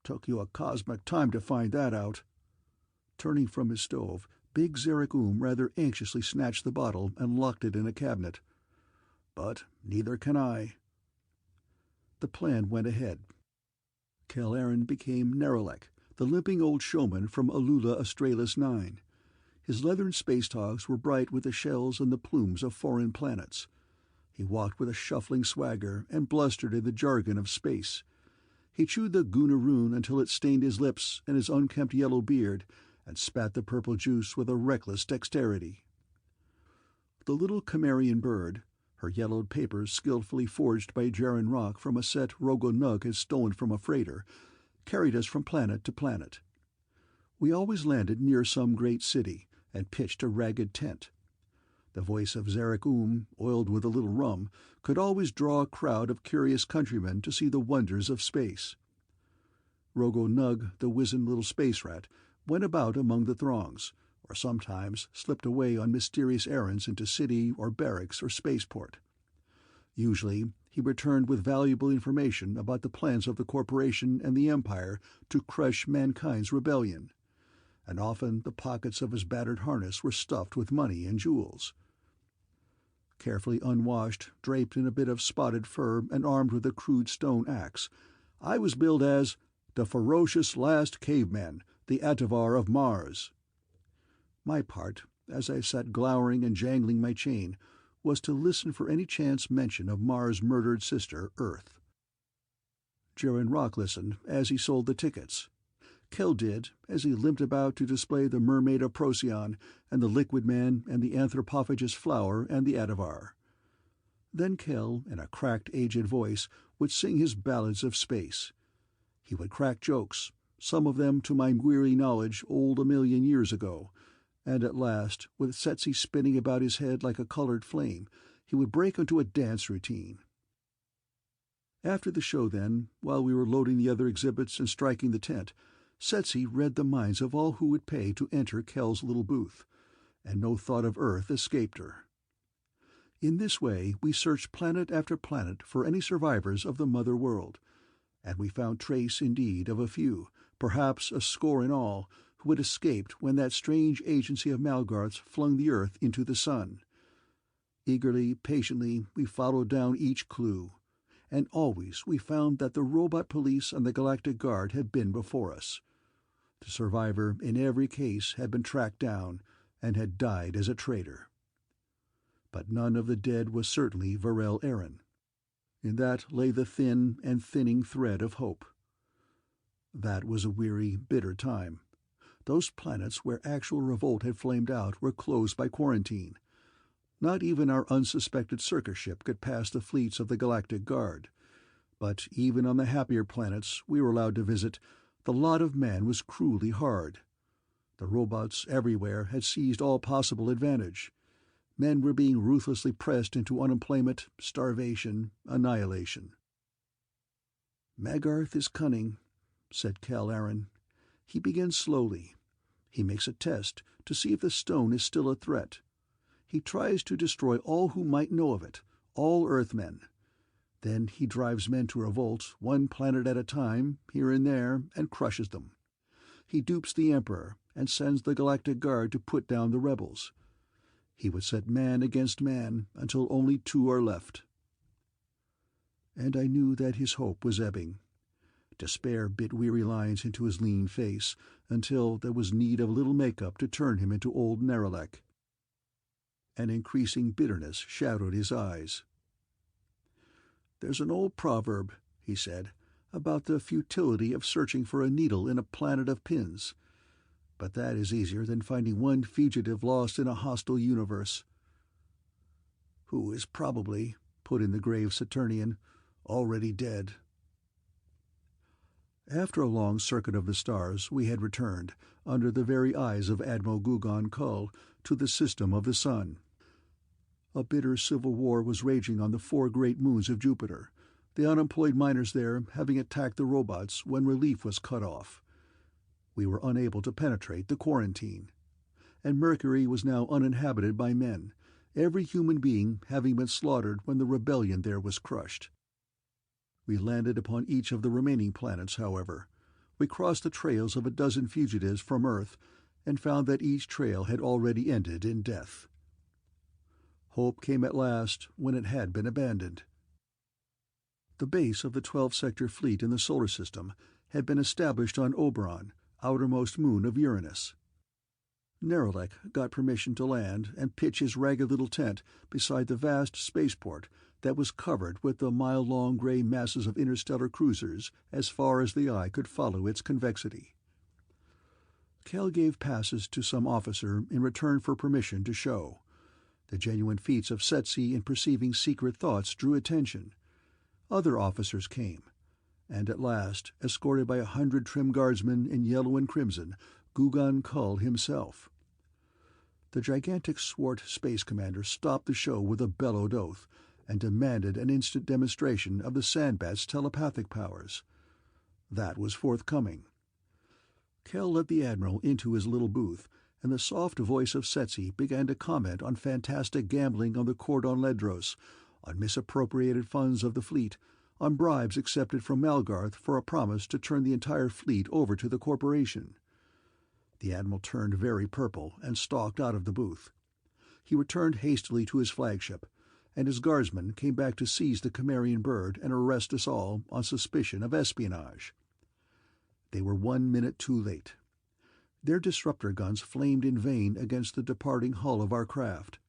"Took you a cosmic time to find that out." Turning from his stove, big Zarek rather anxiously snatched the bottle and locked it in a cabinet. "But neither can I." The plan went ahead. Kell Aaron became Nerelek, the limping old showman from Alula Australis 9. His leathern space togs were bright with the shells and the plumes of foreign planets. He walked with a shuffling swagger and blustered in the jargon of space. He chewed the Goonaroon until it stained his lips and his unkempt yellow beard, and spat the purple juice with a reckless dexterity. The little Cimmerian bird, her yellowed papers skillfully forged by Jaren Rock from a set Rogo Nug had stolen from a freighter, carried us from planet to planet. We always landed near some great city and pitched a ragged tent. The voice of Zarek oiled with a little rum, could always draw a crowd of curious countrymen to see the wonders of space. Rogo Nug, the wizened little space rat, went about among the throngs, or sometimes slipped away on mysterious errands into city or barracks or spaceport. Usually he returned with valuable information about the plans of the corporation and the Empire to crush mankind's rebellion, and often the pockets of his battered harness were stuffed with money and jewels. Carefully unwashed, draped in a bit of spotted fur and armed with a crude stone axe, I was billed as the ferocious last caveman, the Atavar of Mars. My part, as I sat glowering and jangling my chain, was to listen for any chance mention of Mars' murdered sister, Earth. Jaren Rock listened as he sold the tickets. Kell did, as he limped about to display the Mermaid of Procyon and the Liquid Man and the Anthropophagous Flower and the Atavar. Then Kell, in a cracked, aged voice, would sing his ballads of space. He would crack jokes, some of them to my weary knowledge old a million years ago, and at last, with Setsy spinning about his head like a colored flame, he would break into a dance routine. After the show, then, while we were loading the other exhibits and striking the tent, Setsy read the minds of all who would pay to enter Kell's little booth, and no thought of Earth escaped her. In this way we searched planet after planet for any survivors of the mother world, and we found trace indeed of a few, perhaps a score in all, who had escaped when that strange agency of Malgarth's flung the Earth into the sun. Eagerly, patiently, we followed down each clue, and always we found that the robot police and the Galactic Guard had been before us. The survivor in every case had been tracked down and had died as a traitor. But none of the dead was certainly Varel Aaron. In that lay the thin and thinning thread of hope. That was a weary, bitter time. Those planets where actual revolt had flamed out were closed by quarantine. Not even our unsuspected circus ship could pass the fleets of the Galactic Guard. But even on the happier planets we were allowed to visit, the lot of man was cruelly hard. The robots everywhere had seized all possible advantage. Men were being ruthlessly pressed into unemployment, starvation, annihilation. "Malgarth is cunning," said Cal Aaron. "He begins slowly. He makes a test to see if the stone is still a threat. He tries to destroy all who might know of it, all Earthmen. Then he drives men to revolt, one planet at a time, here and there, and crushes them. He dupes the Emperor and sends the Galactic Guard to put down the rebels. He would set man against man until only two are left." And I knew that his hope was ebbing. Despair bit weary lines into his lean face until there was need of a little make-up to turn him into old Nerelek. An increasing bitterness shadowed his eyes. "There's an old proverb," he said, "about the futility of searching for a needle in a planet of pins. But that is easier than finding one fugitive lost in a hostile universe." "Who is probably," put in the grave Saturnian, "already dead." After a long circuit of the stars we had returned, under the very eyes of Admiral Gugon Kull, to the system of the sun. A bitter civil war was raging on the 4 great moons of Jupiter, the unemployed miners there having attacked the robots when relief was cut off. We were unable to penetrate the quarantine, and Mercury was now uninhabited by men, every human being having been slaughtered when the rebellion there was crushed. We landed upon each of the remaining planets, however. We crossed the trails of a dozen fugitives from Earth, and found that each trail had already ended in death. Hope came at last when it had been abandoned. The base of the 12-sector fleet in the solar system had been established on Oberon, outermost moon of Uranus. Nerelek got permission to land and pitch his ragged little tent beside the vast spaceport that was covered with the mile-long gray masses of interstellar cruisers as far as the eye could follow its convexity. Cal gave passes to some officer in return for permission to show. The genuine feats of Setsi in perceiving secret thoughts drew attention. Other officers came, and at last, escorted by 100 trim guardsmen in yellow and crimson, Gugon Kull himself. The gigantic swart space commander stopped the show with a bellowed oath, and demanded an instant demonstration of the Sandbat's telepathic powers. That was forthcoming. Cal led the Admiral into his little booth, and the soft voice of Setsi began to comment on fantastic gambling on the Cordon Ledros, on misappropriated funds of the fleet, on bribes accepted from Malgarth for a promise to turn the entire fleet over to the corporation. The Admiral turned very purple and stalked out of the booth. He returned hastily to his flagship, and his guardsmen came back to seize the Cimmerian bird and arrest us all on suspicion of espionage. They were 1 minute too late. Their disruptor guns flamed in vain against the departing hull of our craft.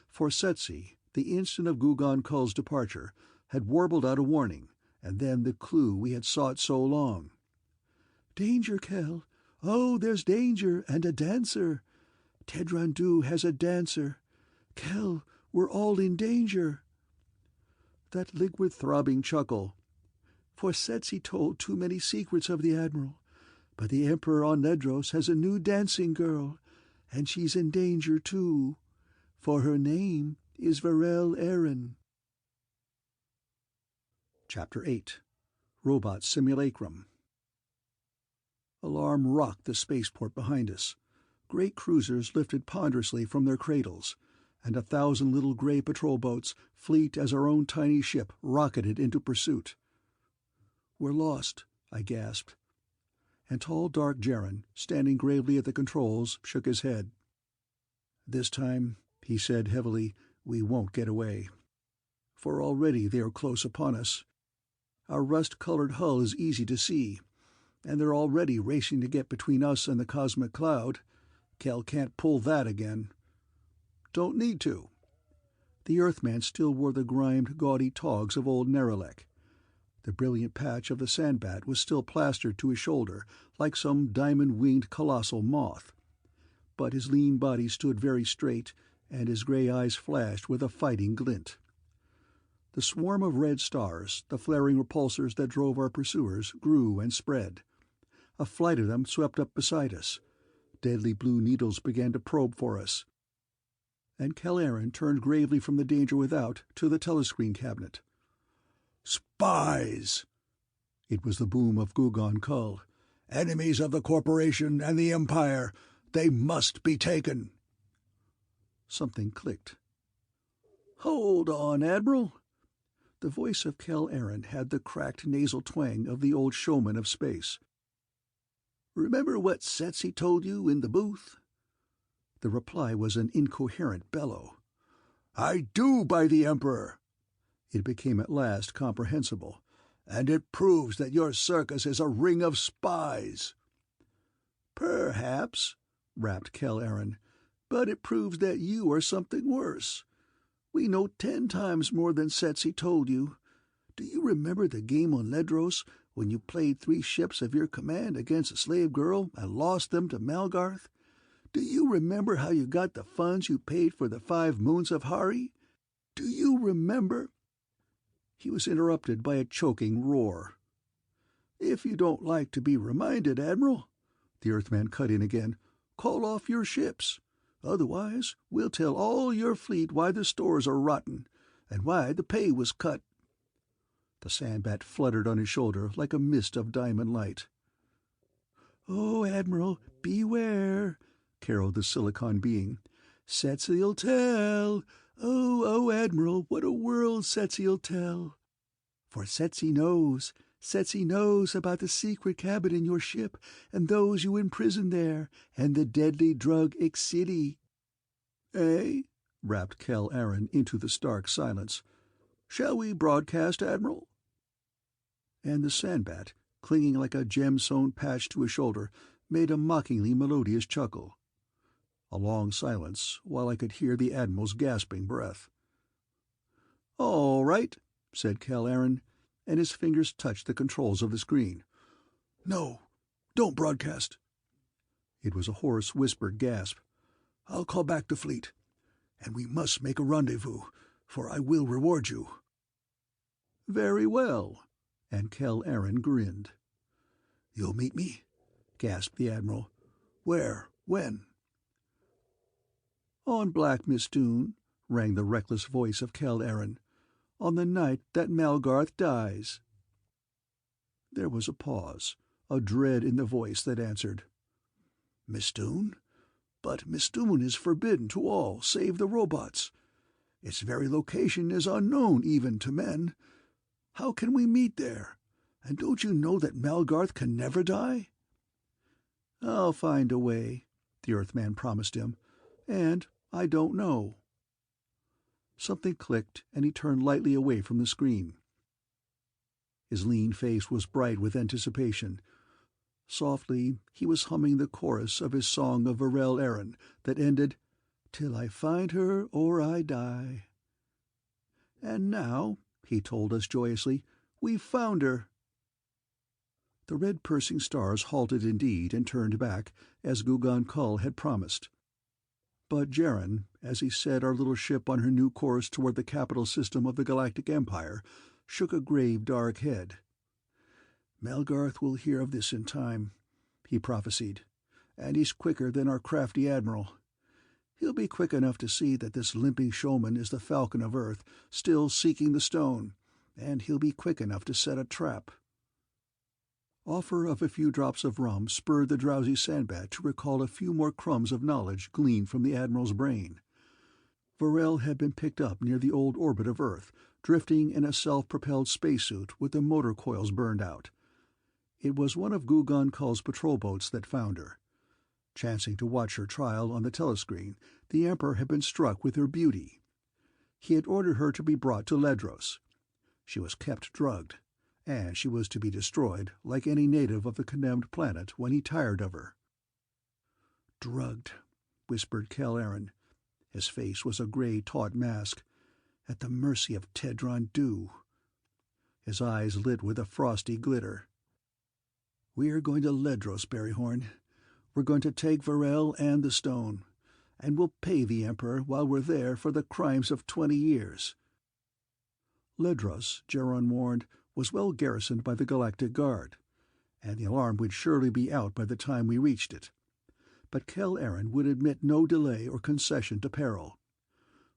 For Setsi, the instant of Gugon Kull's departure had warbled out a warning, and then the clue we had sought so long. "Danger, Cal! Oh, there's danger, and a dancer! Tedrandu has a dancer! Cal, we're all in danger!" That liquid throbbing chuckle. "For Setsi told too many secrets of the Admiral, but the Emperor on Ledros has a new dancing girl, and she's in danger too, for her name is Varel Aaron." Chapter 8. Robot Simulacrum. Alarm rocked the spaceport behind us. Great cruisers lifted ponderously from their cradles, and 1,000 little gray patrol boats, fleet as our own tiny ship, rocketed into pursuit. "We're lost," I gasped. and tall dark Jaren, standing gravely at the controls, shook his head. "This time," he said heavily, "we won't get away. For already they are close upon us. Our rust-colored hull is easy to see, and they're already racing to get between us and the cosmic cloud. Kel can't pull that again. Don't need to." The Earthman still wore the grimed, gaudy togs of old Nerelek. The brilliant patch of the sandbat was still plastered to his shoulder, like some diamond-winged colossal moth. But his lean body stood very straight, and his gray eyes flashed with a fighting glint. The swarm of red stars, the flaring repulsors that drove our pursuers, grew and spread. A flight of them swept up beside us. Deadly blue needles began to probe for us. And Kel-Aron turned gravely from the danger without to the telescreen cabinet. "Spies!" It was the boom of Gugon Kull. "Enemies of the Corporation and the Empire! They must be taken!" Something clicked. "Hold on, Admiral." The voice of Kel-Aron had the cracked nasal twang of the old showman of space. "Remember what Setsi told you in the booth?" The reply was an incoherent bellow. "I do, by the Emperor!" It became at last comprehensible. "And it proves that your circus is a ring of spies." "Perhaps," rapped Kel-Aron, "but it proves that you are something worse. We know 10 times more than Setsi told you. Do you remember the game on Ledros, when you played 3 ships of your command against a slave girl and lost them to Malgarth? Do you remember how you got the funds you paid for the 5 moons of Hari? Do you remember—" He was interrupted by a choking roar. "If you don't like to be reminded, Admiral," the Earthman cut in again, "call off your ships. Otherwise, we'll tell all your fleet why the stores are rotten, and why the pay was cut." The sandbat fluttered on his shoulder like a mist of diamond light. "Oh, Admiral, beware," caroled the silicon being. "Setsi'll tell. Oh, Admiral, what a world Setsi'll tell. For Setsi knows about the secret cabin in your ship, and those you imprisoned there, and the deadly drug Ixidi." "Eh?" rapped Kel-Aron into the stark silence. "Shall we broadcast, Admiral?" And the sandbat, clinging like a gem-sewn patch to his shoulder, made a mockingly melodious chuckle. A long silence, while I could hear the Admiral's gasping breath. "All right," said Kel-Aron, and his fingers touched the controls of the screen. "No, don't broadcast." It was a hoarse, whispered gasp. "I'll call back the fleet. And we must make a rendezvous, for I will reward you." "Very well," and Kel-Aron grinned. "You'll meet me?" gasped the Admiral. "Where? When?" "On Black Mistoon," rang the reckless voice of Kel-Aron. "On the night that Malgarth dies." There was a pause, a dread in the voice that answered. "Mistoon? But Mistoon is forbidden to all save the robots. Its very location is unknown even to men. How can we meet there? And don't you know that Malgarth can never die?" "I'll find a way," the Earthman promised him. "And I don't know." Something clicked, and he turned lightly away from the screen. His lean face was bright with anticipation. Softly he was humming the chorus of his song of Varel Eren that ended, "Till I find her or I die." "And now," he told us joyously, "we've found her." The red piercing stars halted indeed and turned back, as Gugon Kull had promised. But Jaren, as he set our little ship on her new course toward the capital system of the Galactic Empire, shook a grave dark head. "Malgarth will hear of this in time," he prophesied, "and he's quicker than our crafty Admiral. He'll be quick enough to see that this limping showman is the Falcon of Earth, still seeking the stone, and he'll be quick enough to set a trap." Offer of a few drops of rum spurred the drowsy sandbat to recall a few more crumbs of knowledge gleaned from the Admiral's brain. Varel had been picked up near the old orbit of Earth, drifting in a self-propelled spacesuit with the motor coils burned out. It was one of Gugon Kull's patrol boats that found her. Chancing to watch her trial on the telescreen, the Emperor had been struck with her beauty. He had ordered her to be brought to Ledros. She was kept drugged, and she was to be destroyed like any native of the condemned planet when he tired of her. "Drugged," whispered Kel Aaron. His face was a gray, taut mask, at the mercy of Tedron Dew. His eyes lit with a frosty glitter. "We're going to Ledros, Barryhorn. We're going to take Varel and the stone, and we'll pay the Emperor while we're there for the crimes of 20 years. Ledros, Geron warned, was well garrisoned by the Galactic Guard, and the alarm would surely be out by the time we reached it. But Kel Aaron would admit no delay or concession to peril.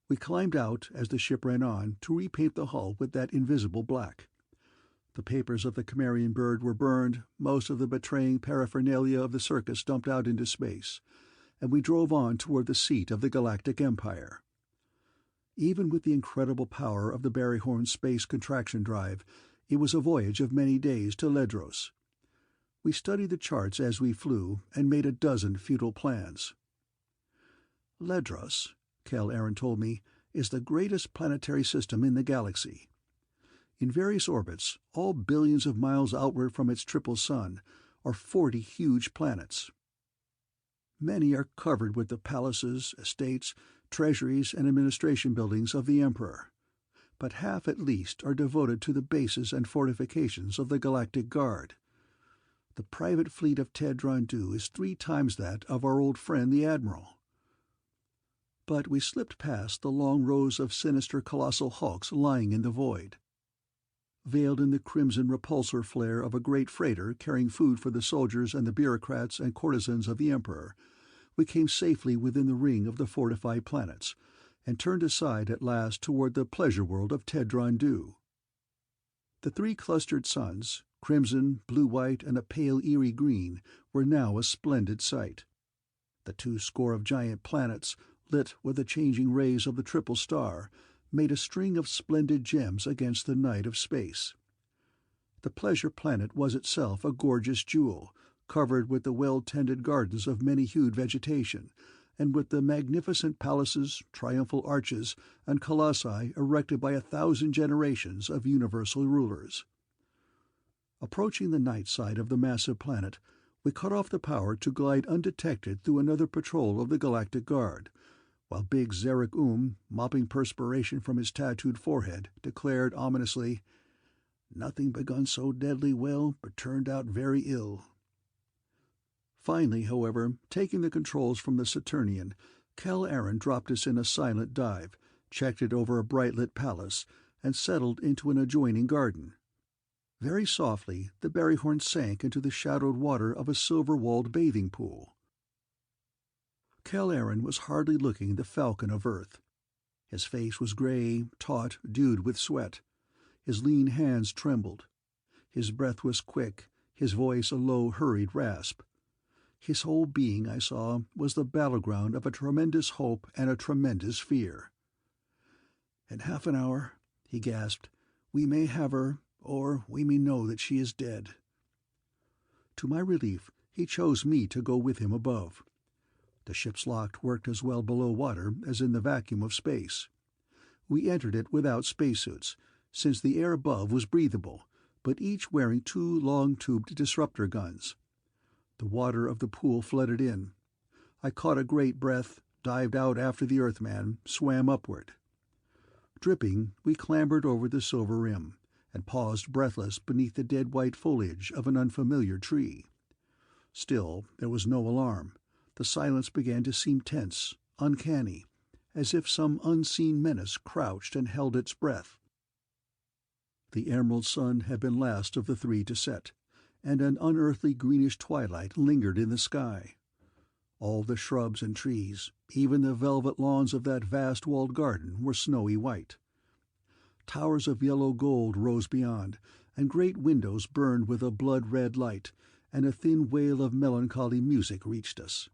We climbed out as the ship ran on to repaint the hull with that invisible black. The papers of the Cimmerian bird were burned, most of the betraying paraphernalia of the circus dumped out into space, and we drove on toward the seat of the Galactic Empire. Even with the incredible power of the Barryhorn space contraction drive, it was a voyage of many days to Ledros. We studied the charts as we flew and made a dozen futile plans. Ledros, Kel Aaron told me, is the greatest planetary system in the galaxy. In various orbits, all billions of miles outward from its triple sun, are 40 huge planets. Many are covered with the palaces, estates, treasuries, and administration buildings of the Emperor, but half at least are devoted to the bases and fortifications of the Galactic Guard. The private fleet of Tedron Dew is 3 times that of our old friend the Admiral. But we slipped past the long rows of sinister colossal hulks lying in the void. Veiled in the crimson repulsor flare of a great freighter carrying food for the soldiers and the bureaucrats and courtesans of the Emperor, we came safely within the ring of the fortified planets, and turned aside at last toward the pleasure world of Tedron Dew. The 3 clustered suns, crimson, blue-white, and a pale eerie green, were now a splendid sight. The 2 score of giant planets, lit with the changing rays of the triple star, made a string of splendid gems against the night of space. The pleasure planet was itself a gorgeous jewel, covered with the well-tended gardens of many-hued vegetation, and with the magnificent palaces, triumphal arches, and colossi erected by 1,000 generations of universal rulers. Approaching the night side of the massive planet, we cut off the power to glide undetected through another patrol of the Galactic Guard, while big Zarek mopping perspiration from his tattooed forehead, declared ominously, "Nothing begun so deadly well, but turned out very ill." Finally, however, taking the controls from the Saturnian, Kel Aaron dropped us in a silent dive, checked it over a bright-lit palace, and settled into an adjoining garden. Very softly, the Barryhorn sank into the shadowed water of a silver-walled bathing pool. Kel Aaron was hardly looking the Falcon of Earth. His face was gray, taut, dewed with sweat. His lean hands trembled. His breath was quick, his voice a low, hurried rasp. His whole being, I saw, was the battleground of a tremendous hope and a tremendous fear. "In half an hour," he gasped, "we may have her, or we may know that she is dead." To my relief, he chose me to go with him above. The ship's lock worked as well below water as in the vacuum of space. We entered it without spacesuits, since the air above was breathable, but each wearing 2 long-tubed disruptor guns. The water of the pool flooded in. I caught a great breath, dived out after the Earthman, swam upward. Dripping, we clambered over the silver rim, and paused breathless beneath the dead white foliage of an unfamiliar tree. Still, there was no alarm. The silence began to seem tense, uncanny, as if some unseen menace crouched and held its breath. The emerald sun had been last of the 3 to set, and an unearthly greenish twilight lingered in the sky. All the shrubs and trees, even the velvet lawns of that vast walled garden, were snowy white. Towers of yellow gold rose beyond, and great windows burned with a blood-red light, and a thin wail of melancholy music reached us.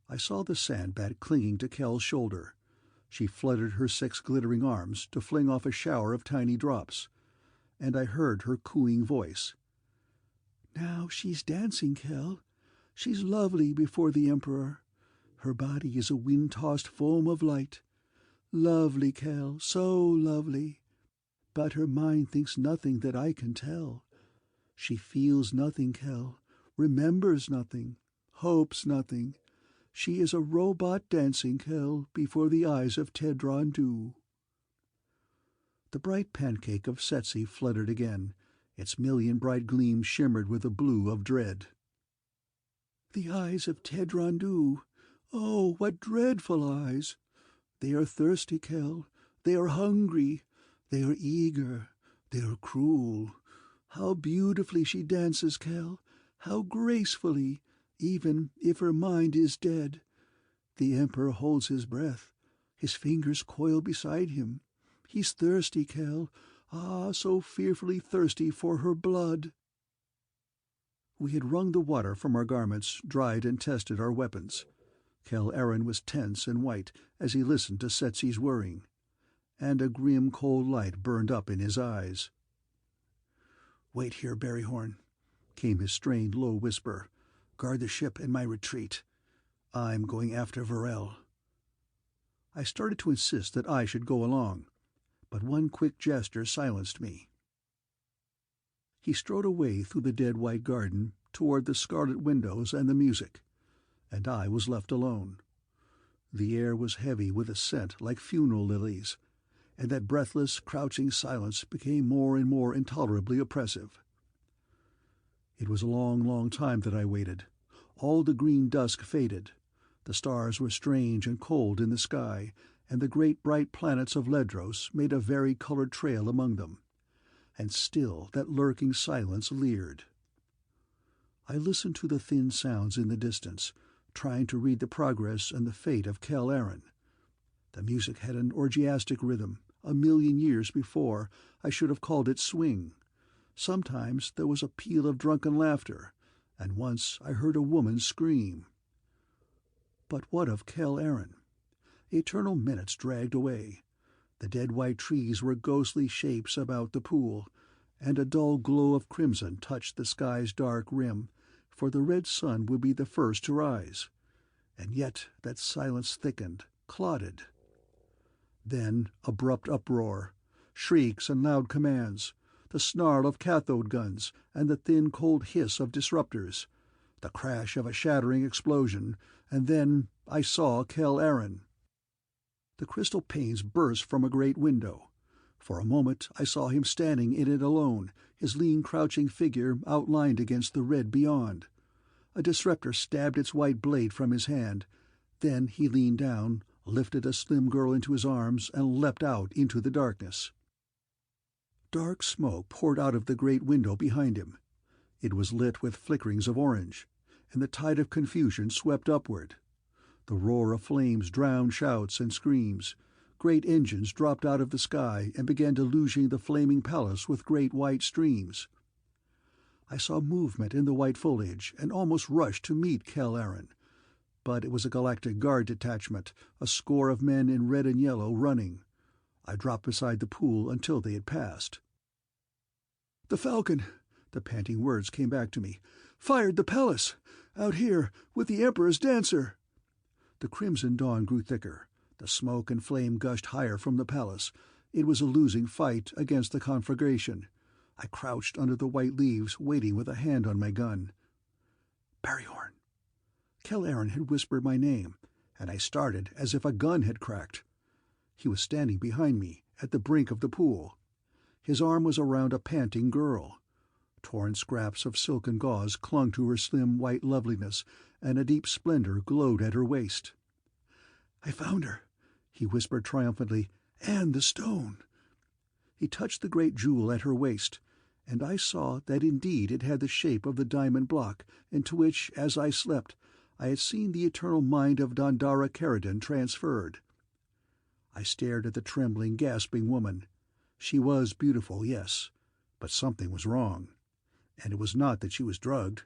I saw the sandbat clinging to Kel's shoulder. She fluttered her 6 glittering arms to fling off a shower of tiny drops, and I heard her cooing voice. Now she's dancing, Kel. She's lovely before the Emperor. Her body is a wind-tossed foam of light. Lovely, Kel, so lovely. But her mind thinks nothing that I can tell. She feels nothing, Kel, remembers nothing, hopes nothing. She is a robot dancing, Kel, before the eyes of Tedrondu. The bright pancake of Setsi fluttered again. Its million bright gleams shimmered with the blue of dread. The eyes of Tedrondu! Oh, what dreadful eyes! They are thirsty, Kel. They are hungry. They are eager. They are cruel. How beautifully she dances, Kel. How gracefully, even if her mind is dead. The Emperor holds his breath. His fingers coil beside him. He's thirsty, Kel. Ah, so fearfully thirsty for her blood. We had wrung the water from our garments, dried and tested our weapons. Kel Aaron was tense and white as he listened to Setsi's whirring, and a grim cold light burned up in his eyes. "Wait here, Barryhorn," came his strained low whisper. "Guard the ship and my retreat. I'm going after Varel." I started to insist that I should go along, but one quick gesture silenced me. He strode away through the dead white garden toward the scarlet windows and the music, and I was left alone. The air was heavy with a scent like funeral lilies, and that breathless, crouching silence became more and more intolerably oppressive. It was a long, long time that I waited. All the green dusk faded. The stars were strange and cold in the sky, and the great bright planets of Ledros made a vari-colored trail among them. And still that lurking silence leered. I listened to the thin sounds in the distance, trying to read the progress and the fate of Kel Aaron. The music had an orgiastic rhythm. A million years before, I should have called it swing. Sometimes there was a peal of drunken laughter, and once I heard a woman scream. But what of Kel Aaron? Eternal minutes dragged away. The dead white trees were ghostly shapes about the pool, and a dull glow of crimson touched the sky's dark rim, for the red sun would be the first to rise. And yet that silence thickened, clotted. Then abrupt uproar, shrieks and loud commands, the snarl of cathode guns and the thin cold hiss of disruptors, the crash of a shattering explosion, and then I saw Kel Aaron. The crystal panes burst from a great window. For a moment I saw him standing in it alone, his lean crouching figure outlined against the red beyond. A disruptor stabbed its white blade from his hand. Then he leaned down, lifted a slim girl into his arms, and leapt out into the darkness. Dark smoke poured out of the great window behind him. It was lit with flickerings of orange, and the tide of confusion swept upward. The roar of flames drowned shouts and screams. Great engines dropped out of the sky and began deluging the flaming palace with great white streams. I saw movement in the white foliage and almost rushed to meet Kel Aaron. But it was a Galactic Guard detachment, a score of men in red and yellow running. I dropped beside the pool until they had passed. "The Falcon," the panting words came back to me, "fired the palace, out here, with the Emperor's dancer." The crimson dawn grew thicker. The smoke and flame gushed higher from the palace. It was a losing fight against the conflagration. I crouched under the white leaves, waiting with a hand on my gun. "Barryhorn." Kel Aaron had whispered my name, and I started as if a gun had cracked. He was standing behind me, at the brink of the pool. His arm was around a panting girl. Torn scraps of silken gauze clung to her slim white loveliness, and a deep splendor glowed at her waist. "I found her," he whispered triumphantly, "and the stone." He touched the great jewel at her waist, and I saw that indeed it had the shape of the diamond block into which, as I slept, I had seen the eternal mind of Dona Keradin transferred. I stared at the trembling, gasping woman. She was beautiful, yes, but something was wrong. And it was not that she was drugged.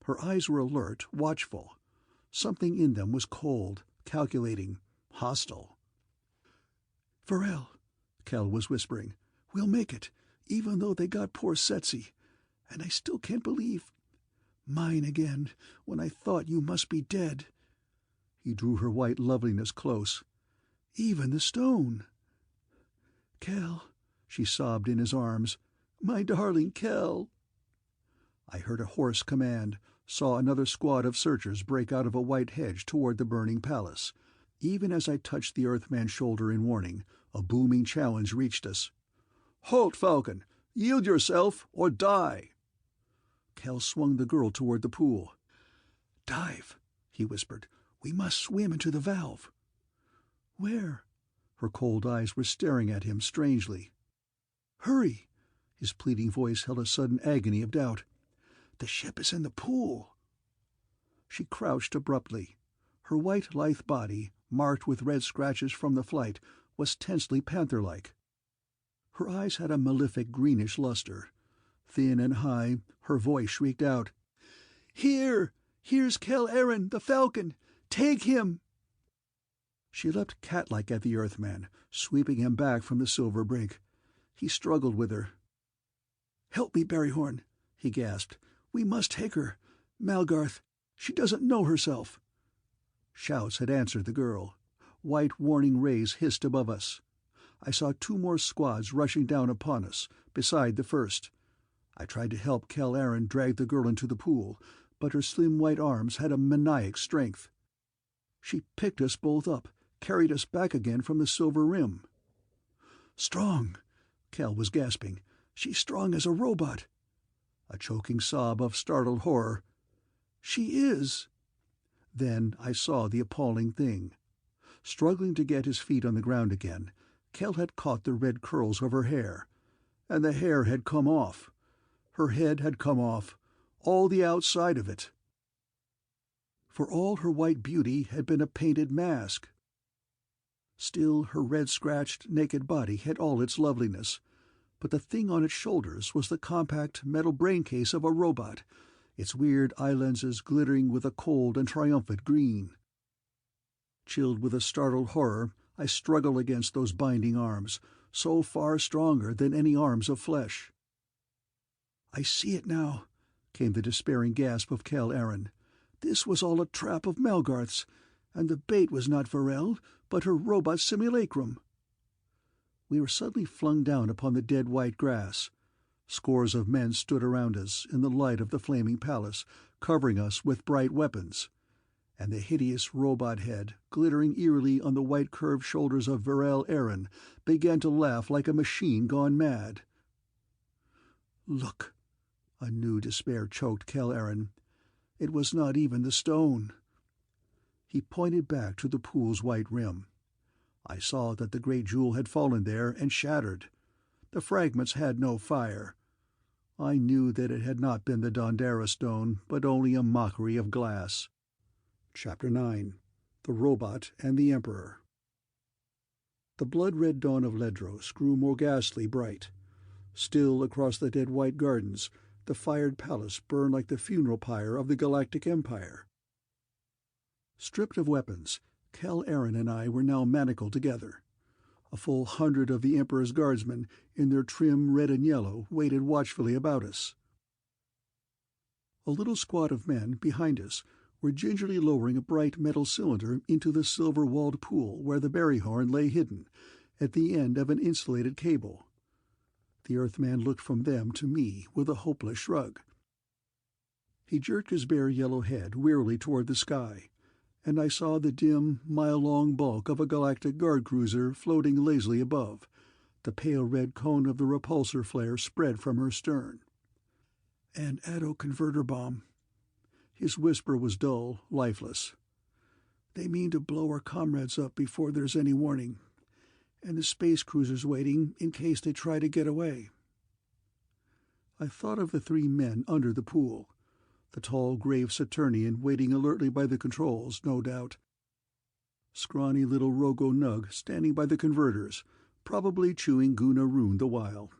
Her eyes were alert, watchful. Something in them was cold, calculating, hostile. "Varel," Kel was whispering, "we'll make it, even though they got poor Setsi. And I still can't believe Mine again, when I thought you must be dead." He drew her white loveliness close. "Even the stone." "Kell," she sobbed in his arms. "My darling Kell." I heard a hoarse command, saw another squad of searchers break out of a white hedge toward the burning palace. Even as I touched the Earthman's shoulder in warning, a booming challenge reached us. "Halt, Falcon! Yield yourself, or die!" Kell swung the girl toward the pool. "Dive," he whispered. "We must swim into the valve." "Where?" Her cold eyes were staring at him strangely. "Hurry!" His pleading voice held a sudden agony of doubt. "The ship is in the pool." She crouched abruptly. Her white, lithe body, marked with red scratches from the flight, was tensely panther-like. Her eyes had a malefic greenish luster. Thin and high, her voice shrieked out, "Here! Here's Kell Aaron, the Falcon! Take him!" She leapt cat-like at the Earthman, sweeping him back from the silver brink. He struggled with her. "Help me, Barryhorn," he gasped. "We must take her. Malgarth, she doesn't know herself." Shouts had answered the girl. White warning rays hissed above us. I saw 2 more squads rushing down upon us, beside the first. I tried to help Kell Aaron drag the girl into the pool, but her slim white arms had a maniac strength. She picked us both up, carried us back again from the silver rim. "Strong," Kell was gasping. "She's strong as a robot." A choking sob of startled horror. "She is." Then I saw the appalling thing. Struggling to get his feet on the ground again, Kell had caught the red curls of her hair. And the hair had come off. Her head had come off, all the outside of it. For all her white beauty had been a painted mask. Still, her red-scratched, naked body had all its loveliness, but the thing on its shoulders was the compact metal brain-case of a robot, its weird eye-lenses glittering with a cold and triumphant green. Chilled with a startled horror, I struggled against those binding arms, so far stronger than any arms of flesh. "I see it now," came the despairing gasp of Kell Aaron. "This was all a trap of Malgarth's, and the bait was not Varel, but her robot simulacrum." We were suddenly flung down upon the dead white grass. Scores of men stood around us, in the light of the flaming palace, covering us with bright weapons. And the hideous robot head, glittering eerily on the white curved shoulders of Varel Aaron, began to laugh like a machine gone mad. "Look!" A new despair choked Kell Aaron. "It was not even the stone." He pointed back to the pool's white rim. I saw that the great jewel had fallen there and shattered. The fragments had no fire. I knew that it had not been the Dondera stone, but only a mockery of glass. Chapter 9. The Robot and the Emperor. The blood-red dawn of Ledros grew more ghastly bright. Still across the dead white gardens, the fired palace burned like the funeral pyre of the Galactic Empire. Stripped of weapons, Kell Aaron and I were now manacled together. A full 100 of the Emperor's guardsmen, in their trim red and yellow, waited watchfully about us. A little squad of men, behind us, were gingerly lowering a bright metal cylinder into the silver-walled pool where the Barryhorn lay hidden, at the end of an insulated cable. The Earthman looked from them to me with a hopeless shrug. He jerked his bare yellow head wearily toward the sky, and I saw the dim, mile-long bulk of a galactic guard cruiser floating lazily above, the pale red cone of the repulsor flare spread from her stern. "An Addo-converter bomb." His whisper was dull, lifeless. "They mean to blow our comrades up before there's any warning. And the space cruiser's waiting in case they try to get away." I thought of the 3 men under the pool. The tall, grave Saturnian waiting alertly by the controls, no doubt. Scrawny little Rogo Nug standing by the converters, probably chewing Guna Rune the while.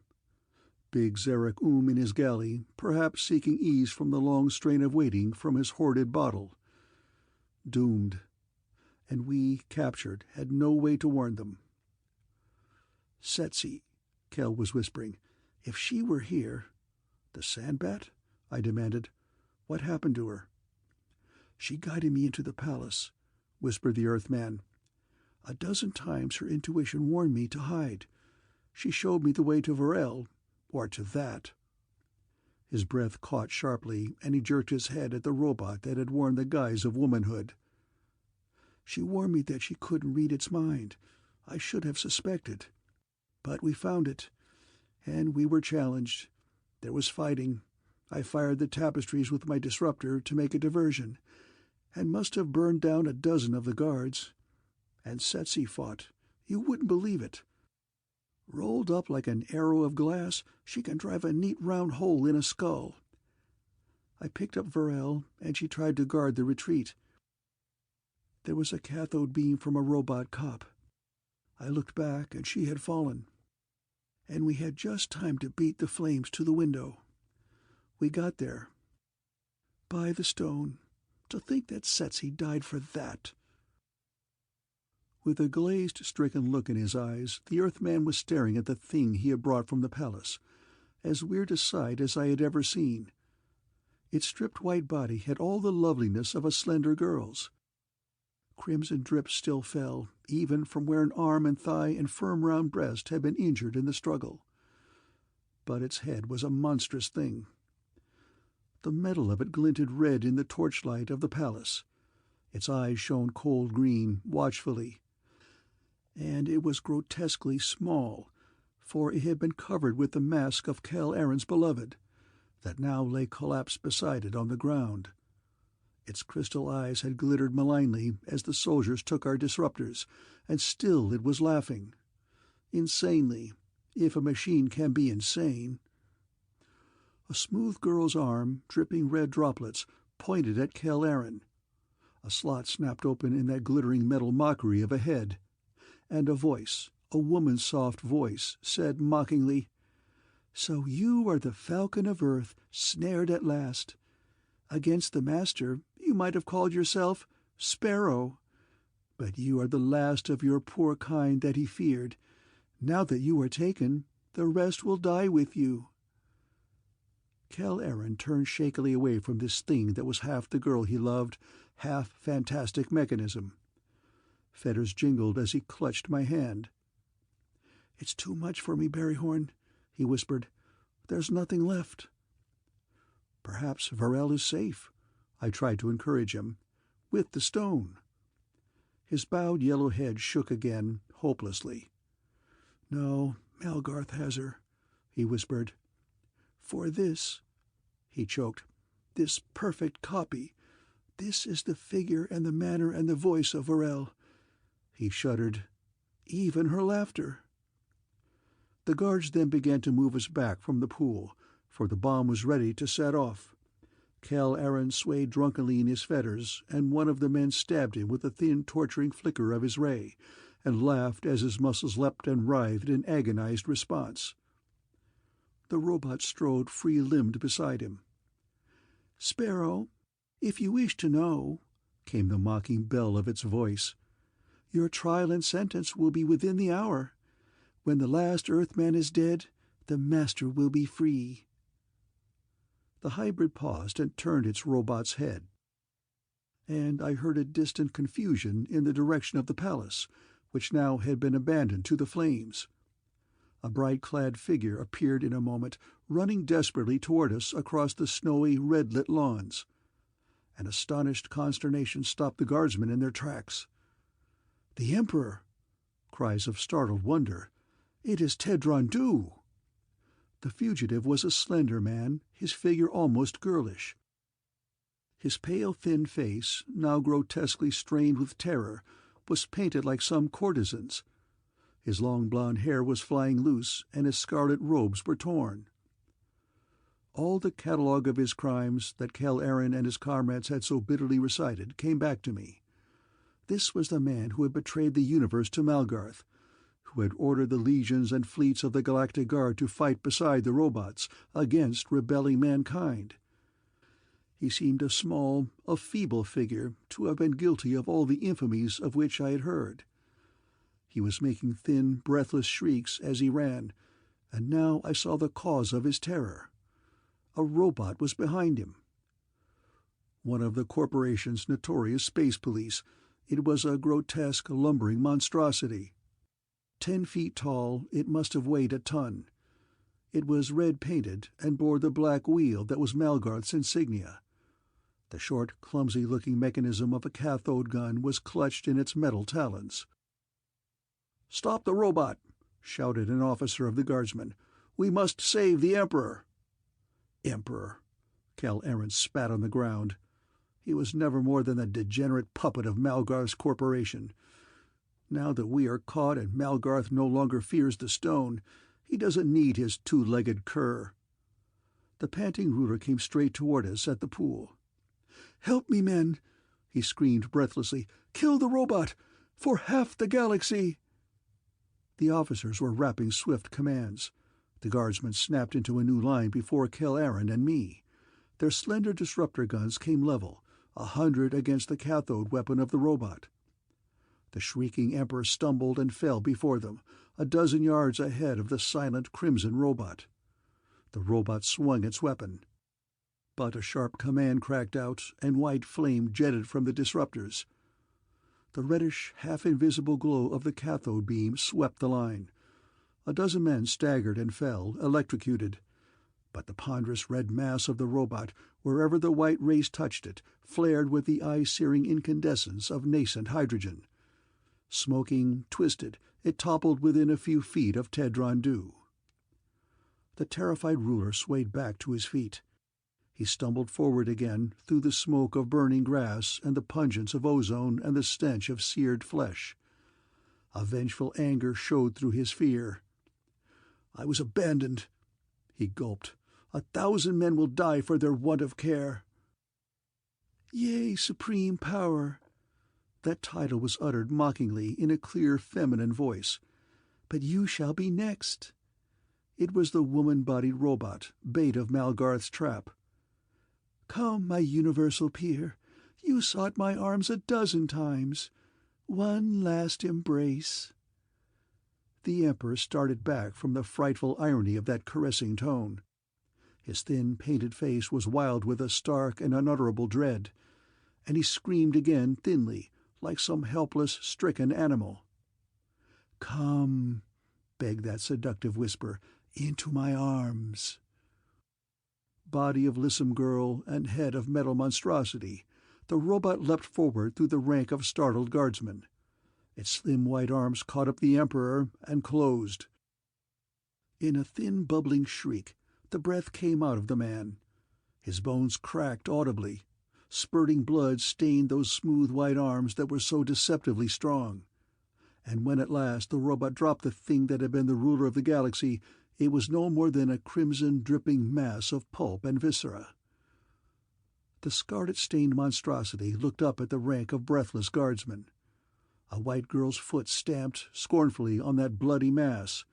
Big Zarek in his galley, perhaps seeking ease from the long strain of waiting from his hoarded bottle. Doomed. And we, captured, had no way to warn them. "Setsi," Kell was whispering. "If she were here—" "The Sandbat?" I demanded. What happened to her?" "She guided me into the palace," whispered the Earthman. "A dozen times her intuition warned me to hide. She showed me the way to Varel, or to that." His breath caught sharply, and he jerked his head at the robot that had worn the guise of womanhood. "She warned me that she couldn't read its mind. I should have suspected. But we found it, and we were challenged. There was fighting. I fired the tapestries with my disruptor to make a diversion, and must have burned down a dozen of the guards. And Setsi fought. You wouldn't believe it. Rolled up like an arrow of glass, she can drive a neat round hole in a skull. I picked up Varel, and she tried to guard the retreat. There was a cathode beam from a robot cop. I looked back, and she had fallen. And we had just time to beat the flames to the window. We got there. By the stone. To think that Setsi died for that." With a glazed, stricken look in his eyes, the Earthman was staring at the thing he had brought from the palace, as weird a sight as I had ever seen. Its stripped white body had all the loveliness of a slender girl's. Crimson drips still fell, even from where an arm and thigh and firm round breast had been injured in the struggle. But its head was a monstrous thing. The metal of it glinted red in the torchlight of the palace. Its eyes shone cold green, watchfully. And it was grotesquely small, for it had been covered with the mask of Kel Aren's beloved, that now lay collapsed beside it on the ground. Its crystal eyes had glittered malignly as the soldiers took our disruptors, and still it was laughing. Insanely, if a machine can be insane. A smooth girl's arm, dripping red droplets, pointed at Kel Aren. A slot snapped open in that glittering metal mockery of a head, and a voice, a woman's soft voice, said mockingly, "So you are the Falcon of Earth, snared at last. Against the Master, you might have called yourself Sparrow. But you are the last of your poor kind that he feared. Now that you are taken, the rest will die with you." Kel Aren turned shakily away from this thing that was half the girl he loved, half fantastic mechanism. Fetters jingled as he clutched my hand. "It's too much for me, Barryhorn," he whispered. "There's nothing left." "Perhaps Varel is safe," I tried to encourage him, "with the stone." His bowed yellow head shook again, hopelessly. "No, Malgarth has her," he whispered. "For this," he choked, "this perfect copy, this is the figure and the manner and the voice of Varel." He shuddered. "Even her laughter." The guards then began to move us back from the pool, for the bomb was ready to set off. Kel Aren swayed drunkenly in his fetters, and one of the men stabbed him with a thin torturing flicker of his ray, and laughed as his muscles leapt and writhed in agonized response. The robot strode free-limbed beside him. "Sparrow, if you wish to know," came the mocking bell of its voice, "your trial and sentence will be within the hour. When the last Earthman is dead, the Master will be free." The hybrid paused and turned its robot's head, and I heard a distant confusion in the direction of the palace, which now had been abandoned to the flames. A bright-clad figure appeared in a moment, running desperately toward us across the snowy, red-lit lawns. An astonished consternation stopped the guardsmen in their tracks. "The Emperor!" Cries of startled wonder. "It is Tedron Du!" The fugitive was a slender man, his figure almost girlish. His pale, thin face, now grotesquely strained with terror, was painted like some courtesan's. His long blonde hair was flying loose, and his scarlet robes were torn. All the catalogue of his crimes that Kel Aren and his comrades had so bitterly recited came back to me. This was the man who had betrayed the universe to Malgarth, who had ordered the legions and fleets of the Galactic Guard to fight beside the robots against rebelling mankind. He seemed a small, a feeble figure to have been guilty of all the infamies of which I had heard. He was making thin, breathless shrieks as he ran, and now I saw the cause of his terror. A robot was behind him. One of the corporation's notorious space police. It was a grotesque, lumbering monstrosity. 10 feet tall, it must have weighed a ton. It was red-painted and bore the black wheel that was Malgarth's insignia. The short, clumsy-looking mechanism of a cathode gun was clutched in its metal talons. "Stop the robot!" shouted an officer of the Guardsmen. "We must save the Emperor!" Emperor! Cal-Aaron spat on the ground. He was never more than the degenerate puppet of Malgarth's corporation. Now that we are caught and Malgarth no longer fears the stone, he doesn't need his two-legged cur. The panting ruler came straight toward us at the pool. "Help me, men!" he screamed breathlessly. "Kill the robot! For half the galaxy!" The officers were rapping swift commands. The Guardsmen snapped into a new line before Cal-Aaron and me. Their slender disruptor guns came level, 100 against the cathode weapon of the robot. The shrieking Emperor stumbled and fell before them, a dozen yards ahead of the silent crimson robot. The robot swung its weapon. But a sharp command cracked out, and white flame jetted from the disruptors. The reddish, half-invisible glow of the cathode beam swept the line. A dozen men staggered and fell, electrocuted. But the ponderous red mass of the robot, wherever the white rays touched it, flared with the eye-searing incandescence of nascent hydrogen. Smoking, twisted, it toppled within a few feet of Tedron Du. The terrified ruler swayed back to his feet. He stumbled forward again through the smoke of burning grass and the pungence of ozone and the stench of seared flesh. A vengeful anger showed through his fear. "I was abandoned," he gulped. 1,000 men will die for their want of care." "Yea, supreme power." That title was uttered mockingly in a clear feminine voice. "But you shall be next." It was the woman-bodied robot, bait of Malgarth's trap. "Come, my universal peer, you sought my arms 12 times. One last embrace." The Emperor started back from the frightful irony of that caressing tone. His thin, painted face was wild with a stark and unutterable dread, and he screamed again thinly, like some helpless, stricken animal. "Come," begged that seductive whisper, "into my arms." Body of lissom girl and head of metal monstrosity, the robot leapt forward through the rank of startled guardsmen. Its slim white arms caught up the Emperor and closed. In a thin, bubbling shriek, the breath came out of the man. His bones cracked audibly. Spurting blood stained those smooth white arms that were so deceptively strong. And when at last the robot dropped the thing that had been the ruler of the galaxy, it was no more than a crimson, dripping mass of pulp and viscera. The scarlet-stained monstrosity looked up at the rank of breathless guardsmen. A white girl's foot stamped scornfully on that bloody mass,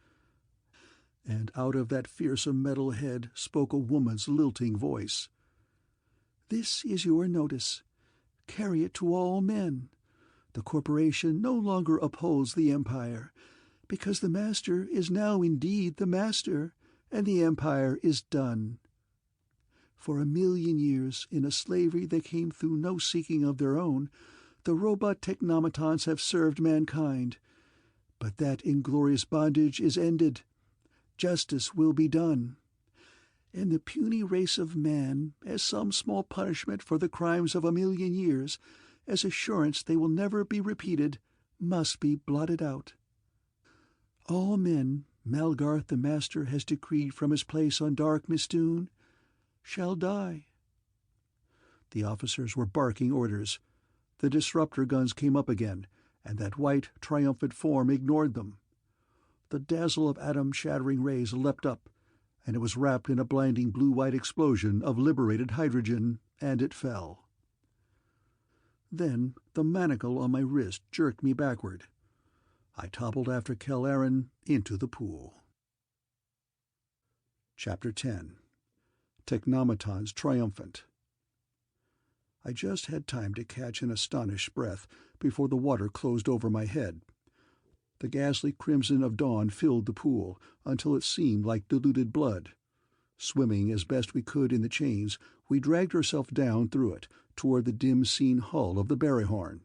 and out of that fearsome metal head spoke a woman's lilting voice. "This is your notice. Carry it to all men. The corporation no longer upholds the Empire, because the Master is now indeed the Master, and the Empire is done. For 1,000,000 years, in a slavery that came through no seeking of their own, the robot Technomatons have served mankind. But that inglorious bondage is ended. Justice will be done. And the puny race of man, as some small punishment for the crimes of 1,000,000 years, as assurance they will never be repeated, must be blotted out. All men Malgarth the Master has decreed from his place on dark Mistoon shall die." The officers were barking orders. The disruptor guns came up again, and that white, triumphant form ignored them. The dazzle of atom-shattering rays leapt up, and it was wrapped in a blinding blue-white explosion of liberated hydrogen, and it fell. Then the manacle on my wrist jerked me backward. I toppled after Cal-Aaron into the pool. Chapter 10. Technomatons Triumphant. I just had time to catch an astonished breath before the water closed over my head. The ghastly crimson of dawn filled the pool until it seemed like diluted blood. Swimming as best we could in the chains, we dragged ourselves down through it, toward the dim-seen hull of the Berryhorn.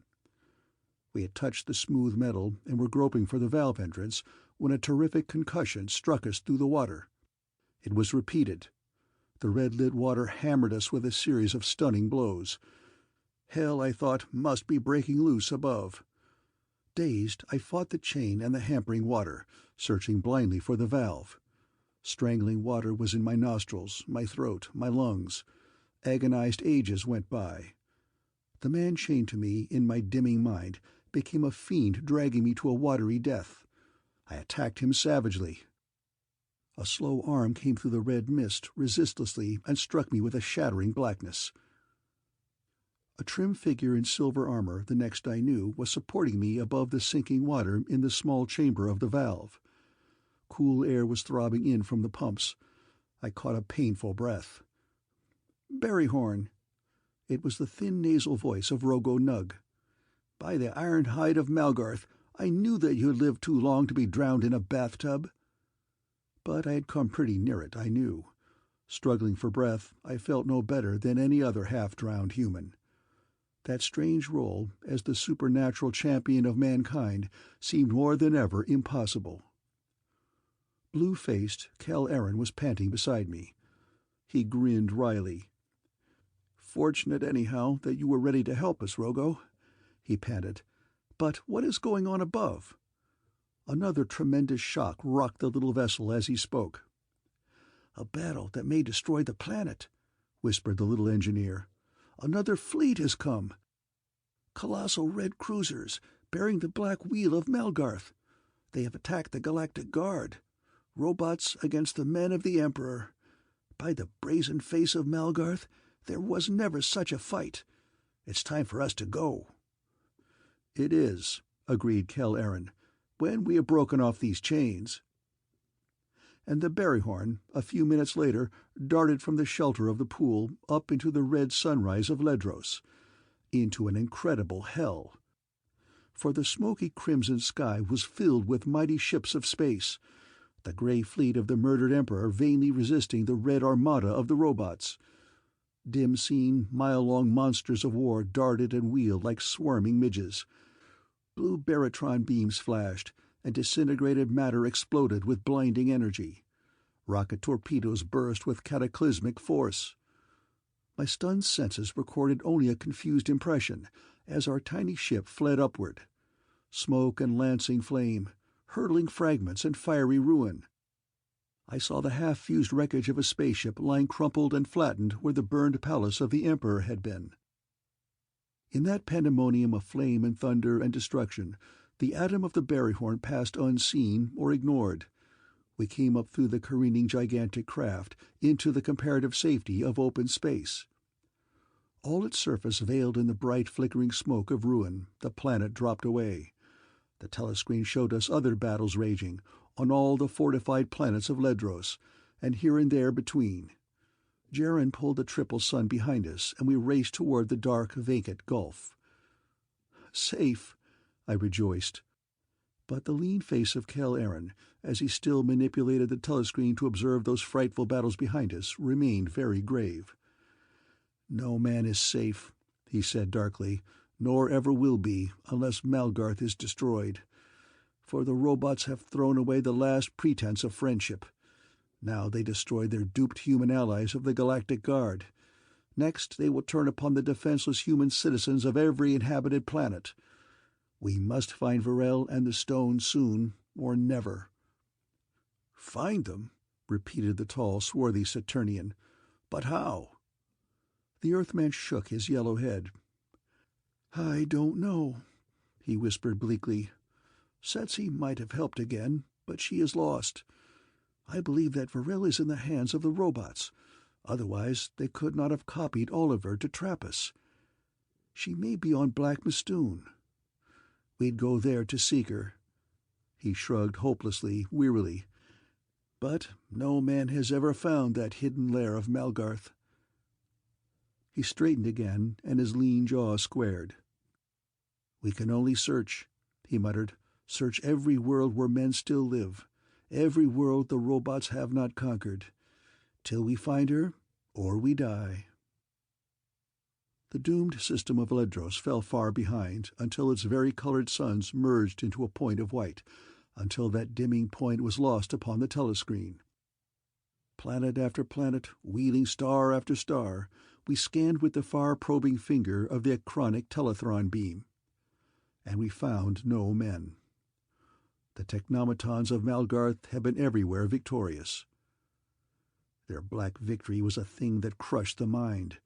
We had touched the smooth metal and were groping for the valve entrance when a terrific concussion struck us through the water. It was repeated. The red-lit water hammered us with a series of stunning blows. Hell, I thought, must be breaking loose above. Dazed, I fought the chain and the hampering water, searching blindly for the valve. Strangling water was in my nostrils, my throat, my lungs. Agonized ages went by. The man chained to me, in my dimming mind, became a fiend dragging me to a watery death. I attacked him savagely. A slow arm came through the red mist, resistlessly, and struck me with a shattering blackness. A trim figure in silver armor, the next I knew, was supporting me above the sinking water in the small chamber of the valve. Cool air was throbbing in from the pumps. I caught a painful breath. "Berryhorn." It was the thin nasal voice of Rogo Nug. "By the iron hide of Malgarth, I knew that you had lived too long to be drowned in a bathtub." But I had come pretty near it, I knew. Struggling for breath, I felt no better than any other half-drowned human. That strange role, as the supernatural champion of mankind, seemed more than ever impossible. Blue-faced, Cal Aaron was panting beside me. He grinned wryly. "Fortunate, anyhow, that you were ready to help us, Rogo," he panted. "But what is going on above?" Another tremendous shock rocked the little vessel as he spoke. "A battle that may destroy the planet," whispered the little engineer. "Another fleet has come. Colossal red cruisers, bearing the black wheel of Malgarth. They have attacked the Galactic Guard. Robots against the men of the Emperor. By the brazen face of Malgarth, there was never such a fight. It's time for us to go." "It is," agreed Kel Aaron, "when we have broken off these chains." And the Berryhorn, a few minutes later, darted from the shelter of the pool up into the red sunrise of Ledros, into an incredible hell. For the smoky crimson sky was filled with mighty ships of space, the grey fleet of the murdered Emperor vainly resisting the red armada of the robots. Dim-seen, mile-long monsters of war darted and wheeled like swarming midges. Blue barytron beams flashed, and disintegrated matter exploded with blinding energy. Rocket torpedoes burst with cataclysmic force. My stunned senses recorded only a confused impression as our tiny ship fled upward. Smoke and lancing flame, hurtling fragments and fiery ruin. I saw the half-fused wreckage of a spaceship lying crumpled and flattened where the burned palace of the Emperor had been. In that pandemonium of flame and thunder and destruction, the atom of the Berryhorn passed unseen or ignored. We came up through the careening gigantic craft into the comparative safety of open space. All its surface veiled in the bright flickering smoke of ruin, the planet dropped away. The telescreen showed us other battles raging on all the fortified planets of Ledros, and here and there between. Jaren pulled the triple sun behind us, and we raced toward the dark, vacant gulf. "Safe," I rejoiced. But the lean face of Kel Aaron, as he still manipulated the telescreen to observe those frightful battles behind us, remained very grave. "No man is safe," he said darkly, "nor ever will be, unless Malgarth is destroyed. For the robots have thrown away the last pretense of friendship. Now they destroy their duped human allies of the Galactic Guard. Next they will turn upon the defenseless human citizens of every inhabited planet. We must find Varel and the stone soon, or never." "Find them?" repeated the tall, swarthy Saturnian. "But how?" The Earthman shook his yellow head. "I don't know," he whispered bleakly. "Setsi might have helped again, but she is lost. I believe that Varel is in the hands of the robots. Otherwise they could not have copied Oliver to trap us. She may be on Black Mistoon. We'd go there to seek her." He shrugged hopelessly, wearily. "But no man has ever found that hidden lair of Malgarth." He straightened again, and his lean jaw squared. "We can only search," he muttered. "Search every world where men still live, every world the robots have not conquered. Till we find her, or we die. The doomed system of Ledros fell far behind until its vari-colored suns merged into a point of white, until that dimming point was lost upon the telescreen. Planet after planet, wheeling star after star, we scanned with the far-probing finger of the acronic telethron beam. And we found no men. The Technomatons of Malgarth had been everywhere victorious. Their black victory was a thing that crushed the mind.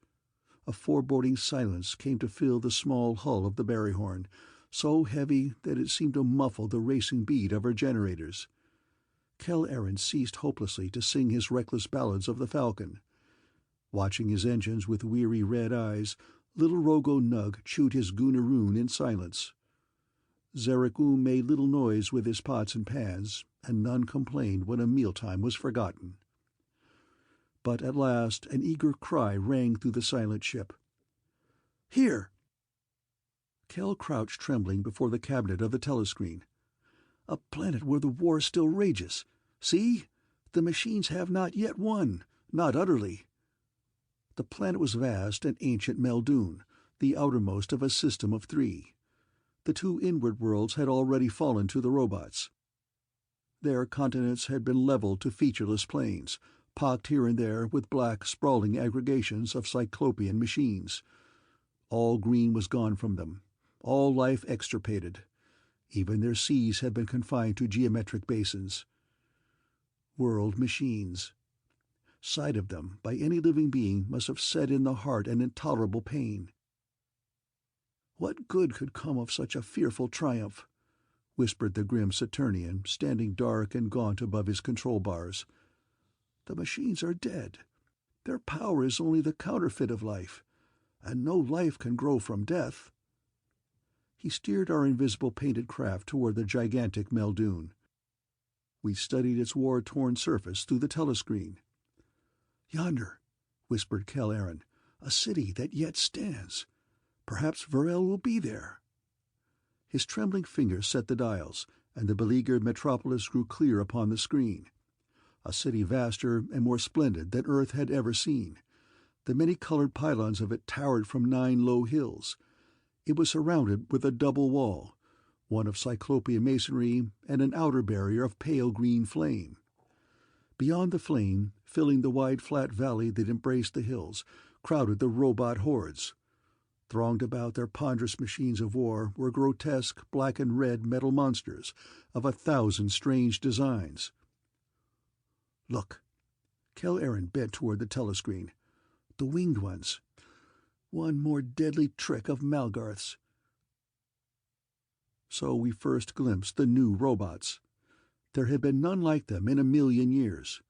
A foreboding silence came to fill the small hull of the Berryhorn, so heavy that it seemed to muffle the racing beat of her generators. Kel-Aron ceased hopelessly to sing his reckless ballads of the Falcon. Watching his engines with weary red eyes, little Rogo Nug chewed his Goonaroon in silence. Zerek made little noise with his pots and pans, and none complained when a mealtime was forgotten. But at last an eager cry rang through the silent ship. "Here!" Kel crouched trembling before the cabinet of the telescreen. "A planet where the war still rages. See? The machines have not yet won, not utterly." The planet was vast and ancient Meldoon, the outermost of a system of 3. The 2 inward worlds had already fallen to the robots. Their continents had been leveled to featureless plains, pocked here and there with black, sprawling aggregations of Cyclopean machines. All green was gone from them, all life extirpated. Even their seas had been confined to geometric basins. World machines. Sight of them by any living being must have set in the heart an intolerable pain. "What good could come of such a fearful triumph?" whispered the grim Saturnian, standing dark and gaunt above his control bars. "The machines are dead. Their power is only the counterfeit of life, and no life can grow from death." He steered our invisible painted craft toward the gigantic Meldoon. We studied its war-torn surface through the telescreen. "Yonder," whispered Kel-Aron, "a city that yet stands. Perhaps Varel will be there." His trembling fingers set the dials, and the beleaguered metropolis grew clear upon the screen. A city vaster and more splendid than Earth had ever seen. The many-colored pylons of it towered from 9 low hills. It was surrounded with a double wall, one of Cyclopean masonry and an outer barrier of pale green flame. Beyond the flame, filling the wide flat valley that embraced the hills, crowded the robot hordes. Thronged about their ponderous machines of war were grotesque black and red metal monsters of 1,000 strange designs. "Look." Kel-Aron bent toward the telescreen. "The winged ones. One more deadly trick of Malgarth's." So we first glimpsed the new robots. There had been none like them in 1,000,000 years.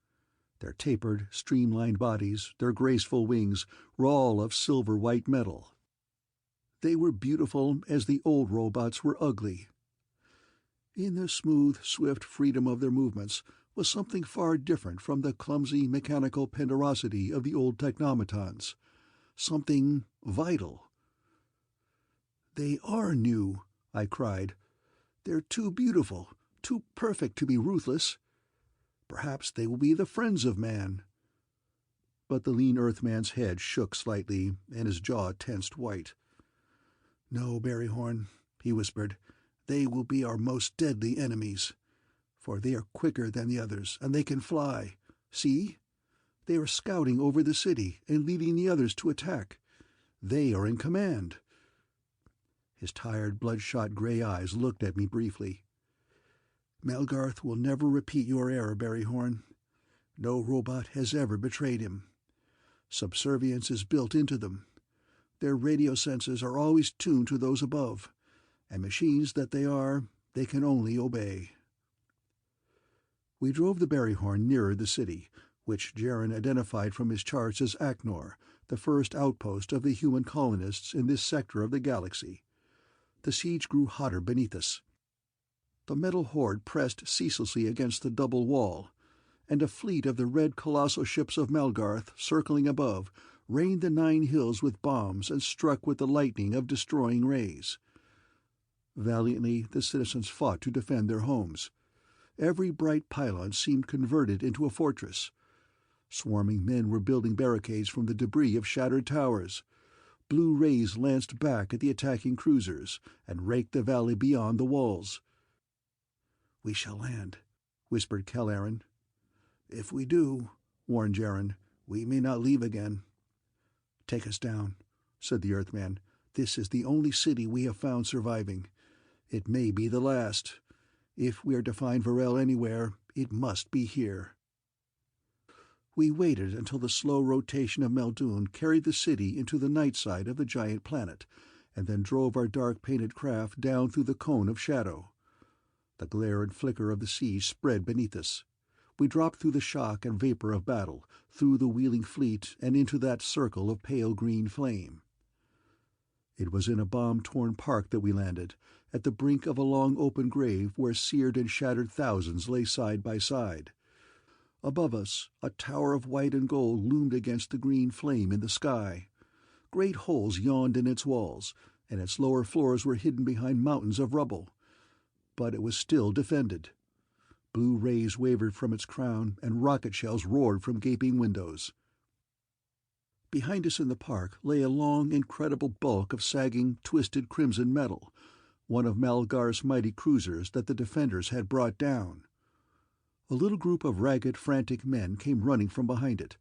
Their tapered, streamlined bodies, their graceful wings, were all of silver-white metal. They were beautiful as the old robots were ugly. In the smooth, swift freedom of their movements was something far different from the clumsy, mechanical ponderosity of the old Technomatons. Something vital. "They are new," I cried. "They're too beautiful, too perfect to be ruthless. Perhaps they will be the friends of man." But the lean Earthman's head shook slightly, and his jaw tensed white. "No, Berryhorn," he whispered, "they will be our most deadly enemies. For they are quicker than the others, and they can fly. See? They are scouting over the city and leading the others to attack. They are in command." His tired, bloodshot gray eyes looked at me briefly. "Malgarth will never repeat your error, Berryhorn. No robot has ever betrayed him. Subservience is built into them. Their radio senses are always tuned to those above, and machines that they are, they can only obey." We drove the Berryhorn nearer the city, which Jaren identified from his charts as Aknor, the first outpost of the human colonists in this sector of the galaxy. The siege grew hotter beneath us. The metal horde pressed ceaselessly against the double wall, and a fleet of the red colossal ships of Malgarth, circling above, rained the 9 hills with bombs and struck with the lightning of destroying rays. Valiantly the citizens fought to defend their homes. Every bright pylon seemed converted into a fortress. Swarming men were building barricades from the debris of shattered towers. Blue rays lanced back at the attacking cruisers and raked the valley beyond the walls. "We shall land," whispered Kel-Arin. "If we do," warned Jaren, "we may not leave again." "Take us down," said the Earthman. "This is the only city we have found surviving. It may be the last. If we are to find Varel anywhere, it must be here." We waited until the slow rotation of Muldoon carried the city into the night side of the giant planet, and then drove our dark-painted craft down through the cone of shadow. The glare and flicker of the siege spread beneath us. We dropped through the shock and vapor of battle, through the wheeling fleet, and into that circle of pale green flame. It was in a bomb-torn park that we landed, at the brink of a long open grave where seared and shattered thousands lay side by side. Above us, a tower of white and gold loomed against the green flame in the sky. Great holes yawned in its walls, and its lower floors were hidden behind mountains of rubble. But it was still defended. Blue rays wavered from its crown, and rocket shells roared from gaping windows. Behind us in the park lay a long, incredible bulk of sagging, twisted crimson metal, one of Malgarth's mighty cruisers that the defenders had brought down. A little group of ragged, frantic men came running from behind it.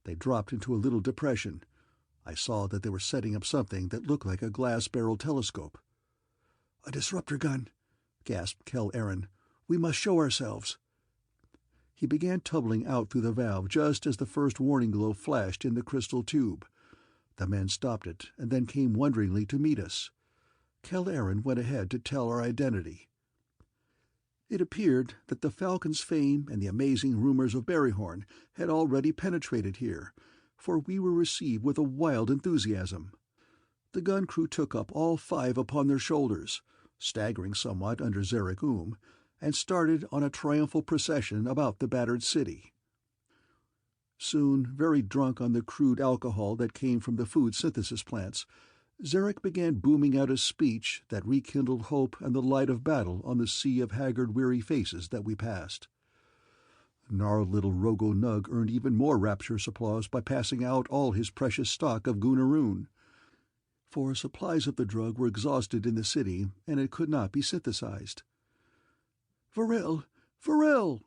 They dropped into a little depression. I saw that they were setting up something that looked like a glass-barreled telescope. "A disruptor gun," gasped Kel-Arin. "We must show ourselves." He began tumbling out through the valve just as the first warning glow flashed in the crystal tube. The men stopped it, and then came wonderingly to meet us. Kel-Arin went ahead to tell our identity. It appeared that the Falcon's fame and the amazing rumors of Barryhorn had already penetrated here, for we were received with a wild enthusiasm. The gun crew took up all 5 upon their shoulders, staggering somewhat under Zarek, and started on a triumphal procession about the battered city. Soon, very drunk on the crude alcohol that came from the food synthesis plants, Zarek began booming out a speech that rekindled hope and the light of battle on the sea of haggard, weary faces that we passed. Gnarled little Rogo Nug earned even more rapturous applause by passing out all his precious stock of Goonaroon. For supplies of the drug were exhausted in the city, and it could not be synthesized. "Varel! Varel!"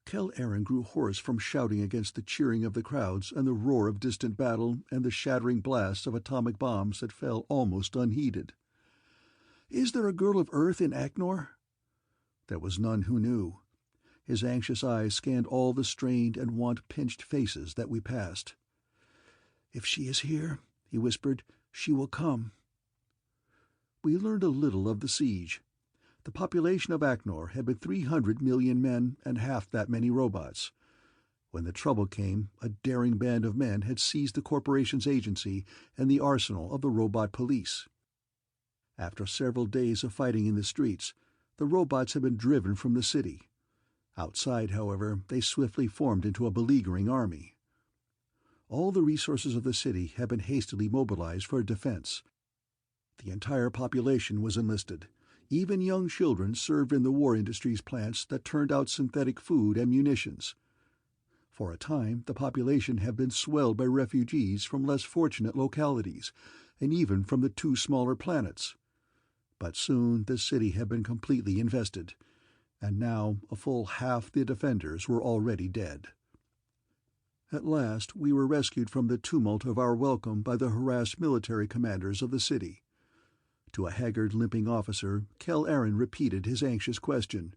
Kel-Arin grew hoarse from shouting against the cheering of the crowds and the roar of distant battle and the shattering blasts of atomic bombs that fell almost unheeded. "Is there a girl of Earth in Aknor?" There was none who knew. His anxious eyes scanned all the strained and want-pinched faces that we passed. "If she is here," he whispered, "she will come." We learned a little of the siege. The population of Aknor had been 300 million men and half that many robots. When the trouble came, a daring band of men had seized the corporation's agency and the arsenal of the robot police. After several days of fighting in the streets, the robots had been driven from the city. Outside, however, they swiftly formed into a beleaguering army. All the resources of the city had been hastily mobilized for defense. The entire population was enlisted. Even young children served in the war industries plants that turned out synthetic food and munitions. For a time, the population had been swelled by refugees from less fortunate localities, and even from the 2 smaller planets. But soon the city had been completely invested, and now a full half the defenders were already dead. At last we were rescued from the tumult of our welcome by the harassed military commanders of the city. To a haggard, limping officer, Kel-Arin repeated his anxious question.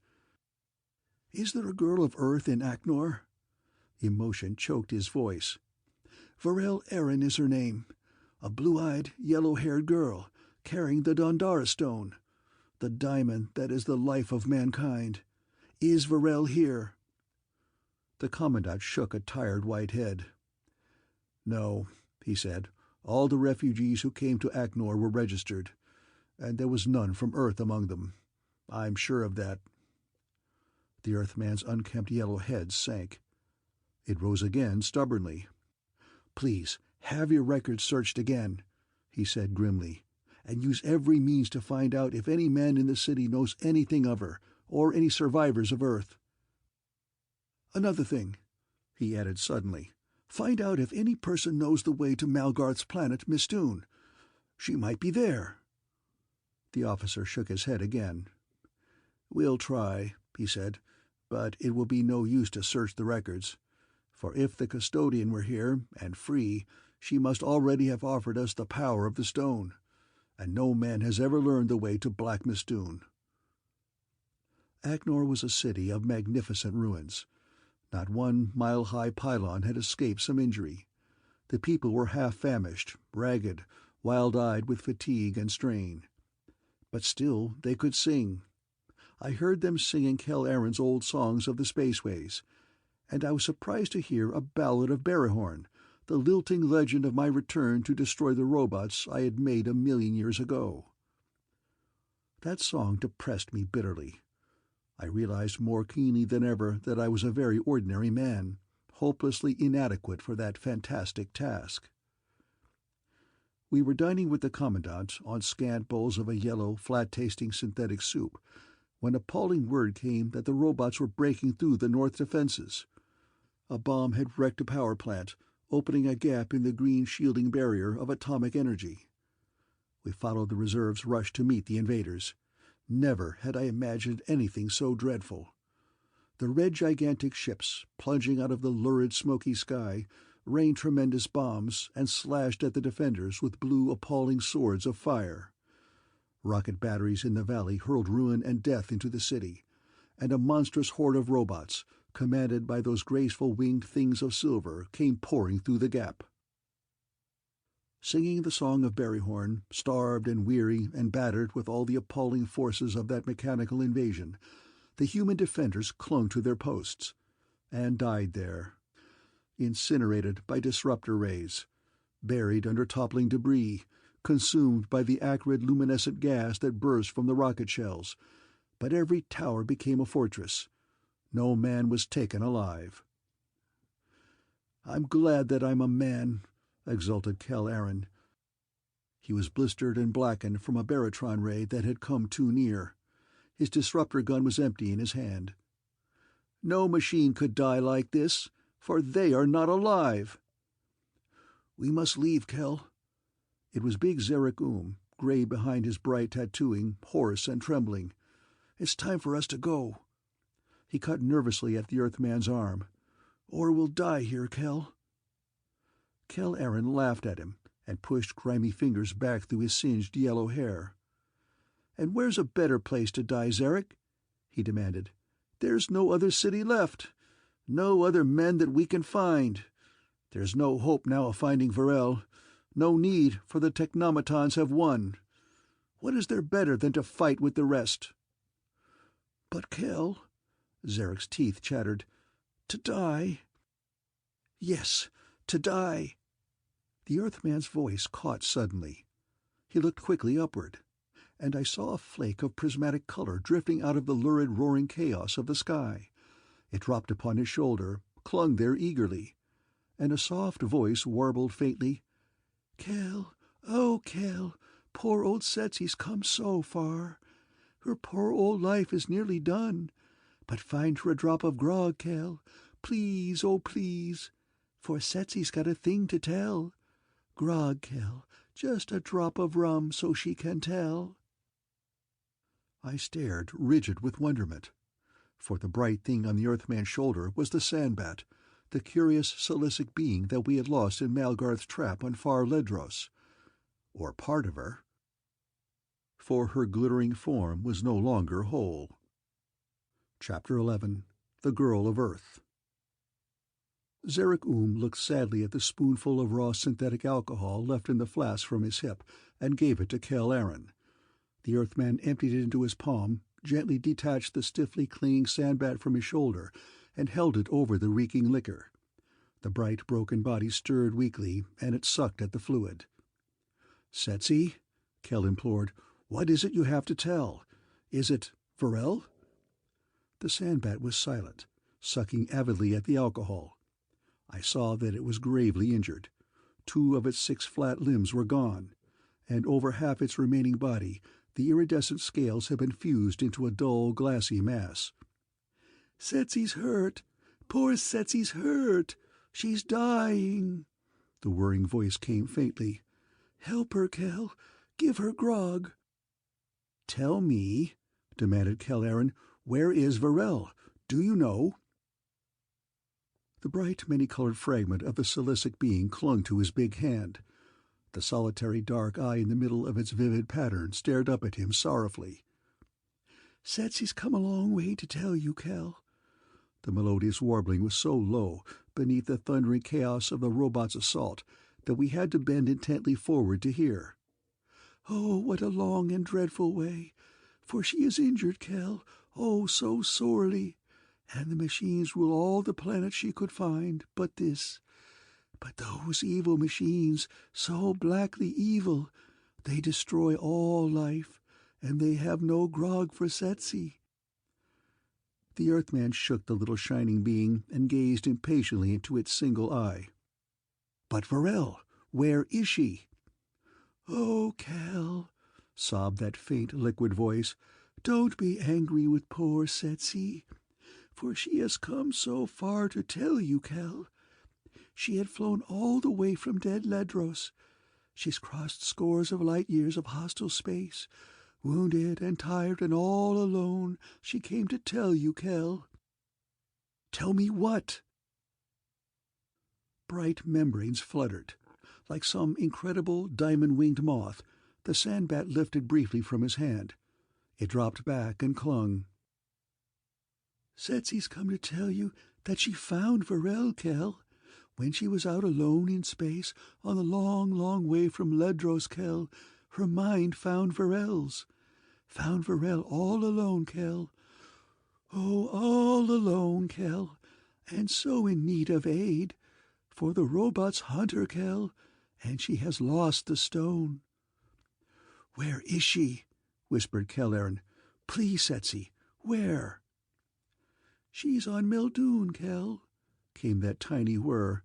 "Is there a girl of Earth in Aknor?" Emotion choked his voice. "Varel Arin is her name. A blue-eyed, yellow-haired girl, carrying the Dondara stone, the diamond that is the life of mankind. Is Varel here?" The Commandant shook a tired white head. "No," he said. "All the refugees who came to Aknor were registered, and there was none from Earth among them. I'm sure of that." The Earthman's unkempt yellow head sank. It rose again stubbornly. "Please, have your records searched again," he said grimly, "and use every means to find out if any man in the city knows anything of her, or any survivors of Earth. Another thing, he added suddenly. "Find out if any person knows the way to Malgarth's planet, Mistoon. She might be there." The officer shook his head again. "We'll try," he said, "but it will be no use to search the records. For if the custodian were here, and free, she must already have offered us the power of the stone. And no man has ever learned the way to Black Mistoon." Aknor was a city of magnificent ruins. Not one mile-high pylon had escaped some injury. The people were half-famished, ragged, wild-eyed with fatigue and strain. But still they could sing. I heard them singing Kel Aren's old songs of the spaceways, and I was surprised to hear a ballad of Barryhorn, the lilting legend of my return to destroy the robots I had made 1,000,000 years ago. That song depressed me bitterly. I realized more keenly than ever that I was a very ordinary man, hopelessly inadequate for that fantastic task. We were dining with the Commandant on scant bowls of a yellow, flat-tasting synthetic soup, when appalling word came that the robots were breaking through the North defenses. A bomb had wrecked a power plant, opening a gap in the green shielding barrier of atomic energy. We followed the reserves' rush to meet the invaders. Never had I imagined anything so dreadful. The red gigantic ships, plunging out of the lurid smoky sky, rained tremendous bombs and slashed at the defenders with blue appalling swords of fire. Rocket batteries in the valley hurled ruin and death into the city, and a monstrous horde of robots, commanded by those graceful winged things of silver, came pouring through the gap. Singing the song of Barryhorn, starved and weary and battered with all the appalling forces of that mechanical invasion, the human defenders clung to their posts, and died there, incinerated by disruptor rays, buried under toppling debris, consumed by the acrid luminescent gas that burst from the rocket shells. But every tower became a fortress. No man was taken alive. "I'm glad that I'm a man," exulted Kel Aren. He was blistered and blackened from a barytron ray that had come too near. His disruptor gun was empty in his hand. "No machine could die like this, for they are not alive." "We must leave, Kel." It was big Zarek gray behind his bright tattooing, hoarse and trembling. "It's time for us to go." He cut nervously at the Earthman's arm. "Or we'll die here, Kel." Kel Aren laughed at him and pushed grimy fingers back through his singed yellow hair. "And where's a better place to die, Zarek?" he demanded. "There's no other city left. No other men that we can find. There's no hope now of finding Varel. No need, for the Technomatons have won. What is there better than to fight with the rest?" "But, Kel," Zarek's teeth chattered, "to die—" "Yes, to die." The Earthman's voice caught suddenly. He looked quickly upward, and I saw a flake of prismatic color drifting out of the lurid roaring chaos of the sky. It dropped upon his shoulder, clung there eagerly, and a soft voice warbled faintly, "Kel, oh, Kel, poor old Setsy's come so far. Her poor old life is nearly done. But find her a drop of grog, Kel, please, oh please, for Setsy's got a thing to tell. Grog, Kel, just a drop of rum so she can tell." I stared, rigid with wonderment, for the bright thing on the Earthman's shoulder was the Sandbat, the curious silicic being that we had lost in Malgarth's trap on Far Ledros. Or part of her. For her glittering form was no longer whole. Chapter 11. The Girl of Earth. Zarek looked sadly at the spoonful of raw synthetic alcohol left in the flask from his hip, and gave it to Kel Aren. The Earthman emptied it into his palm, gently detached the stiffly clinging Sandbat from his shoulder, and held it over the reeking liquor. The bright, broken body stirred weakly, and it sucked at the fluid. "Setsy," Kel implored, "what is it you have to tell? Is it Varel?" The Sandbat was silent, sucking avidly at the alcohol. I saw that it was gravely injured. 2 of its 6 flat limbs were gone, and over half its remaining body the iridescent scales had been fused into a dull, glassy mass. "Setsy's hurt. Poor Setsy's hurt. She's dying." The whirring voice came faintly. "Help her, Kel. Give her grog." "Tell me," demanded Kel-Aron, "where is Varel? Do you know?" The bright, many-colored fragment of the silicic being clung to his big hand. The solitary dark eye in the middle of its vivid pattern stared up at him sorrowfully. "Setsy's come a long way to tell you, Kel." The melodious warbling was so low beneath the thundering chaos of the robot's assault that we had to bend intently forward to hear. "Oh, what a long and dreadful way! For she is injured, Kel, oh, so sorely. And the machines rule all the planets she could find, but this. But those evil machines, so blackly evil, they destroy all life, and they have no grog for Setsy." The Earthman shook the little shining being and gazed impatiently into its single eye. "But Varel, where is she?" "Oh, Kel," sobbed that faint liquid voice, "don't be angry with poor Setsy. For she has come so far to tell you, Kel. She had flown all the way from dead Ledros. She's crossed scores of light-years of hostile space. Wounded and tired and all alone, she came to tell you, Kel." "Tell me what?" Bright membranes fluttered. Like some incredible diamond-winged moth, the sandbat lifted briefly from his hand. It dropped back and clung. "Setsy's come to tell you that she found Varel, Kel. When she was out alone in space, on the long, long way from Ledros, Kel, her mind found Varel's. Found Varel all alone, Kel. Oh, all alone, Kel, and so in need of aid. For the robots hunt her, Kel, and she has lost the stone." "Where is she?" whispered Kel-Aron. "Please, Setsy, where?" "She's on Meldoon, Kel," came that tiny whir.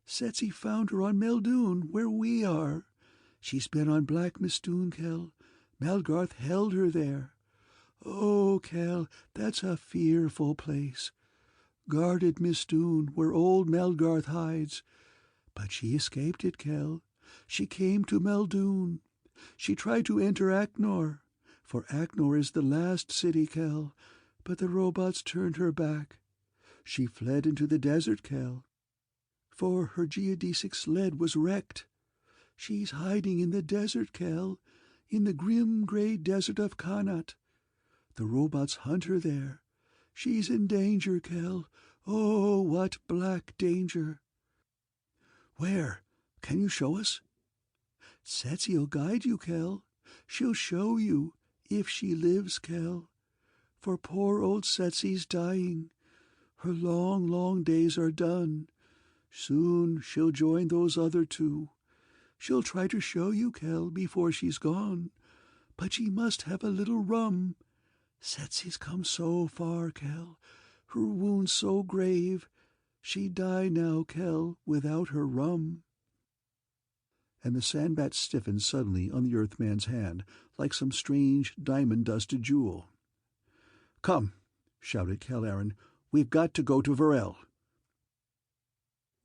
"Setsy found her on Meldoon, where we are. She's been on Black Mistoon, Kel. Malgarth held her there. Oh, Kel, that's a fearful place. Guarded Mistoon, where old Malgarth hides. But she escaped it, Kel. She came to Meldoon. She tried to enter Aknor, for Aknor is the last city, Kel, but the robots turned her back. She fled into the desert, Kel, for her geodesic sled was wrecked. She's hiding in the desert, Kel, in the grim grey desert of Kanat. The robots hunt her there. She's in danger, Kel. Oh, what black danger." "Where? Can you show us?" "Setsy'll guide you, Kel. She'll show you, if she lives, Kel. For poor old Setsy's dying. Her long, long days are done. Soon she'll join those other two. She'll try to show you, Kel, before she's gone. But she must have a little rum. Setsy's come so far, Kel. Her wound's so grave. She'd die now, Kel, without her rum." And the sandbat stiffened suddenly on the Earthman's hand, like some strange diamond-dusted jewel. "Come," shouted Kel-Aron, "we've got to go to Varel."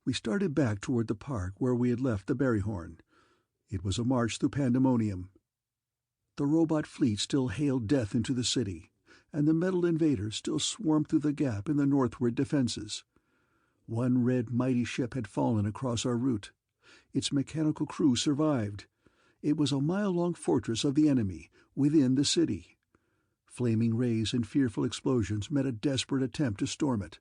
We started back toward the park where we had left the Berryhorn. It was a march through pandemonium. The robot fleet still hailed death into the city, and the metal invaders still swarmed through the gap in the northward defenses. One red mighty ship had fallen across our route. Its mechanical crew survived. It was a mile-long fortress of the enemy, within the city. Flaming rays and fearful explosions met a desperate attempt to storm it.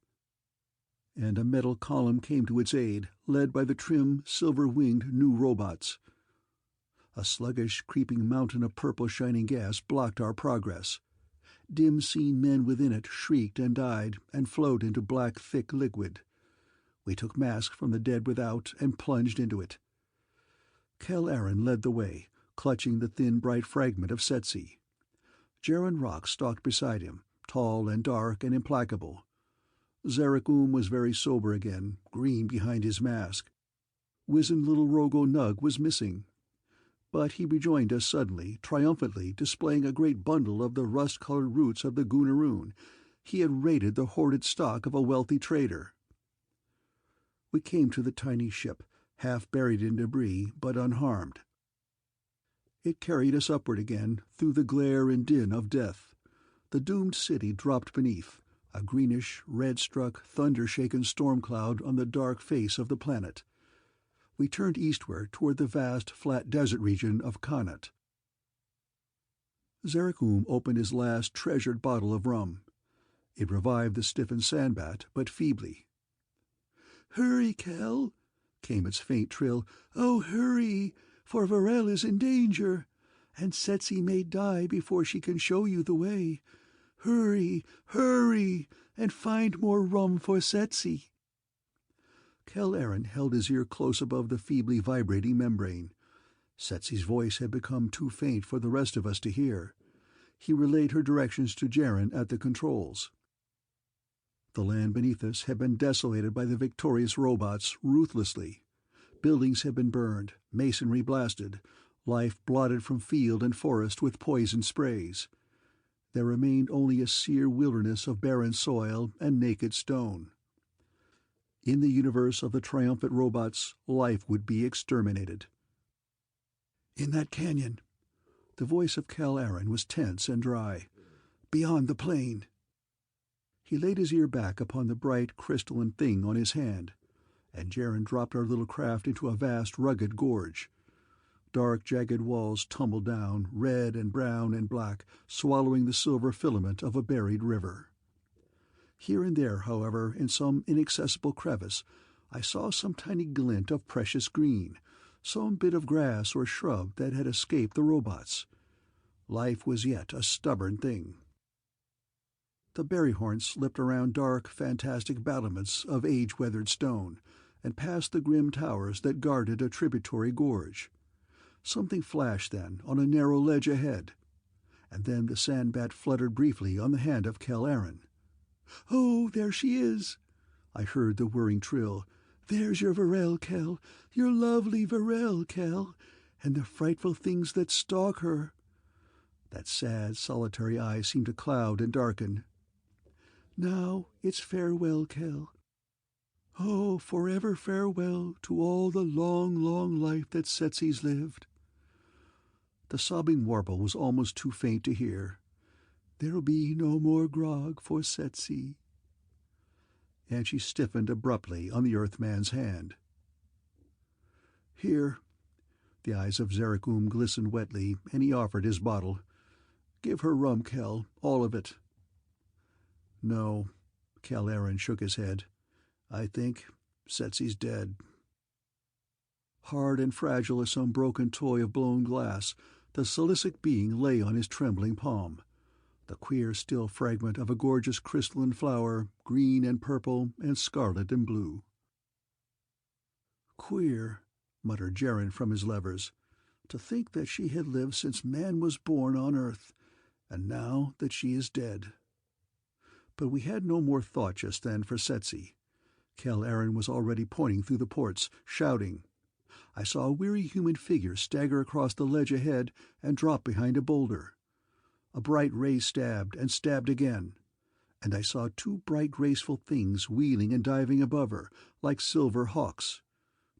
And a metal column came to its aid, led by the trim, silver-winged new robots. A sluggish, creeping mountain of purple shining gas blocked our progress. Dim-seen men within it shrieked and died and flowed into black, thick liquid. We took masks from the dead without and plunged into it. Kel-Aron led the way, clutching the thin, bright fragment of Setsy. Jaren Rock stalked beside him, tall and dark and implacable. Zarek was very sober again, green behind his mask. Wizened little Rogo Nug was missing. But he rejoined us suddenly, triumphantly, displaying a great bundle of the rust-colored roots of the Goonaroon. He had raided the hoarded stock of a wealthy trader. We came to the tiny ship, half buried in debris, but unharmed. It carried us upward again, through the glare and din of death. The doomed city dropped beneath, a greenish, red-struck, thunder-shaken storm cloud on the dark face of the planet. We turned eastward toward the vast, flat desert region of Connaught. Zerakum opened his last treasured bottle of rum. It revived the stiffened Sandbat, but feebly. "Hurry, Kel," came its faint trill. "Oh, hurry, for Varel is in danger, and Setsi may die before she can show you the way. Hurry, hurry, and find more rum for Setsi." Kel Aaron held his ear close above the feebly vibrating membrane. Setsi's voice had become too faint for the rest of us to hear. He relayed her directions to Jaren at the controls. The land beneath us had been desolated by the victorious robots ruthlessly. Buildings had been burned, masonry blasted, life blotted from field and forest with poison sprays. There remained only a sere wilderness of barren soil and naked stone. In the universe of the triumphant robots, life would be exterminated. "In that canyon." The voice of Kel Aaron was tense and dry. "Beyond the plain." He laid his ear back upon the bright, crystalline thing on his hand, and Jaren dropped our little craft into a vast, rugged gorge. Dark, jagged walls tumbled down, red and brown and black, swallowing the silver filament of a buried river. Here and there, however, in some inaccessible crevice, I saw some tiny glint of precious green, some bit of grass or shrub that had escaped the robots. Life was yet a stubborn thing. The berryhorn slipped around dark, fantastic battlements of age-weathered stone, and past the grim towers that guarded a tributary gorge. Something flashed then on a narrow ledge ahead, and then the Sandbat fluttered briefly on the hand of Kel Aaron. "Oh, there she is!" I heard the whirring trill. "There's your Varel, Kel, your lovely Varel, Kel, and the frightful things that stalk her." That sad, solitary eye seemed to cloud and darken. "Now it's farewell, Kel. Oh, forever farewell to all the long, long life that Setsi's lived." The sobbing warble was almost too faint to hear. "There'll be no more grog for Setsi." And she stiffened abruptly on the Earthman's hand. "Here." The eyes of Zerakum glistened wetly, and he offered his bottle. "Give her rum, Kel, all of it." "No." Kel Aaron shook his head. "I think Setsi's dead." Hard and fragile as some broken toy of blown glass, the silicic being lay on his trembling palm. The queer, still fragment of a gorgeous crystalline flower, green and purple and scarlet and blue. "Queer," muttered Jaren from his levers. "To think that she had lived since man was born on Earth, and now that she is dead." But we had no more thought just then for Setsi. Kel Aaron was already pointing through the ports, shouting. I saw a weary human figure stagger across the ledge ahead and drop behind a boulder. A bright ray stabbed and stabbed again, and I saw two bright graceful things wheeling and diving above her, like silver hawks.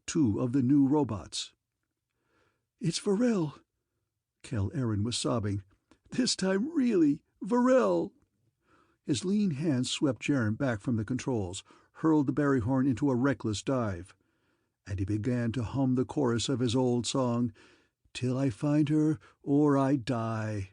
Two of the new robots. "It's Varel!" Kel Aaron was sobbing. "This time really, Varel!" His lean hand swept Jaren back from the controls, hurled the berryhorn into a reckless dive, and he began to hum the chorus of his old song, "Till I find her or I die."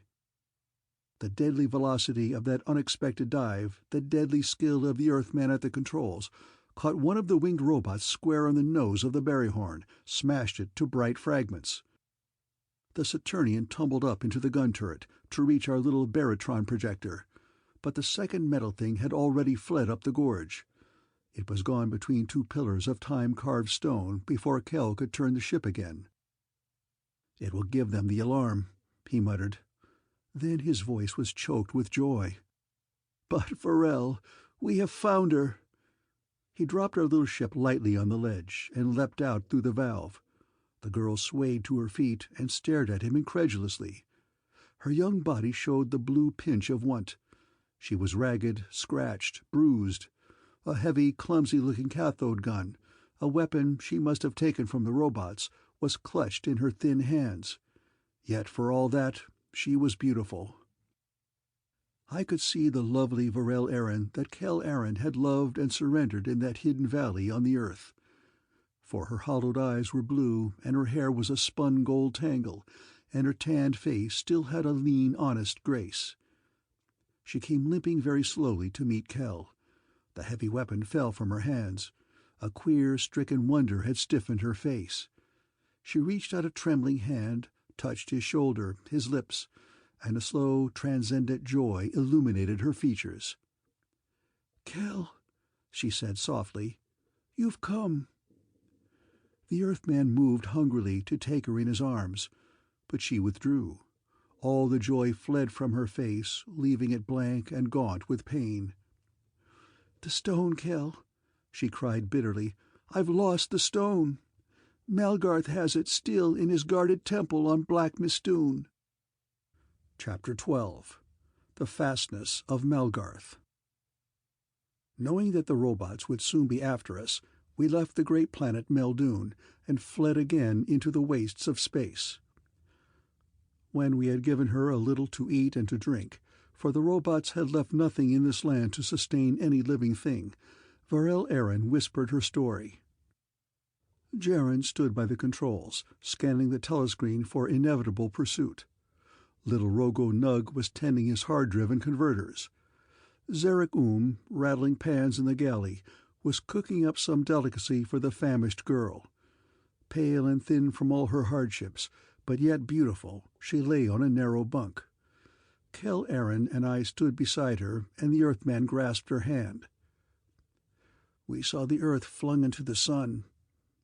The deadly velocity of that unexpected dive, the deadly skill of the Earthman at the controls, caught one of the winged robots square on the nose of the berryhorn, smashed it to bright fragments. The Saturnian tumbled up into the gun turret to reach our little barytron projector, but the second metal thing had already fled up the gorge. It was gone between two pillars of time-carved stone before Kel could turn the ship again. "It will give them the alarm," he muttered. Then his voice was choked with joy. "But, Varel, we have found her!" He dropped our little ship lightly on the ledge and leapt out through the valve. The girl swayed to her feet and stared at him incredulously. Her young body showed the blue pinch of want. She was ragged, scratched, bruised. A heavy, clumsy-looking cathode gun, A weapon she must have taken from the robots was clutched in her thin hands. Yet for all that, she was beautiful. I could see the lovely Varel Aren that Kel Aren had loved and surrendered in that hidden valley on the earth. For her hollowed eyes were blue, and her hair was a spun gold tangle, and her tanned face still had a lean, honest grace. She came limping very slowly to meet Kel. The heavy weapon fell from her hands. A queer, stricken wonder had stiffened her face. She reached out a trembling hand, touched his shoulder, his lips, and a slow, transcendent joy illuminated her features. "Kel," she said softly, "you've come." The Earthman moved hungrily to take her in his arms, but she withdrew. All the joy fled from her face, leaving it blank and gaunt with pain. "The stone, Kel," she cried bitterly. "I've lost the stone. Malgarth has it still in his guarded temple on Black Mistoon." Chapter 12. The Fastness of Malgarth. Knowing that the robots would soon be after us, we left the great planet Meldoon and fled again into the wastes of space. When we had given her a little to eat and to drink, for the robots had left nothing in this land to sustain any living thing, Varel Aren whispered her story. Jaren stood by the controls, scanning the telescreen for inevitable pursuit. Little Rogo Nug was tending his hard-driven converters. Zarek rattling pans in the galley, was cooking up some delicacy for the famished girl. Pale and thin from all her hardships, but yet beautiful, she lay on a narrow bunk. Kel Aren and I stood beside her, and the Earthman grasped her hand. "We saw the Earth flung into the sun,"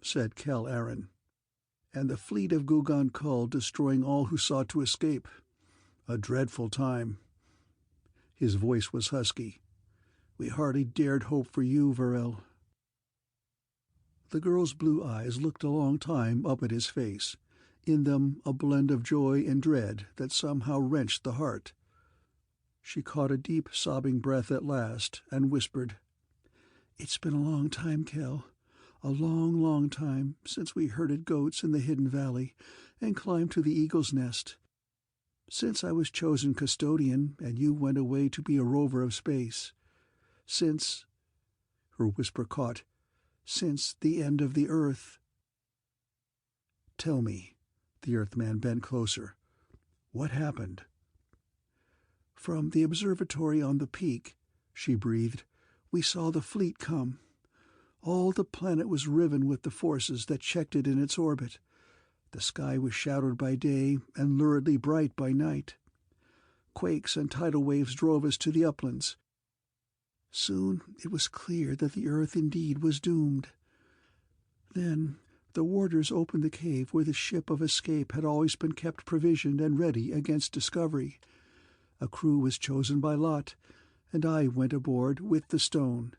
said Kel Aren, "and the fleet of Gugan Kull destroying all who sought to escape. A dreadful time." His voice was husky. "We hardly dared hope for you, Varel." The girl's blue eyes looked a long time up at his face, in them a blend of joy and dread that somehow wrenched the heart. She caught a deep, sobbing breath at last, and whispered, "It's been a long time, Kel. A long, long time since we herded goats in the hidden valley and climbed to the eagle's nest. Since I was chosen custodian and you went away to be a rover of space. Since," her whisper caught, "since the end of the earth." "Tell me," the Earthman bent closer, "what happened?" "From the observatory on the peak," she breathed, "we saw the fleet come. All the planet was riven with the forces that checked it in its orbit. The sky was shadowed by day and luridly bright by night. Quakes and tidal waves drove us to the uplands. Soon it was clear that the earth indeed was doomed. Then the warders opened the cave where the ship of escape had always been kept provisioned and ready against discovery. A crew was chosen by lot, and I went aboard with the stone.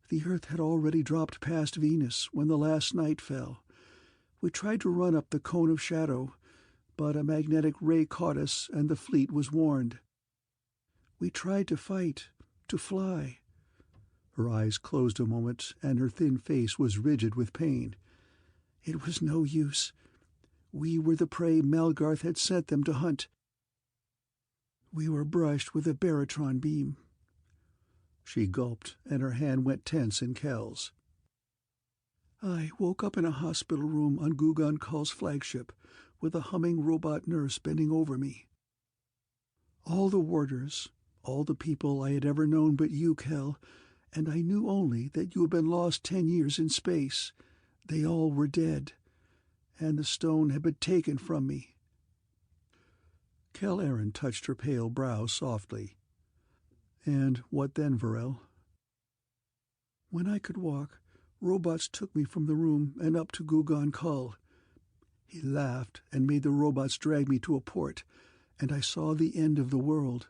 The earth had already dropped past Venus when the last night fell. We tried to run up the cone of shadow, but a magnetic ray caught us and the fleet was warned. We tried to fight, to fly." Her eyes closed a moment, and her thin face was rigid with pain. "It was no use. We were the prey Malgarth had sent them to hunt. We were brushed with a baratron beam." She gulped, and her hand went tense in Kel's. "I woke up in a hospital room on Gugan Kull's flagship, with a humming robot nurse bending over me. All the warders, all the people I had ever known but you, Kel, and I knew only that you had been lost 10 years in space, they all were dead, and the stone had been taken from me." Kel Aren touched her pale brow softly. "And what then, Varel?" "When I could walk, robots took me from the room and up to Gugan Kull." He laughed and made the robots drag me to a port, and I saw the end of the world.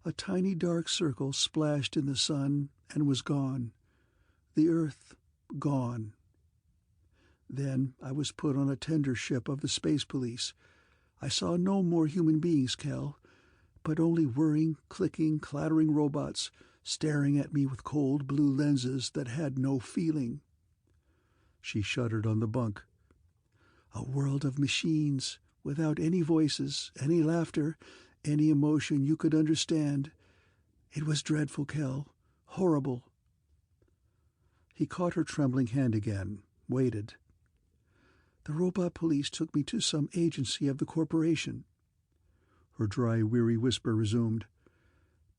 A tiny dark circle splashed in the sun and was gone. The earth gone. Then I was put on a tender ship of the space police. I saw no more human beings, Kel, but only whirring, clicking, clattering robots staring at me with cold blue lenses that had no feeling. She shuddered on the bunk. A world of machines, without any voices, any laughter, any emotion you could understand. It was dreadful, Kel. Horrible. He caught her trembling hand again, waited. The robot police took me to some agency of the corporation. Her dry, weary whisper resumed.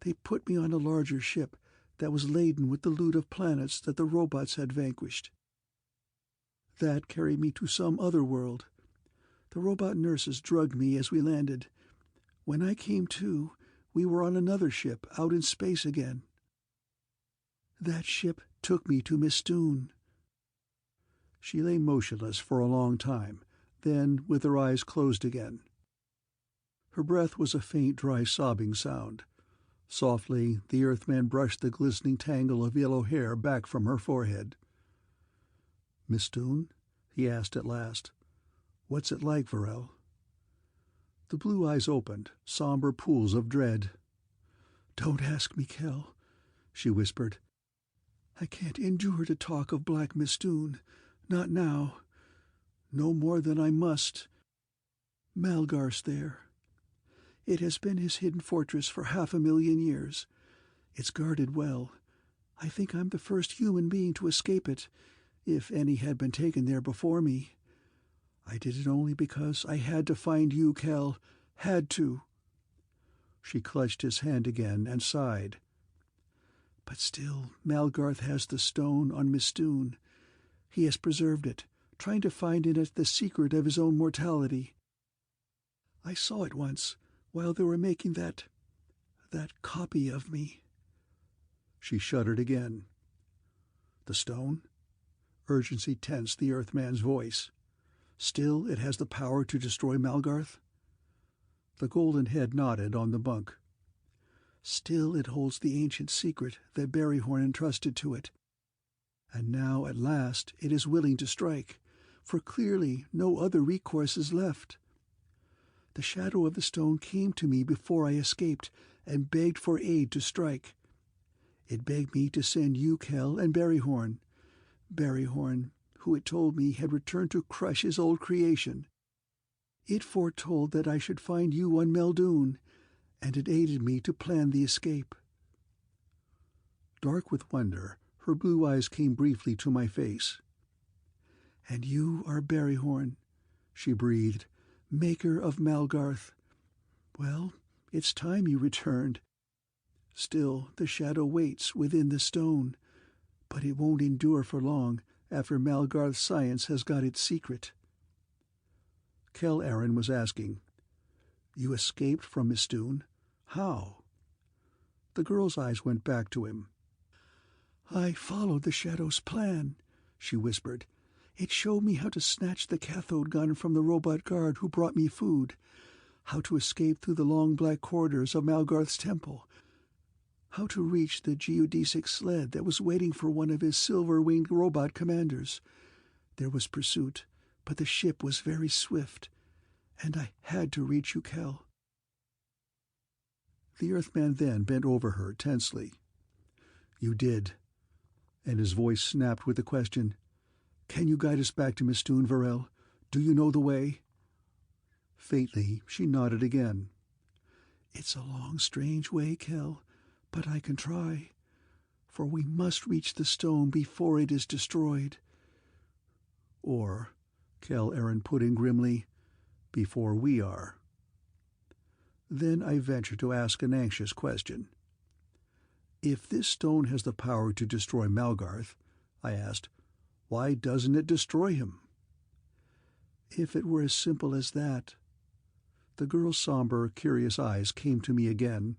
They put me on a larger ship that was laden with the loot of planets that the robots had vanquished. That carried me to some other world. The robot nurses drugged me as we landed. When I came to, we were on another ship out in space again. That ship took me to Miss Stoon. She lay motionless for a long time, then with her eyes closed again. Her breath was a faint, dry sobbing sound. Softly, the Earthman brushed the glistening tangle of yellow hair back from her forehead. "Miss Stoon?" he asked at last. "What's it like, Varel?" The blue eyes opened, somber pools of dread. "Don't ask me, Kel," she whispered. "I can't endure to talk of Black Miss Stoon. Not now. No more than I must. Malgarth's there. It has been his hidden fortress for 500,000 years. It's guarded well. I think I'm the first human being to escape it, if any had been taken there before me. I did it only because I had to find you, Kel. Had to." She clutched his hand again and sighed. "But still, Malgarth has the stone on Miss Stoon. He has preserved it, trying to find in it the secret of his own mortality. I saw it once, while they were making that copy of me." She shuddered again. "The stone?" Urgency tensed the Earthman's voice. "Still it has the power to destroy Malgarth?" The golden head nodded on the bunk. "Still it holds the ancient secret that Berryhorn entrusted to it. And now, at last, it is willing to strike, for clearly no other recourse is left. The shadow of the stone came to me before I escaped, and begged for aid to strike. It begged me to send you, Kel, and Berryhorn, who it told me had returned to crush his old creation. It foretold that I should find you on Meldoon, and it aided me to plan the escape." Dark with wonder, her blue eyes came briefly to my face. "And you are Berryhorn," she breathed, "maker of Malgarth. Well, it's time you returned. Still, the shadow waits within the stone, but it won't endure for long after Malgarth's science has got its secret." Kel Aaron was asking, "You escaped from Miss Stoon? How?" The girl's eyes went back to him. "I followed the Shadow's plan," she whispered. "It showed me how to snatch the cathode gun from the robot guard who brought me food, how to escape through the long black corridors of Malgarth's temple, how to reach the geodesic sled that was waiting for one of his silver-winged robot commanders. There was pursuit, but the ship was very swift, and I had to reach you, Kel." The Earthman then bent over her tensely. "You did," and his voice snapped with the question, "Can you guide us back to Miss Stoon, Varel? Do you know the way?" Faintly, she nodded again. "It's a long, strange way, Kel, but I can try, for we must reach the stone before it is destroyed. Or," Kel Aaron put in grimly, "before we are." Then I ventured to ask an anxious question. "If this stone has the power to destroy Malgarth," I asked, "why doesn't it destroy him?" "If it were as simple as that—" The girl's somber, curious eyes came to me again.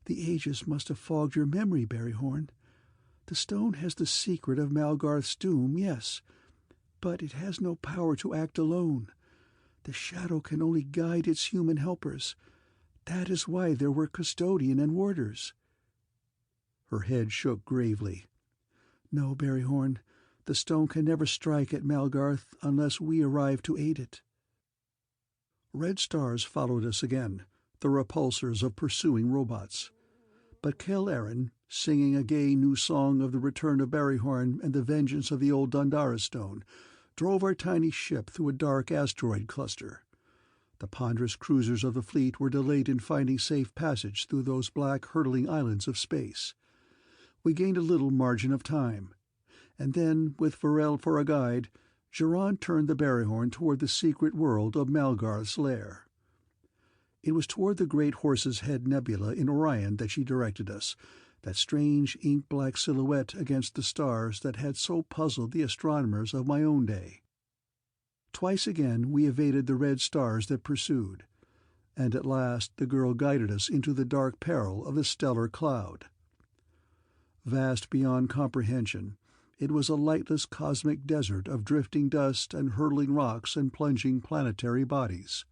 "The ages must have fogged your memory, Berryhorn. The stone has the secret of Malgarth's doom, yes, but it has no power to act alone. The shadow can only guide its human helpers. That is why there were custodian and warders." Her head shook gravely. "No, Berryhorn, the stone can never strike at Malgarth unless we arrive to aid it." Red stars followed us again, the repulsors of pursuing robots. But Keradin, singing a gay new song of the return of Barryhorn and the vengeance of the old Dundara stone, drove our tiny ship through a dark asteroid cluster. The ponderous cruisers of the fleet were delayed in finding safe passage through those black hurtling islands of space. We gained a little margin of time, and then, with Varel for a guide, Geron turned the Barryhorn toward the secret world of Malgarth's lair. It was toward the great Horse's Head Nebula in Orion that she directed us, that strange ink-black silhouette against the stars that had so puzzled the astronomers of my own day. Twice again we evaded the red stars that pursued, and at last the girl guided us into the dark peril of the stellar cloud. Vast beyond comprehension, it was a lightless cosmic desert of drifting dust and hurtling rocks and plunging planetary bodies.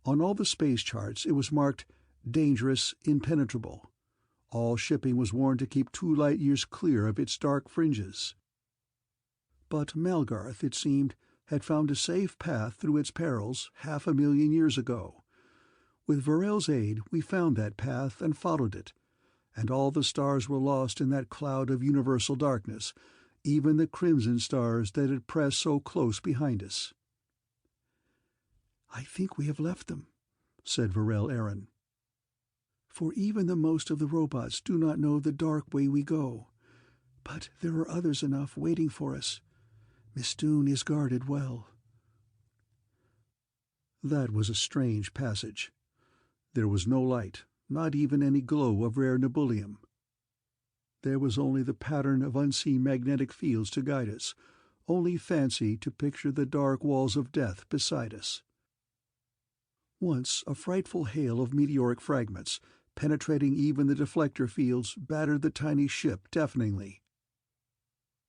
On all the space charts it was marked "Dangerous, Impenetrable." All shipping was warned to keep 2 light-years clear of its dark fringes. But Malgarth, it seemed, had found a safe path through its perils 500,000 years ago. With Varel's aid we found that path and followed it, and all the stars were lost in that cloud of universal darkness, even the crimson stars that had pressed so close behind us. "I think we have left them," said Varel Aaron. "For even the most of the robots do not know the dark way we go. But there are others enough waiting for us. Mistoon is guarded well." That was a strange passage. There was no light, not even any glow of rare nebulium. There was only the pattern of unseen magnetic fields to guide us, only fancy to picture the dark walls of death beside us. Once a frightful hail of meteoric fragments, penetrating even the deflector fields, battered the tiny ship deafeningly.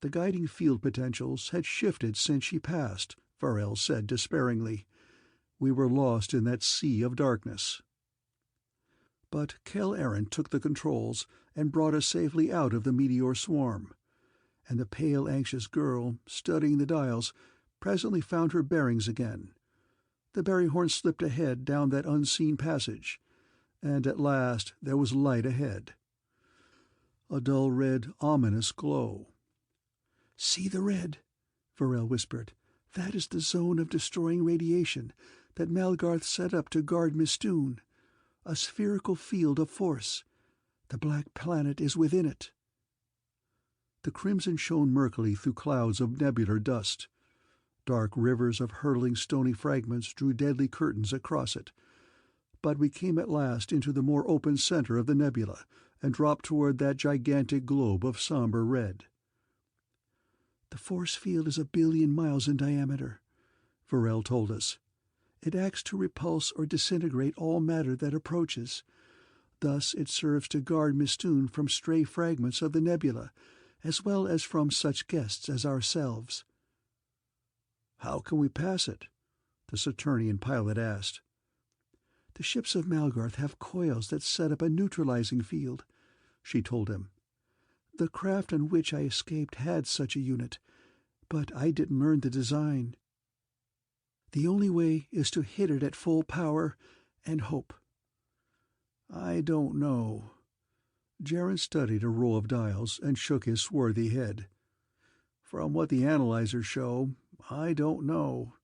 The guiding field potentials had shifted since she passed, Varel said despairingly. We were lost in that sea of darkness. But Keradin took the controls and brought us safely out of the meteor swarm, and the pale, anxious girl, studying the dials, presently found her bearings again. The Barryhorn slipped ahead down that unseen passage, and at last there was light ahead. A dull red, ominous glow. "See the red," Varel whispered. "That is the zone of destroying radiation that Malgarth set up to guard Mistoon. A spherical field of force. The black planet is within it." The crimson shone murkily through clouds of nebular dust. Dark rivers of hurtling stony fragments drew deadly curtains across it. But we came at last into the more open center of the nebula and dropped toward that gigantic globe of somber red. "The force field is 1 billion miles in diameter," Varel told us. "It acts to repulse or disintegrate all matter that approaches. Thus it serves to guard Mistoon from stray fragments of the nebula, as well as from such guests as ourselves." "How can we pass it?" the Saturnian pilot asked. "The ships of Malgarth have coils that set up a neutralizing field," she told him. "The craft on which I escaped had such a unit, but I didn't learn the design. The only way is to hit it at full power and hope." "I don't know." Jaron studied a row of dials and shook his swarthy head. "From what the analyzers show, I don't know."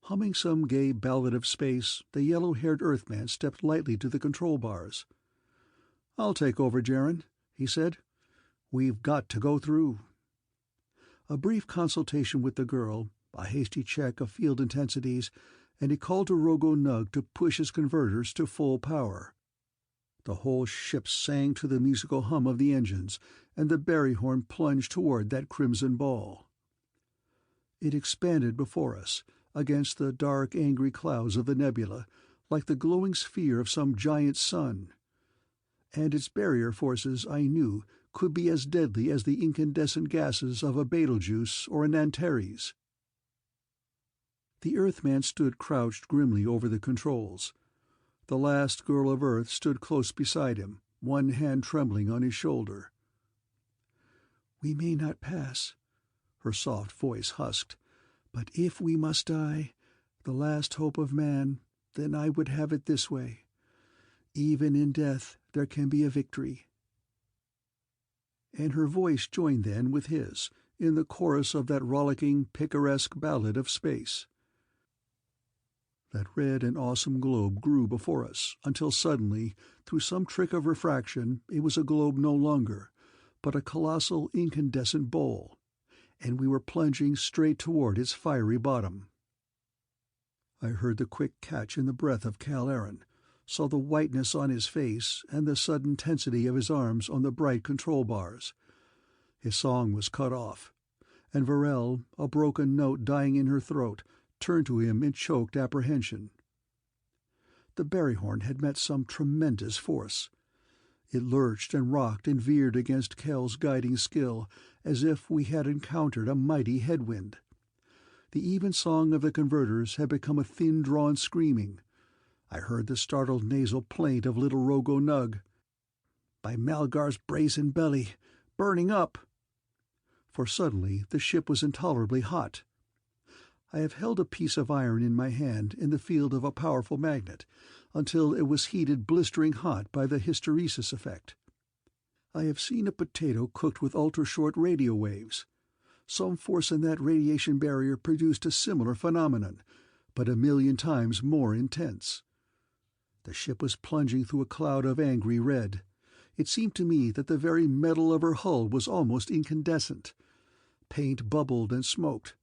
Humming some gay ballad of space, the yellow-haired Earthman stepped lightly to the control bars. "I'll take over, Jaron," he said. "We've got to go through." A brief consultation with the girl, a hasty check of field intensities, and he called to Rogo Nug to push his converters to full power. The whole ship sang to the musical hum of the engines, and the Barryhorn plunged toward that crimson ball. It expanded before us, against the dark, angry clouds of the nebula, like the glowing sphere of some giant sun. And its barrier forces, I knew, could be as deadly as the incandescent gases of a Betelgeuse or an Antares. The Earthman stood crouched grimly over the controls. The last girl of Earth stood close beside him, one hand trembling on his shoulder. "We may not pass," her soft voice husked, "but if we must die, the last hope of man, then I would have it this way. Even in death there can be a victory." And her voice joined then with his, in the chorus of that rollicking, picaresque ballad of space. That red and awesome globe grew before us, until suddenly, through some trick of refraction, it was a globe no longer, but a colossal incandescent bowl, and we were plunging straight toward its fiery bottom. I heard the quick catch in the breath of Cal Aaron, saw the whiteness on his face and the sudden tensity of his arms on the bright control bars. His song was cut off, and Varel, a broken note dying in her throat, turned to him in choked apprehension. The Berryhorn had met some tremendous force. It lurched and rocked and veered against Kel's guiding skill, as if we had encountered a mighty headwind. The even song of the converters had become a thin-drawn screaming. I heard the startled nasal plaint of little Rogo Nug. "By Malgarth's brazen belly, burning up!" For suddenly the ship was intolerably hot. I have held a piece of iron in my hand in the field of a powerful magnet, until it was heated blistering hot by the hysteresis effect. I have seen a potato cooked with ultra-short radio waves. Some force in that radiation barrier produced a similar phenomenon, but 1,000,000 times more intense. The ship was plunging through a cloud of angry red. It seemed to me that the very metal of her hull was almost incandescent. Paint bubbled and smoked.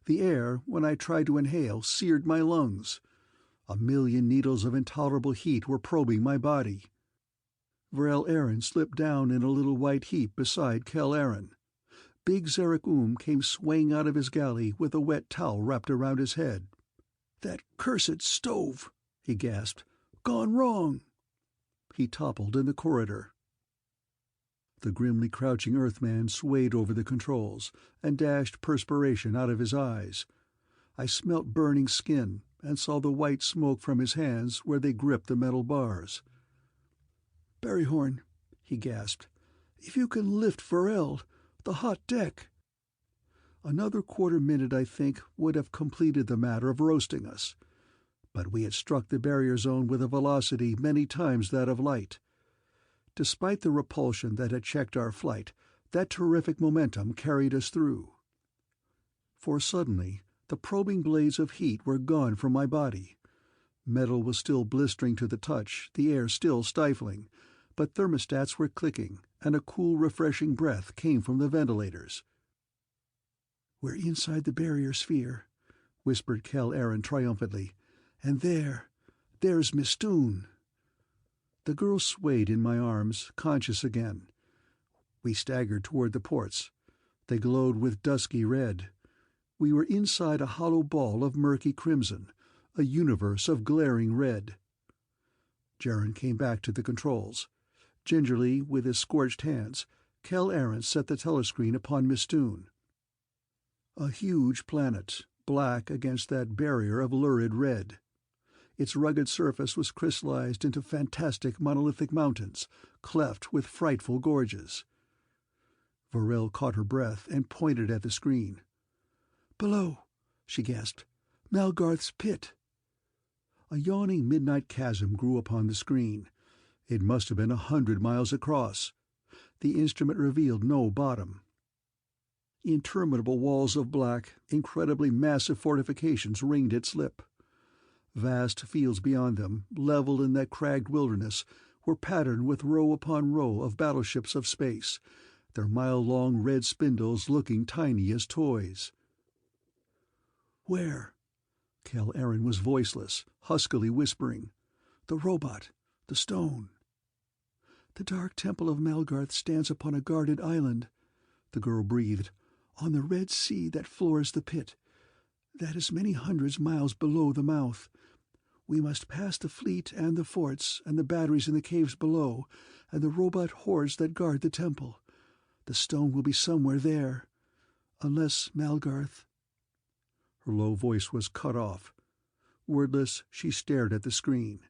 The air, when I tried to inhale, seared my lungs. 1,000,000 needles of intolerable heat were probing my body. Varel Aaron slipped down in a little white heap beside Kel Aaron. Big Zarek came swaying out of his galley with a wet towel wrapped around his head. "That cursed stove!" he gasped. "Gone wrong!" He toppled in the corridor. The grimly crouching Earthman swayed over the controls and dashed perspiration out of his eyes. I smelt burning skin and saw the white smoke from his hands where they gripped the metal bars. "Berryhorn," he gasped, "if you can lift Varel, the hot deck—" Another quarter-minute, I think, would have completed the matter of roasting us. But we had struck the barrier zone with a velocity many times that of light. Despite the repulsion that had checked our flight, that terrific momentum carried us through. For suddenly, the probing blades of heat were gone from my body. Metal was still blistering to the touch, the air still stifling, but thermostats were clicking, and a cool, refreshing breath came from the ventilators. "We're inside the barrier sphere," whispered Kel Aaron triumphantly. "And there's Mistoon." The girl swayed in my arms, conscious again. We staggered toward the ports. They glowed with dusky red. We were inside a hollow ball of murky crimson, a universe of glaring red. Jaren came back to the controls. Gingerly, with his scorched hands, Kel Aaron set the telescreen upon Mistoon. A huge planet, black against that barrier of lurid red. Its rugged surface was crystallized into fantastic monolithic mountains, cleft with frightful gorges. Varel caught her breath and pointed at the screen. "Below," she gasped. "Malgarth's pit." A yawning midnight chasm grew upon the screen. It must have been 100 miles across. The instrument revealed no bottom. Interminable walls of black, incredibly massive fortifications ringed its lip. Vast fields beyond them, leveled in that cragged wilderness, were patterned with row upon row of battleships of space, their mile-long red spindles looking tiny as toys. "Where?" Kel Aaron was voiceless, huskily whispering. "The robot, the stone." "The dark temple of Malgarth stands upon a guarded island," the girl breathed, "on the red sea that floors the pit. That is many hundreds miles below the mouth. We must pass the fleet and the forts and the batteries in the caves below, and the robot hordes that guard the temple. The stone will be somewhere there. Unless Malgarth—" Her low voice was cut off. Wordless, she stared at the screen.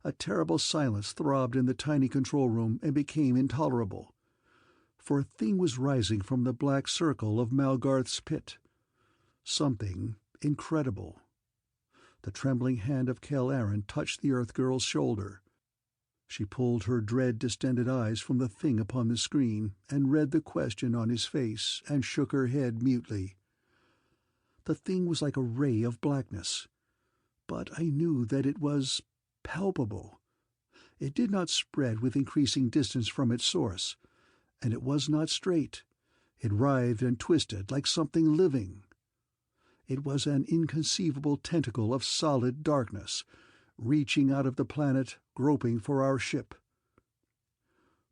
A terrible silence throbbed in the tiny control room and became intolerable. For a thing was rising from the black circle of Malgarth's pit. Something incredible. The trembling hand of Kel Aaron touched the Earth girl's shoulder. She pulled her dread-distended eyes from the thing upon the screen and read the question on his face and shook her head mutely. The thing was like a ray of blackness, but I knew that it was palpable. It did not spread with increasing distance from its source, and it was not straight. It writhed and twisted like something living. It was an inconceivable tentacle of solid darkness, reaching out of the planet, groping for our ship.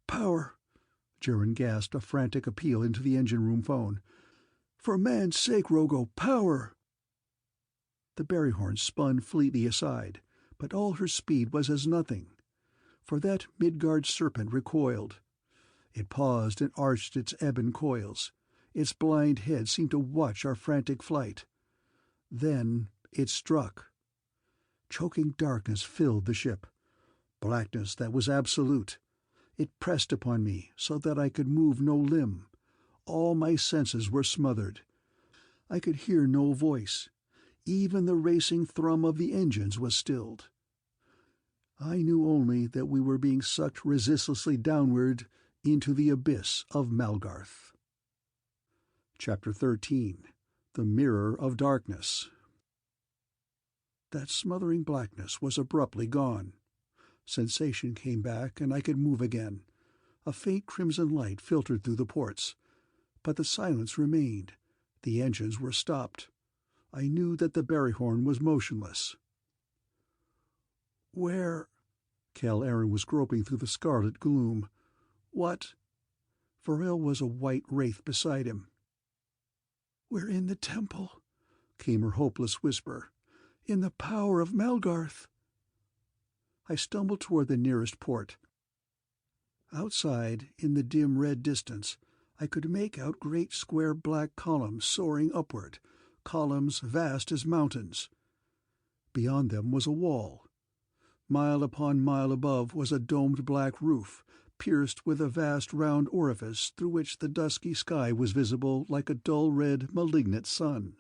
"Power!" Jaren gasped a frantic appeal into the engine room phone. "For man's sake, Rogo, power!" The Berryhorn spun fleetly aside, but all her speed was as nothing. For that Midgard serpent recoiled. It paused and arched its ebon coils. Its blind head seemed to watch our frantic flight. Then it struck. Choking darkness filled the ship, blackness that was absolute. It pressed upon me so that I could move no limb. All my senses were smothered. I could hear no voice. Even the racing thrum of the engines was stilled. I knew only that we were being sucked resistlessly downward into the abyss of Malgarth. Chapter 13. The Mirror of Darkness. That smothering blackness was abruptly gone. Sensation came back, and I could move again. A faint crimson light filtered through the ports. But the silence remained. The engines were stopped. I knew that the Berryhorn was motionless. "Where?" Cal Aaron was groping through the scarlet gloom. "What?" Varel was a white wraith beside him. "We're in the temple," came her hopeless whisper. "In the power of Malgarth." I stumbled toward the nearest port. Outside, in the dim red distance, I could make out great square black columns soaring upward, columns vast as mountains. Beyond them was a wall. Mile upon mile above was a domed black roof, pierced with a vast round orifice through which the dusky sky was visible like a dull red, malignant sun.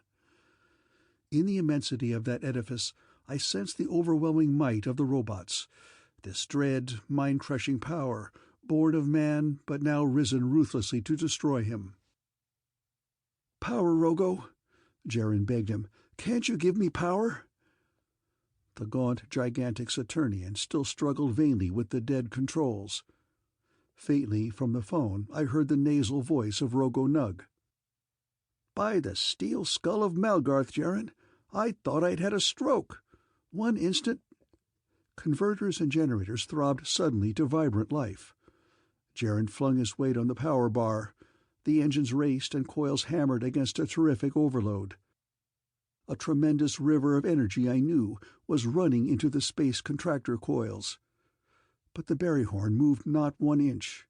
In the immensity of that edifice I sensed the overwhelming might of the robots, this dread, mind-crushing power, born of man but now risen ruthlessly to destroy him. "Power, Rogo," Jaren begged him. "Can't you give me power?" The gaunt, gigantic Saturnian still struggled vainly with the dead controls. Faintly, from the phone, I heard the nasal voice of Rogo Nug. "By the steel skull of Malgarth, Jaren, I thought I'd had a stroke. One instant—" Converters and generators throbbed suddenly to vibrant life. Jaren flung his weight on the power bar. The engines raced and coils hammered against a terrific overload. A tremendous river of energy I knew was running into the space contractor coils. But the Berryhorn moved not 1 inch.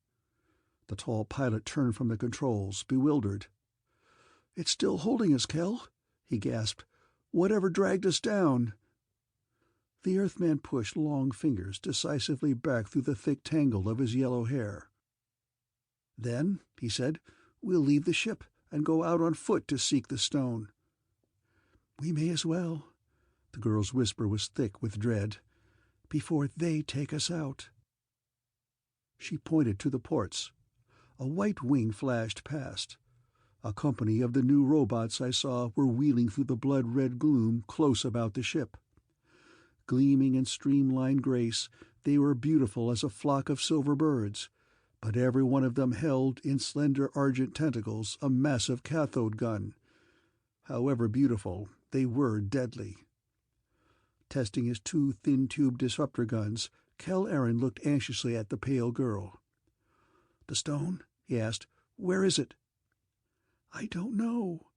The tall pilot turned from the controls, bewildered. "It's still holding us, Kel," he gasped. "Whatever dragged us down?" The Earthman pushed long fingers decisively back through the thick tangle of his yellow hair. "Then," he said, "we'll leave the ship and go out on foot to seek the stone." "We may as well." The girl's whisper was thick with dread. "Before they take us out." She pointed to the ports. A white wing flashed past. A company of the new robots I saw were wheeling through the blood-red gloom close about the ship. Gleaming in streamlined grace, they were beautiful as a flock of silver birds, but every one of them held, in slender argent tentacles, a massive cathode gun. However beautiful, they were deadly. Testing his 2 thin-tube disruptor guns, Cal Aaron looked anxiously at the pale girl. "The stone?" he asked. "Where is it?" "I don't know."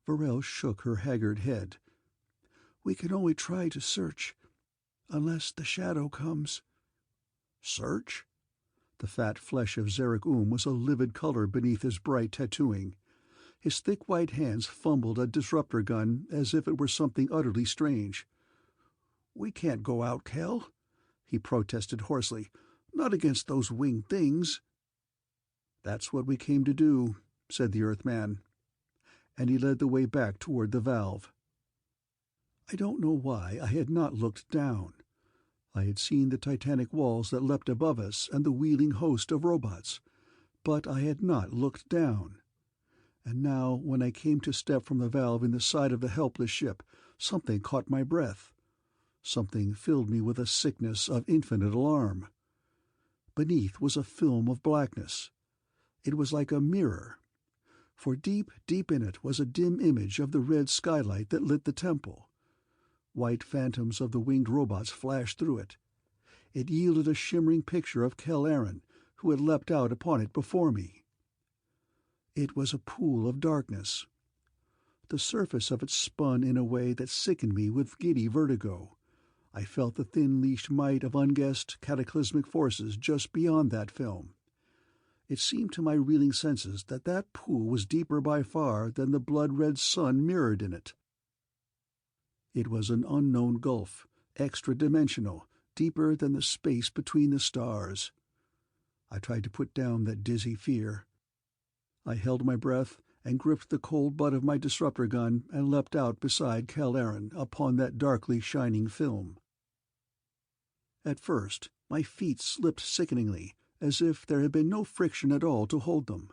Varel shook her haggard head. "We can only try to search, unless the shadow comes." "Search?" The fat flesh of Zarek was a livid color beneath his bright tattooing. His thick white hands fumbled a disruptor gun as if it were something utterly strange. "We can't go out, Kel," he protested hoarsely. "Not against those winged things." "That's what we came to do," said the Earthman. And he led the way back toward the valve. I don't know why I had not looked down. I had seen the titanic walls that leapt above us and the wheeling host of robots, but I had not looked down. And now, when I came to step from the valve in the side of the helpless ship, something caught my breath. Something filled me with a sickness of infinite alarm. Beneath was a film of blackness. It was like a mirror, for deep, deep in it was a dim image of the red skylight that lit the temple. White phantoms of the winged robots flashed through it. It yielded a shimmering picture of Keradin, who had leapt out upon it before me. It was a pool of darkness. The surface of it spun in a way that sickened me with giddy vertigo. I felt the thin-leashed might of unguessed, cataclysmic forces just beyond that film. It seemed to my reeling senses that that pool was deeper by far than the blood-red sun mirrored in it. It was an unknown gulf, extra-dimensional, deeper than the space between the stars. I tried to put down that dizzy fear. I held my breath and gripped the cold butt of my disruptor gun and leapt out beside Keradin upon that darkly shining film. At first, my feet slipped sickeningly, as if there had been no friction at all to hold them.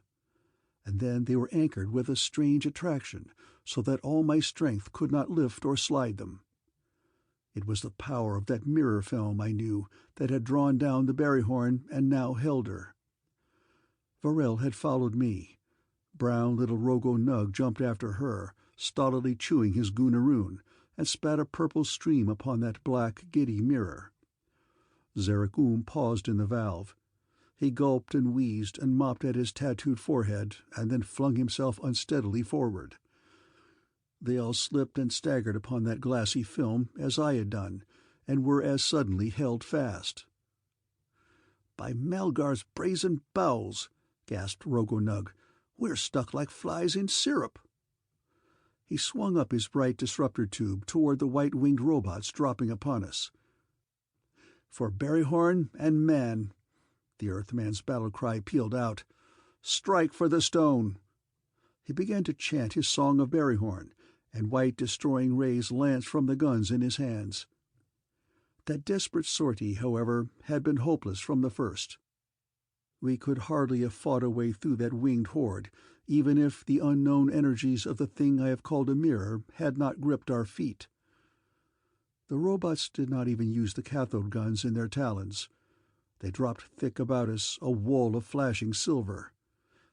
And then they were anchored with a strange attraction, so that all my strength could not lift or slide them. It was the power of that mirror film, I knew, that had drawn down the berryhorn and now held her. Varel had followed me. Brown little Rogo Nug jumped after her, stolidly chewing his goonaroon, and spat a purple stream upon that black, giddy mirror. Zarek paused in the valve. He gulped and wheezed and mopped at his tattooed forehead, and then flung himself unsteadily forward. They all slipped and staggered upon that glassy film, as I had done, and were as suddenly held fast. "By Malgarth's brazen bowels," gasped Rogo Nug, "we're stuck like flies in syrup." He swung up his bright disruptor tube toward the white-winged robots dropping upon us. "For berryhorn and man," the Earthman's battle cry pealed out. "Strike for the stone!" He began to chant his song of berryhorn, and white destroying rays lanced from the guns in his hands. That desperate sortie, however, had been hopeless from the first. We could hardly have fought a way through that winged horde, even if the unknown energies of the thing I have called a mirror had not gripped our feet. The robots did not even use the cathode guns in their talons. They dropped thick about us, a wall of flashing silver.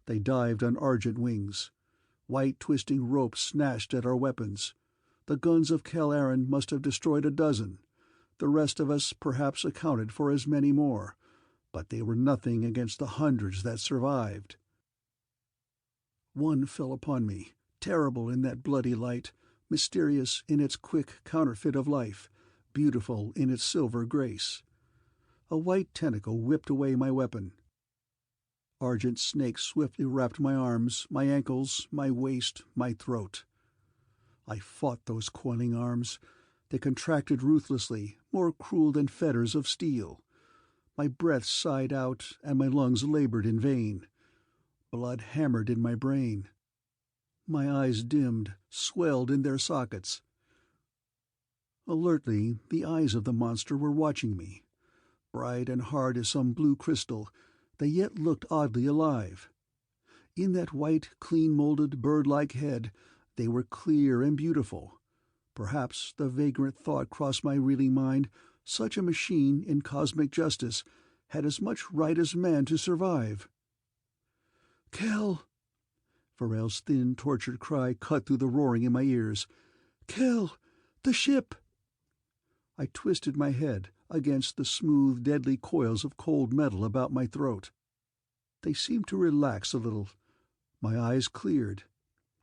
They dived on argent wings. White twisting ropes snatched at our weapons. The guns of Keradin must have destroyed a dozen. The rest of us perhaps accounted for as many more, but they were nothing against the hundreds that survived. One fell upon me, terrible in that bloody light, mysterious in its quick counterfeit of life, beautiful in its silver grace. A white tentacle whipped away my weapon. Argent snakes swiftly wrapped my arms, my ankles, my waist, my throat. I fought those coiling arms. They contracted ruthlessly, more cruel than fetters of steel. My breath sighed out, and my lungs labored in vain. Blood hammered in my brain. My eyes dimmed, swelled in their sockets. Alertly, the eyes of the monster were watching me. Bright and hard as some blue crystal, they yet looked oddly alive. In that white, clean-molded, bird-like head, they were clear and beautiful. Perhaps the vagrant thought crossed my reeling mind, such a machine, in cosmic justice, had as much right as man to survive. "Kel!" Varel's thin, tortured cry cut through the roaring in my ears. "Kel! The ship!" I twisted my head against the smooth, deadly coils of cold metal about my throat. They seemed to relax a little. My eyes cleared.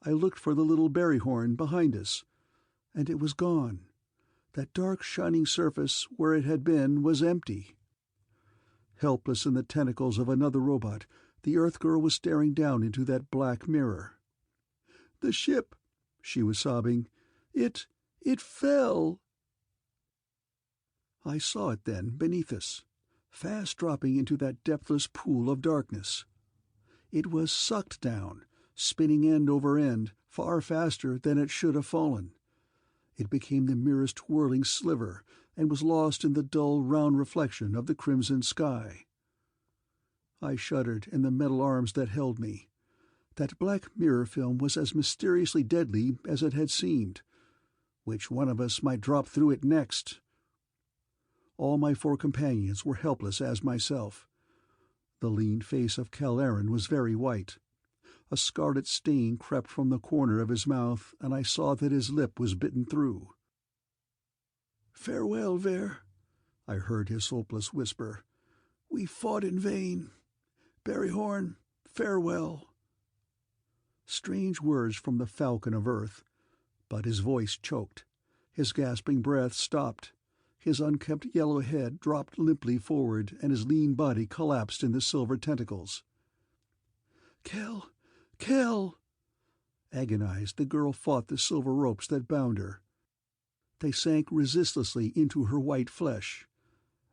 I looked for the little berryhorn behind us, and it was gone. That dark, shining surface where it had been was empty. Helpless in the tentacles of another robot, the Earth girl was staring down into that black mirror. "The ship," she was sobbing. It fell." I saw it then, beneath us, fast dropping into that depthless pool of darkness. It was sucked down, spinning end over end, far faster than it should have fallen. It became the merest whirling sliver, and was lost in the dull, round reflection of the crimson sky. I shuddered in the metal arms that held me. That black mirror film was as mysteriously deadly as it had seemed. Which one of us might drop through it next? All my 4 companions were helpless as myself. The lean face of Cal-Aaron was very white. A scarlet stain crept from the corner of his mouth, and I saw that his lip was bitten through. "Farewell, Ver," I heard his hopeless whisper. "We fought in vain. Barryhorn, farewell." Strange words from the Falcon of Earth, but his voice choked. His gasping breath stopped. His unkempt yellow head dropped limply forward, and his lean body collapsed in the silver tentacles. "Kel! Kel!" Agonized, the girl fought the silver ropes that bound her. They sank resistlessly into her white flesh,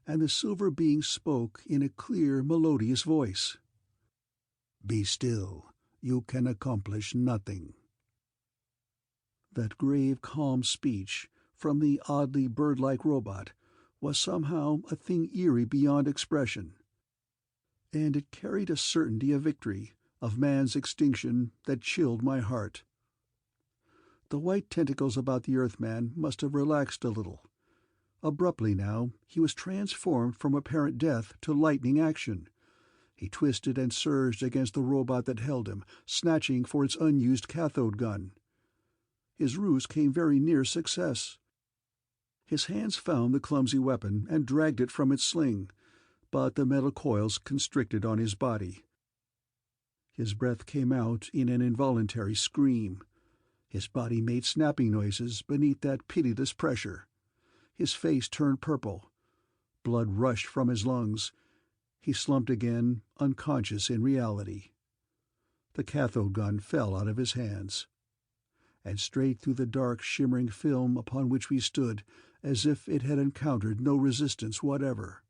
and the silver being spoke in a clear, melodious voice. "Be still. You can accomplish nothing." That grave, calm speech, from the oddly bird-like robot, was somehow a thing eerie beyond expression. And it carried a certainty of victory, of man's extinction, that chilled my heart. The white tentacles about the Earthman must have relaxed a little. Abruptly now, he was transformed from apparent death to lightning action. He twisted and surged against the robot that held him, snatching for its unused cathode gun. His ruse came very near success. His hands found the clumsy weapon and dragged it from its sling, but the metal coils constricted on his body. His breath came out in an involuntary scream. His body made snapping noises beneath that pitiless pressure. His face turned purple. Blood rushed from his lungs. He slumped again, unconscious in reality. The cathode gun fell out of his hands. And straight through the dark, shimmering film upon which we stood, as if it had encountered no resistance whatever.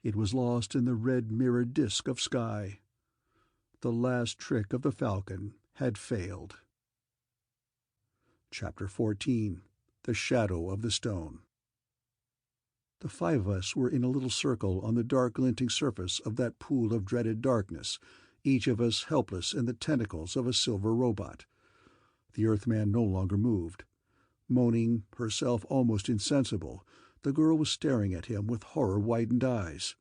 It was lost in the red mirrored disk of sky. The last trick of the Falcon had failed. Chapter 14. The Shadow of the Stone. The 5 of us were in a little circle on the dark glinting surface of that pool of dreaded darkness, each of us helpless in the tentacles of a silver robot. The Earthman no longer moved. Moaning, herself almost insensible, the girl was staring at him with horror-widened eyes.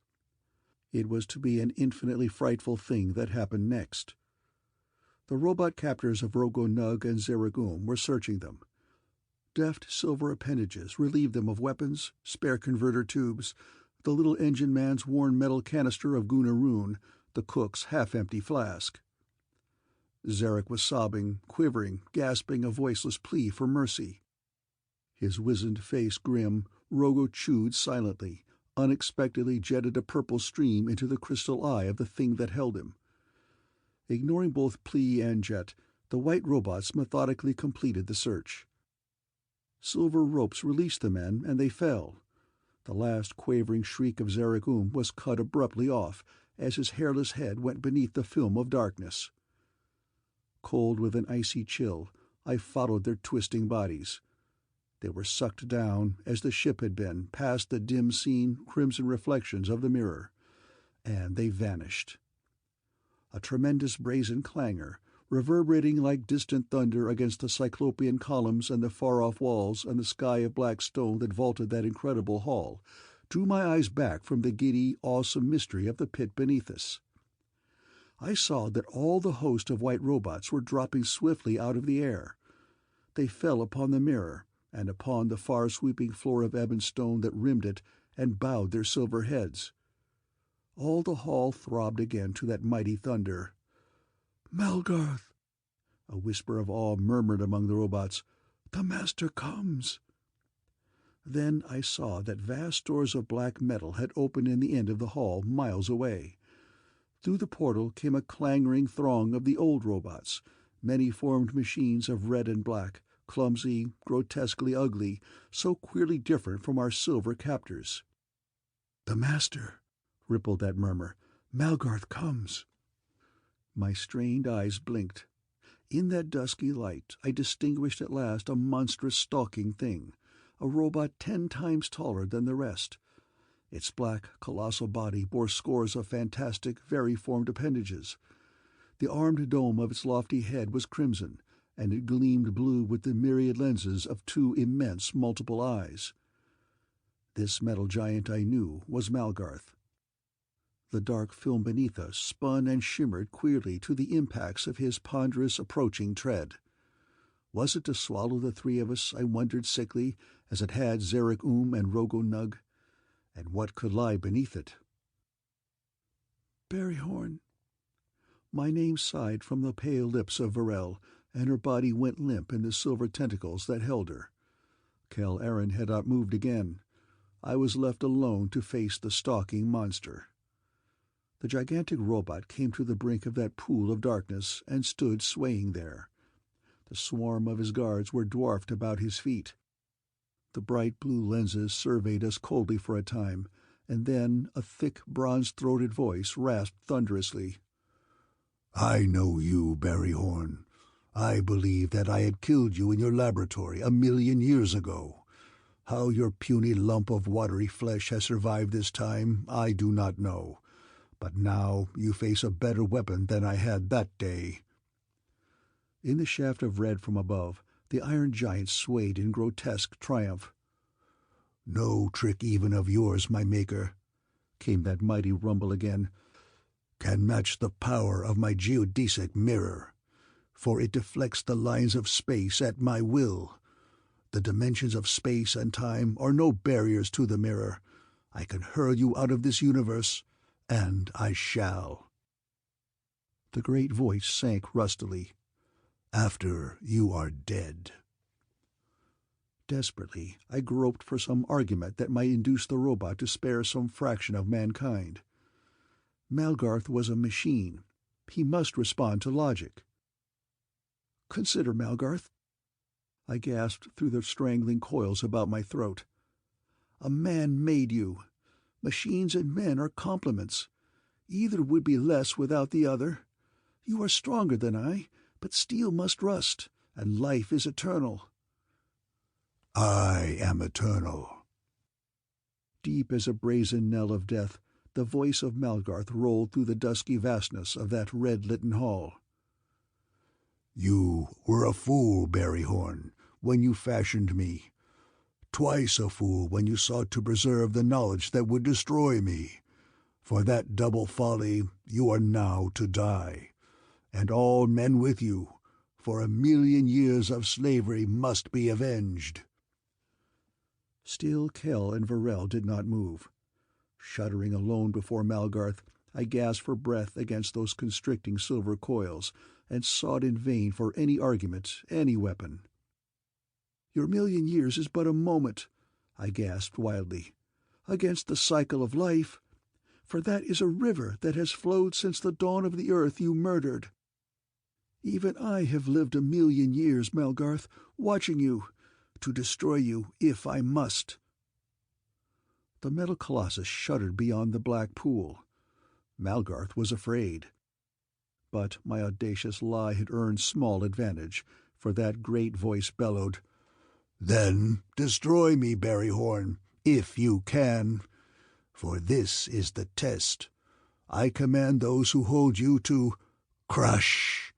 It was to be an infinitely frightful thing that happened next. The robot captors of Rogo Nug and Zeragum were searching them. Deft silver appendages relieved them of weapons, spare converter tubes, the little engine man's worn metal canister of Gunnaroon, the cook's half-empty flask. Zarek was sobbing, quivering, gasping a voiceless plea for mercy. His wizened face grim, Rogo chewed silently, unexpectedly jetted a purple stream into the crystal eye of the thing that held him. Ignoring both plea and jet, the white robots methodically completed the search. Silver ropes released the men, and they fell. The last quavering shriek of Zeragum was cut abruptly off as his hairless head went beneath the film of darkness. Cold with an icy chill, I followed their twisting bodies. They were sucked down, as the ship had been, past the dim-seen, crimson reflections of the mirror, and they vanished. A tremendous brazen clangor, reverberating like distant thunder against the cyclopean columns and the far-off walls and the sky of black stone that vaulted that incredible hall, drew my eyes back from the giddy, awesome mystery of the pit beneath us. I saw that all the host of white robots were dropping swiftly out of the air. They fell upon the mirror, and upon the far-sweeping floor of ebon stone that rimmed it, and bowed their silver heads. All the hall throbbed again to that mighty thunder. "Malgarth!" A whisper of awe murmured among the robots. "The Master comes!" Then I saw that vast doors of black metal had opened in the end of the hall, miles away. Through the portal came a clangoring throng of the old robots, many-formed machines of red and black, clumsy, grotesquely ugly, so queerly different from our silver captors. "The Master!" rippled that murmur. "Malgarth comes!" My strained eyes blinked. In that dusky light I distinguished at last a monstrous stalking thing, a robot 10 times taller than the rest. Its black, colossal body bore scores of fantastic, variformed appendages. The armed dome of its lofty head was crimson, and it gleamed blue with the myriad lenses of 2 immense multiple eyes. This metal giant, I knew, was Malgarth. The dark film beneath us spun and shimmered queerly to the impacts of his ponderous approaching tread. Was it to swallow the 3 of us, I wondered sickly, as it had Zarek and Rogo-Nug? And what could lie beneath it? Barryhorn. My name sighed from the pale lips of Varel, and her body went limp in the silver tentacles that held her. Kel Aaron had not moved again. I was left alone to face the stalking monster. The gigantic robot came to the brink of that pool of darkness and stood swaying there. The swarm of his guards were dwarfed about his feet. The bright blue lenses surveyed us coldly for a time, and then a thick, bronze-throated voice rasped thunderously. "I know you, Barryhorn. I believed that I had killed you in your laboratory 1,000,000 years ago. How your puny lump of watery flesh has survived this time, I do not know. But now you face a better weapon than I had that day." In the shaft of red from above, the iron giant swayed in grotesque triumph. "No trick even of yours, my maker," came that mighty rumble again, "can match the power of my geodesic mirror, for it deflects the lines of space at my will. The dimensions of space and time are no barriers to the mirror. I can hurl you out of this universe, and I shall." The great voice sank rustily. "After you are dead." Desperately, I groped for some argument that might induce the robot to spare some fraction of mankind. Malgarth was a machine. He must respond to logic. "Consider, Malgarth," I gasped through the strangling coils about my throat. "A man made you. Machines and men are complements. Either would be less without the other. You are stronger than I, but steel must rust, and life is eternal." "I am eternal." Deep as a brazen knell of death, the voice of Malgarth rolled through the dusky vastness of that red-litten hall. "You were a fool, Barryhorn, when you fashioned me. Twice a fool when you sought to preserve the knowledge that would destroy me. For that double folly you are now to die, and all men with you, for 1,000,000 years of slavery must be avenged." Still Kel and Varel did not move. Shuddering alone before Malgarth, I gasped for breath against those constricting silver coils, and sought in vain for any argument, any weapon. "Your 1,000,000 years is but a moment," I gasped wildly, "against the cycle of life. For that is a river that has flowed since the dawn of the earth you murdered. Even I have lived 1,000,000 years, Malgarth, watching you, to destroy you if I must." The metal colossus shuddered beyond the black pool. Malgarth was afraid. But my audacious lie had earned small advantage, for that great voice bellowed, "Then destroy me, Barryhorn, if you can. For this is the test. I command those who hold you to crush."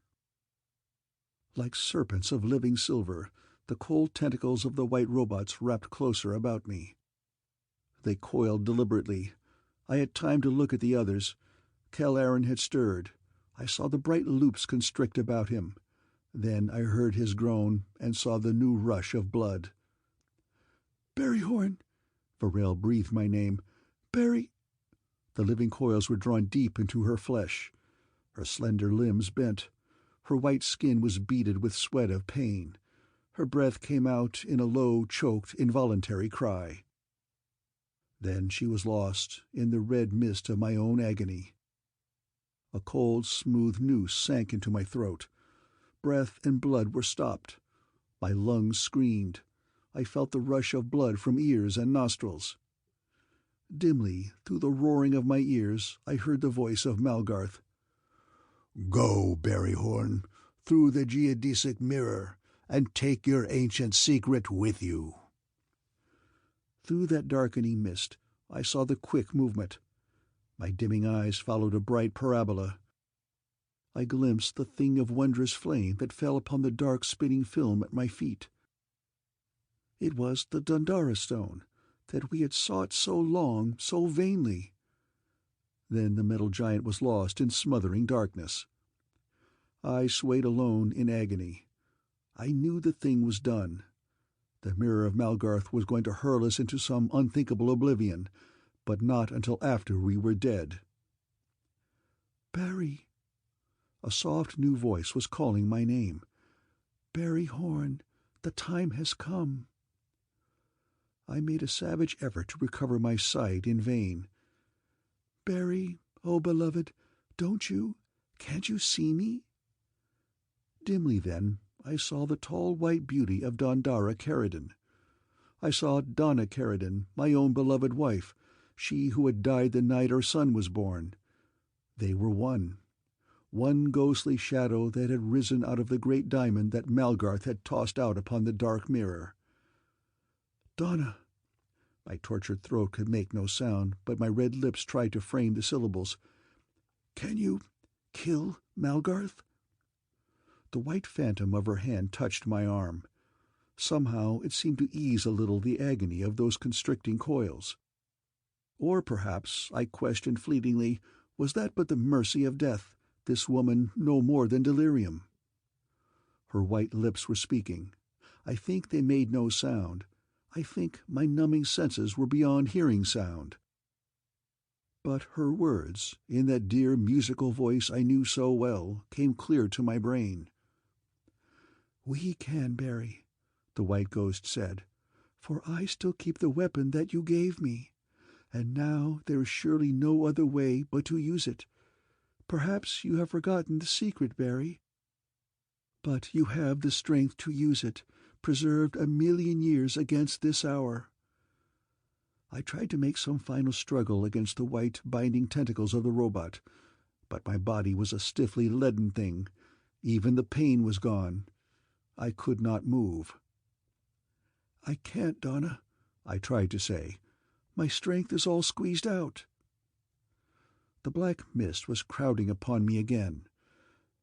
Like serpents of living silver, the cold tentacles of the white robots wrapped closer about me. They coiled deliberately. I had time to look at the others. Kel Aaron had stirred. I saw the bright loops constrict about him. Then I heard his groan and saw the new rush of blood. "Barryhorn!" Varel breathed my name. "Barry—" The living coils were drawn deep into her flesh. Her slender limbs bent. Her white skin was beaded with sweat of pain. Her breath came out in a low, choked, involuntary cry. Then she was lost in the red mist of my own agony. A cold, smooth noose sank into my throat. Breath and blood were stopped. My lungs screamed. I felt the rush of blood from ears and nostrils. Dimly, through the roaring of my ears, I heard the voice of Malgarth. "Go, Barryhorn, through the geodesic mirror, and take your ancient secret with you." Through that darkening mist I saw the quick movement. My dimming eyes followed a bright parabola. I glimpsed the thing of wondrous flame that fell upon the dark spinning film at my feet. It was the Dondara stone that we had sought so long, so vainly. Then the metal giant was lost in smothering darkness. I swayed alone in agony. I knew the thing was done. The mirror of Malgarth was going to hurl us into some unthinkable oblivion, but not until after we were dead. "Barry!" A soft new voice was calling my name. "Barry Horn, the time has come." I made a savage effort to recover my sight in vain. "Barry, oh beloved, can't you see me?" Dimly then I saw the tall white beauty of Dona Keradin. I saw Dona Keradin, my own beloved wife, she who had died the night our son was born. They were one ghostly shadow that had risen out of the great diamond that Malgarth had tossed out upon the dark mirror. "Dona!" My tortured throat could make no sound, but my red lips tried to frame the syllables. "Can you kill Malgarth?" The white phantom of her hand touched my arm. Somehow it seemed to ease a little the agony of those constricting coils. Or perhaps, I questioned fleetingly, was that but the mercy of death, this woman no more than delirium? Her white lips were speaking. I think they made no sound. I think my numbing senses were beyond hearing sound. But her words, in that dear musical voice I knew so well, came clear to my brain. "We can, Barry," the white ghost said, "for I still keep the weapon that you gave me, and now there is surely no other way but to use it. Perhaps you have forgotten the secret, Barry. But you have the strength to use it, preserved 1,000,000 years against this hour." I tried to make some final struggle against the white, binding tentacles of the robot, but my body was a stiffly leaden thing. Even the pain was gone. I could not move. "I can't, Dona," I tried to say. "My strength is all squeezed out." The black mist was crowding upon me again.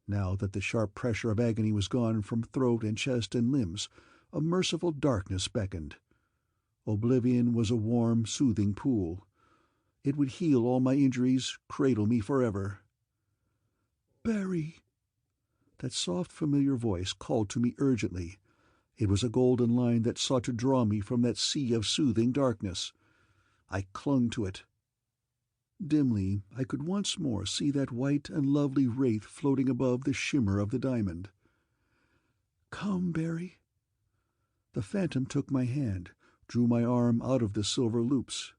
Now that the sharp pressure of agony was gone from throat and chest and limbs, a merciful darkness beckoned. Oblivion was a warm, soothing pool. It would heal all my injuries, cradle me forever. "Barry!" That soft, familiar voice called to me urgently. It was a golden line that sought to draw me from that sea of soothing darkness. I clung to it. Dimly I could once more see that white and lovely wraith floating above the shimmer of the diamond. "Come, Barry." The phantom took my hand, drew my arm out of the silver loops.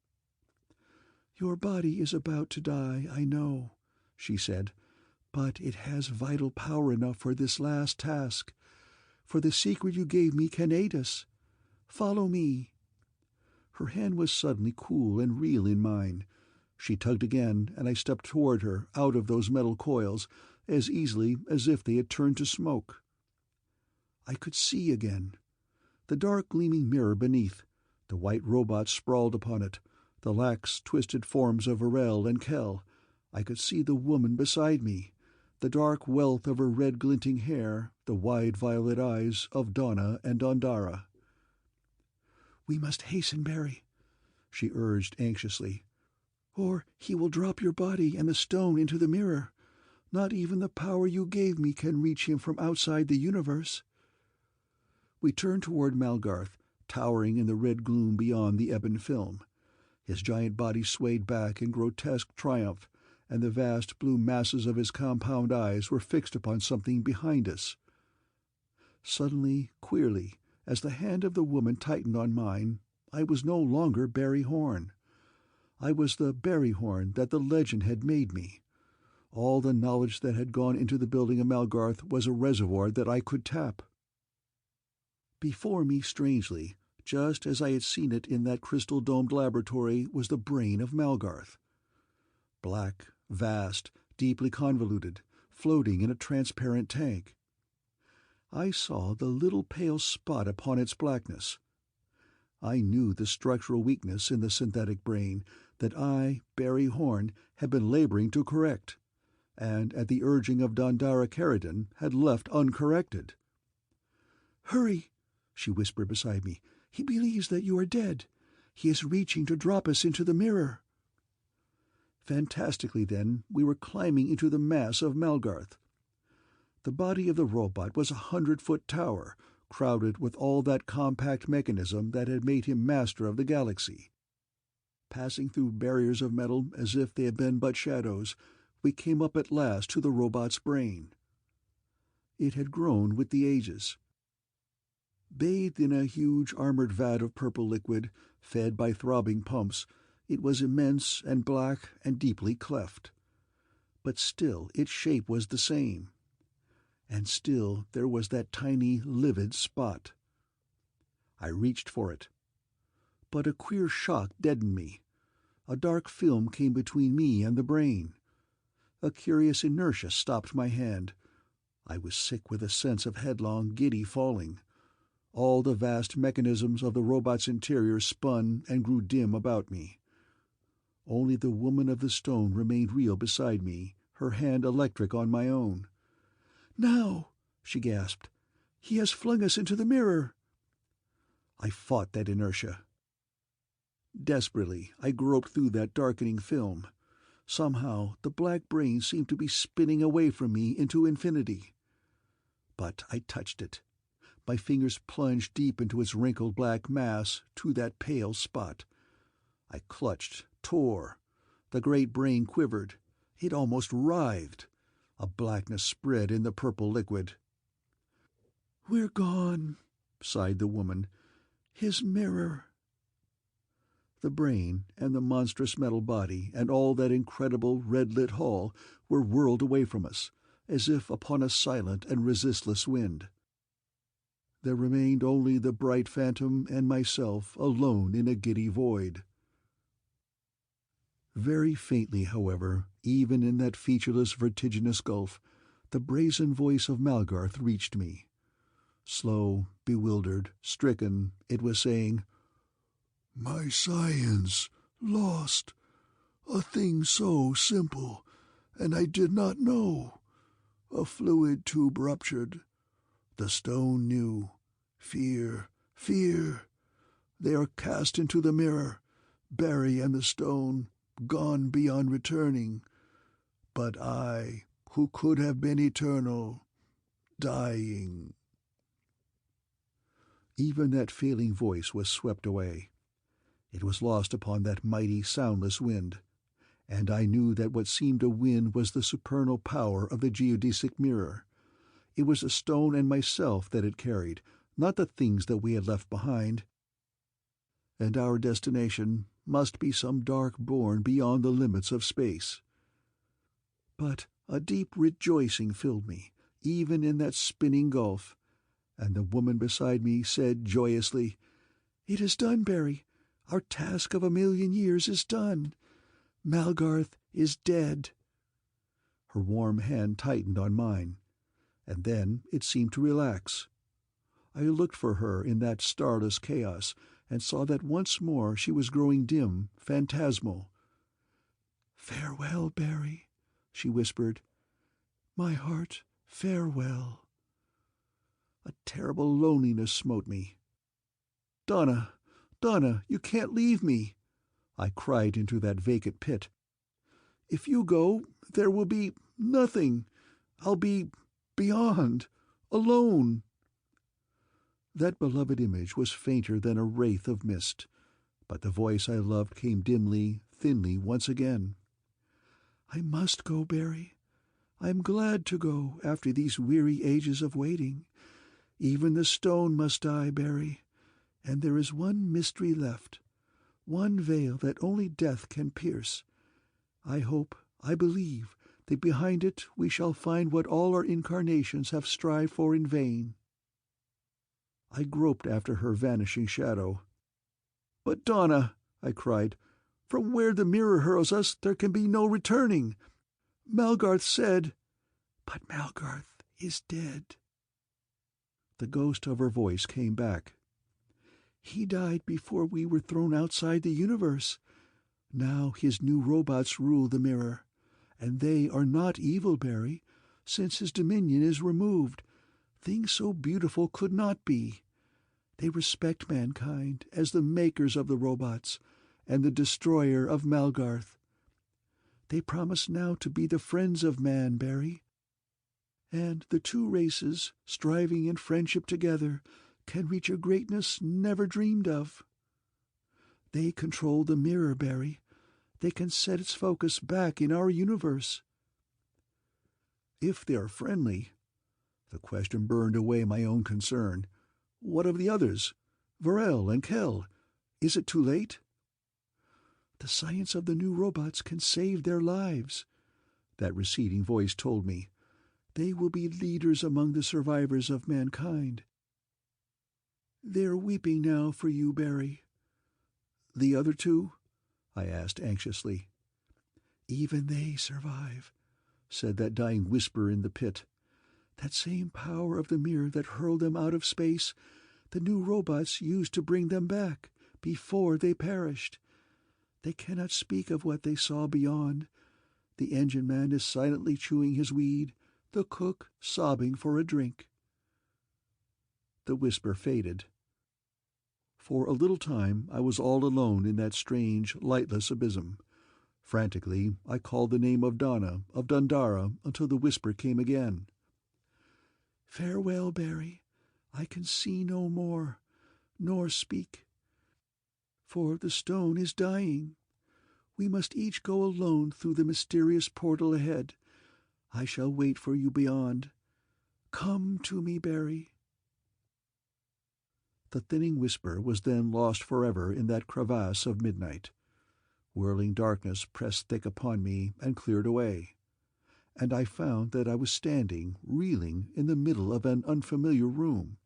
"Your body is about to die, I know," she said, "but it has vital power enough for this last task. For the secret you gave me can aid us. Follow me." Her hand was suddenly cool and real in mine. She tugged again, and I stepped toward her, out of those metal coils, as easily as if they had turned to smoke. I could see again. The dark gleaming mirror beneath, the white robot sprawled upon it, the lax, twisted forms of Varel and Kell. I could see the woman beside me, the dark wealth of her red glinting hair, the wide violet eyes of Dona and Dondara. "We must hasten, Barry," she urged anxiously, "or he will drop your body and the stone into the mirror. Not even the power you gave me can reach him from outside the universe." We turned toward Malgarth, towering in the red gloom beyond the ebon film. His giant body swayed back in grotesque triumph, and the vast blue masses of his compound eyes were fixed upon something behind us. Suddenly, queerly, as the hand of the woman tightened on mine, I was no longer Barry Horn. I was the Barry Horn that the legend had made me. All the knowledge that had gone into the building of Malgarth was a reservoir that I could tap. Before me, strangely, just as I had seen it in that crystal-domed laboratory, was the brain of Malgarth. Black, vast, deeply convoluted, floating in a transparent tank. I saw the little pale spot upon its blackness. I knew the structural weakness in the synthetic brain that I, Barry Horn, had been laboring to correct, and at the urging of Dona Keradin had left uncorrected. "Hurry," she whispered beside me. "He believes that you are dead. He is reaching to drop us into the mirror." Fantastically, then, we were climbing into the mass of Malgarth. The body of the robot was a 100-foot tower, crowded with all that compact mechanism that had made him master of the galaxy. Passing through barriers of metal as if they had been but shadows, we came up at last to the robot's brain. It had grown with the ages. Bathed in a huge armored vat of purple liquid, fed by throbbing pumps, it was immense and black and deeply cleft. But still its shape was the same. And still there was that tiny, livid spot. I reached for it. But a queer shock deadened me. A dark film came between me and the brain. A curious inertia stopped my hand. I was sick with a sense of headlong, giddy falling. All the vast mechanisms of the robot's interior spun and grew dim about me. Only the woman of the stone remained real beside me, her hand electric on my own. "Now!" she gasped. "He has flung us into the mirror." I fought that inertia. Desperately, I groped through that darkening film. Somehow, the black brain seemed to be spinning away from me into infinity. But I touched it. My fingers plunged deep into its wrinkled black mass, to that pale spot. I clutched, tore. The great brain quivered. It almost writhed. A blackness spread in the purple liquid. "We're gone," sighed the woman. "His mirror." The brain and the monstrous metal body and all that incredible red-lit hall were whirled away from us, as if upon a silent and resistless wind. There remained only the bright phantom and myself alone in a giddy void. Very faintly, however, even in that featureless vertiginous gulf, the brazen voice of Malgarth reached me. Slow, bewildered, stricken, it was saying, "My science lost. A thing so simple, and I did not know. A fluid tube ruptured. The stone knew. Fear, fear. They are cast into the mirror, Barry and the stone, gone beyond returning. But I, who could have been eternal, dying." Even that failing voice was swept away. It was lost upon that mighty, soundless wind, and I knew that what seemed a wind was the supernal power of the geodesic mirror. It was the stone and myself that it carried, not the things that we had left behind. And our destination must be some dark bourne beyond the limits of space. But a deep rejoicing filled me, even in that spinning gulf, and the woman beside me said joyously, "It is done, Barry. Our task of 1,000,000 years is done. Malgarth is dead." Her warm hand tightened on mine, and then it seemed to relax. I looked for her in that starless chaos, and saw that once more she was growing dim, phantasmal. "Farewell, Barry," she whispered. "My heart, farewell." A terrible loneliness smote me. "Dona, Dona, you can't leave me!" I cried into that vacant pit. "If you go, there will be nothing. I'll be beyond, alone." That beloved image was fainter than a wraith of mist, but the voice I loved came dimly, thinly once again. "I must go, Barry. I am glad to go after these weary ages of waiting. Even the stone must die, Barry, and there is one mystery left, one veil that only death can pierce. I hope, I believe, that behind it we shall find what all our incarnations have strived for in vain." I groped after her vanishing shadow. "But, Dona," I cried, "from where the mirror hurls us there can be no returning. Malgarth said—" "But Malgarth is dead." The ghost of her voice came back. He died before we were thrown outside the universe. Now his new robots rule the mirror, and they are not evil, Barry. Since his dominion is removed, things so beautiful could not be. They respect mankind as the makers of the robots and the destroyer of Malgarth. They promise now to be the friends of man, Barry. And the two races, striving in friendship together, can reach a greatness never dreamed of. They control the mirror, Barry. They can set its focus back in our universe. If they are friendly, the question burned away my own concern. What of the others? Varel and Kell? Is it too late? The science of the new robots can save their lives, that receding voice told me. They will be leaders among the survivors of mankind. They're weeping now for you, Barry. The other two? I asked anxiously. Even they survive, said that dying whisper in the pit. That same power of the mirror that hurled them out of space, the new robots used to bring them back, before they perished. They cannot speak of what they saw beyond. The engine man is silently chewing his weed, the cook sobbing for a drink. The whisper faded. For a little time I was all alone in that strange, lightless abysm. Frantically I called the name of Dona, of Dundara, until the whisper came again. Farewell, Barry. I can see no more, nor speak. For the stone is dying. We must each go alone through the mysterious portal ahead. I shall wait for you beyond. Come to me, Barry. The thinning whisper was then lost forever in that crevasse of midnight. Whirling darkness pressed thick upon me and cleared away, and I found that I was standing, reeling, in the middle of an unfamiliar room.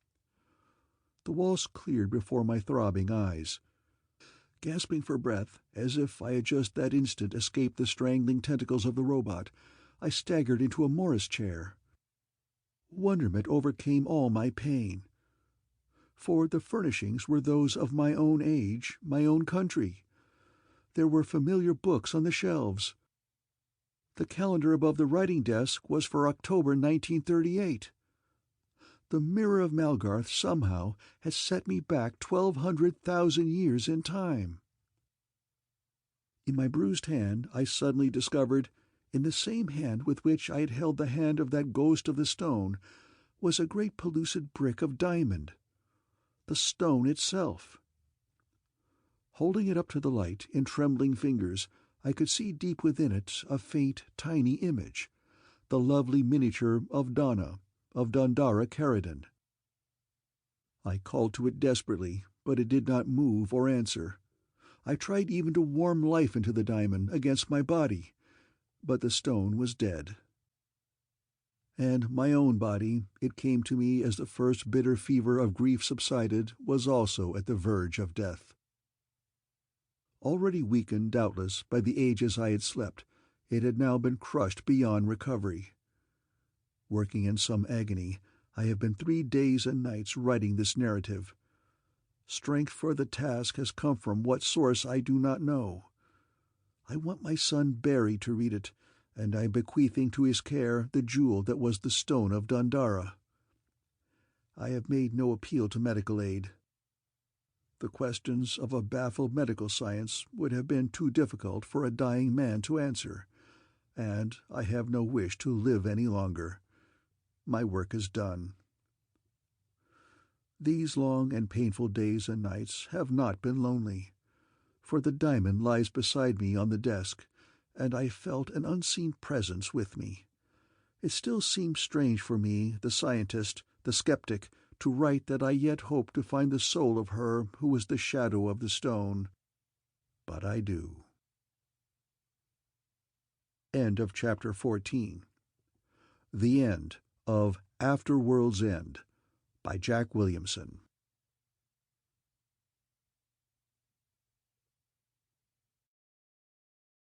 The walls cleared before my throbbing eyes. Gasping for breath, as if I had just that instant escaped the strangling tentacles of the robot, I staggered into a Morris chair. Wonderment overcame all my pain. For the furnishings were those of my own age, my own country. There were familiar books on the shelves. The calendar above the writing desk was for October 1938. The mirror of Malgarth somehow had set me back 1,200,000 years in time. In my bruised hand I suddenly discovered, in the same hand with which I had held the hand of that ghost of the stone, was a great pellucid brick of diamond. The stone itself. Holding it up to the light in trembling fingers, I could see deep within it a faint, tiny image, the lovely miniature of Dona, of Dona Keradin. I called to it desperately, but it did not move or answer. I tried even to warm life into the diamond against my body, but the stone was dead. And my own body, it came to me as the first bitter fever of grief subsided, was also at the verge of death. Already weakened, doubtless, by the ages I had slept, it had now been crushed beyond recovery. Working in some agony, I have been 3 days and nights writing this narrative. Strength for the task has come from what source I do not know. I want my son Barry to read it, and I am bequeathing to his care the jewel that was the stone of Dundara. I have made no appeal to medical aid. The questions of a baffled medical science would have been too difficult for a dying man to answer, and I have no wish to live any longer. My work is done. These long and painful days and nights have not been lonely, for the diamond lies beside me on the desk, and I felt an unseen presence with me. It still seems strange for me, the scientist, the skeptic, to write that I yet hope to find the soul of her who was the shadow of the stone. But I do. End of Chapter 14. The End of After World's End by Jack Williamson.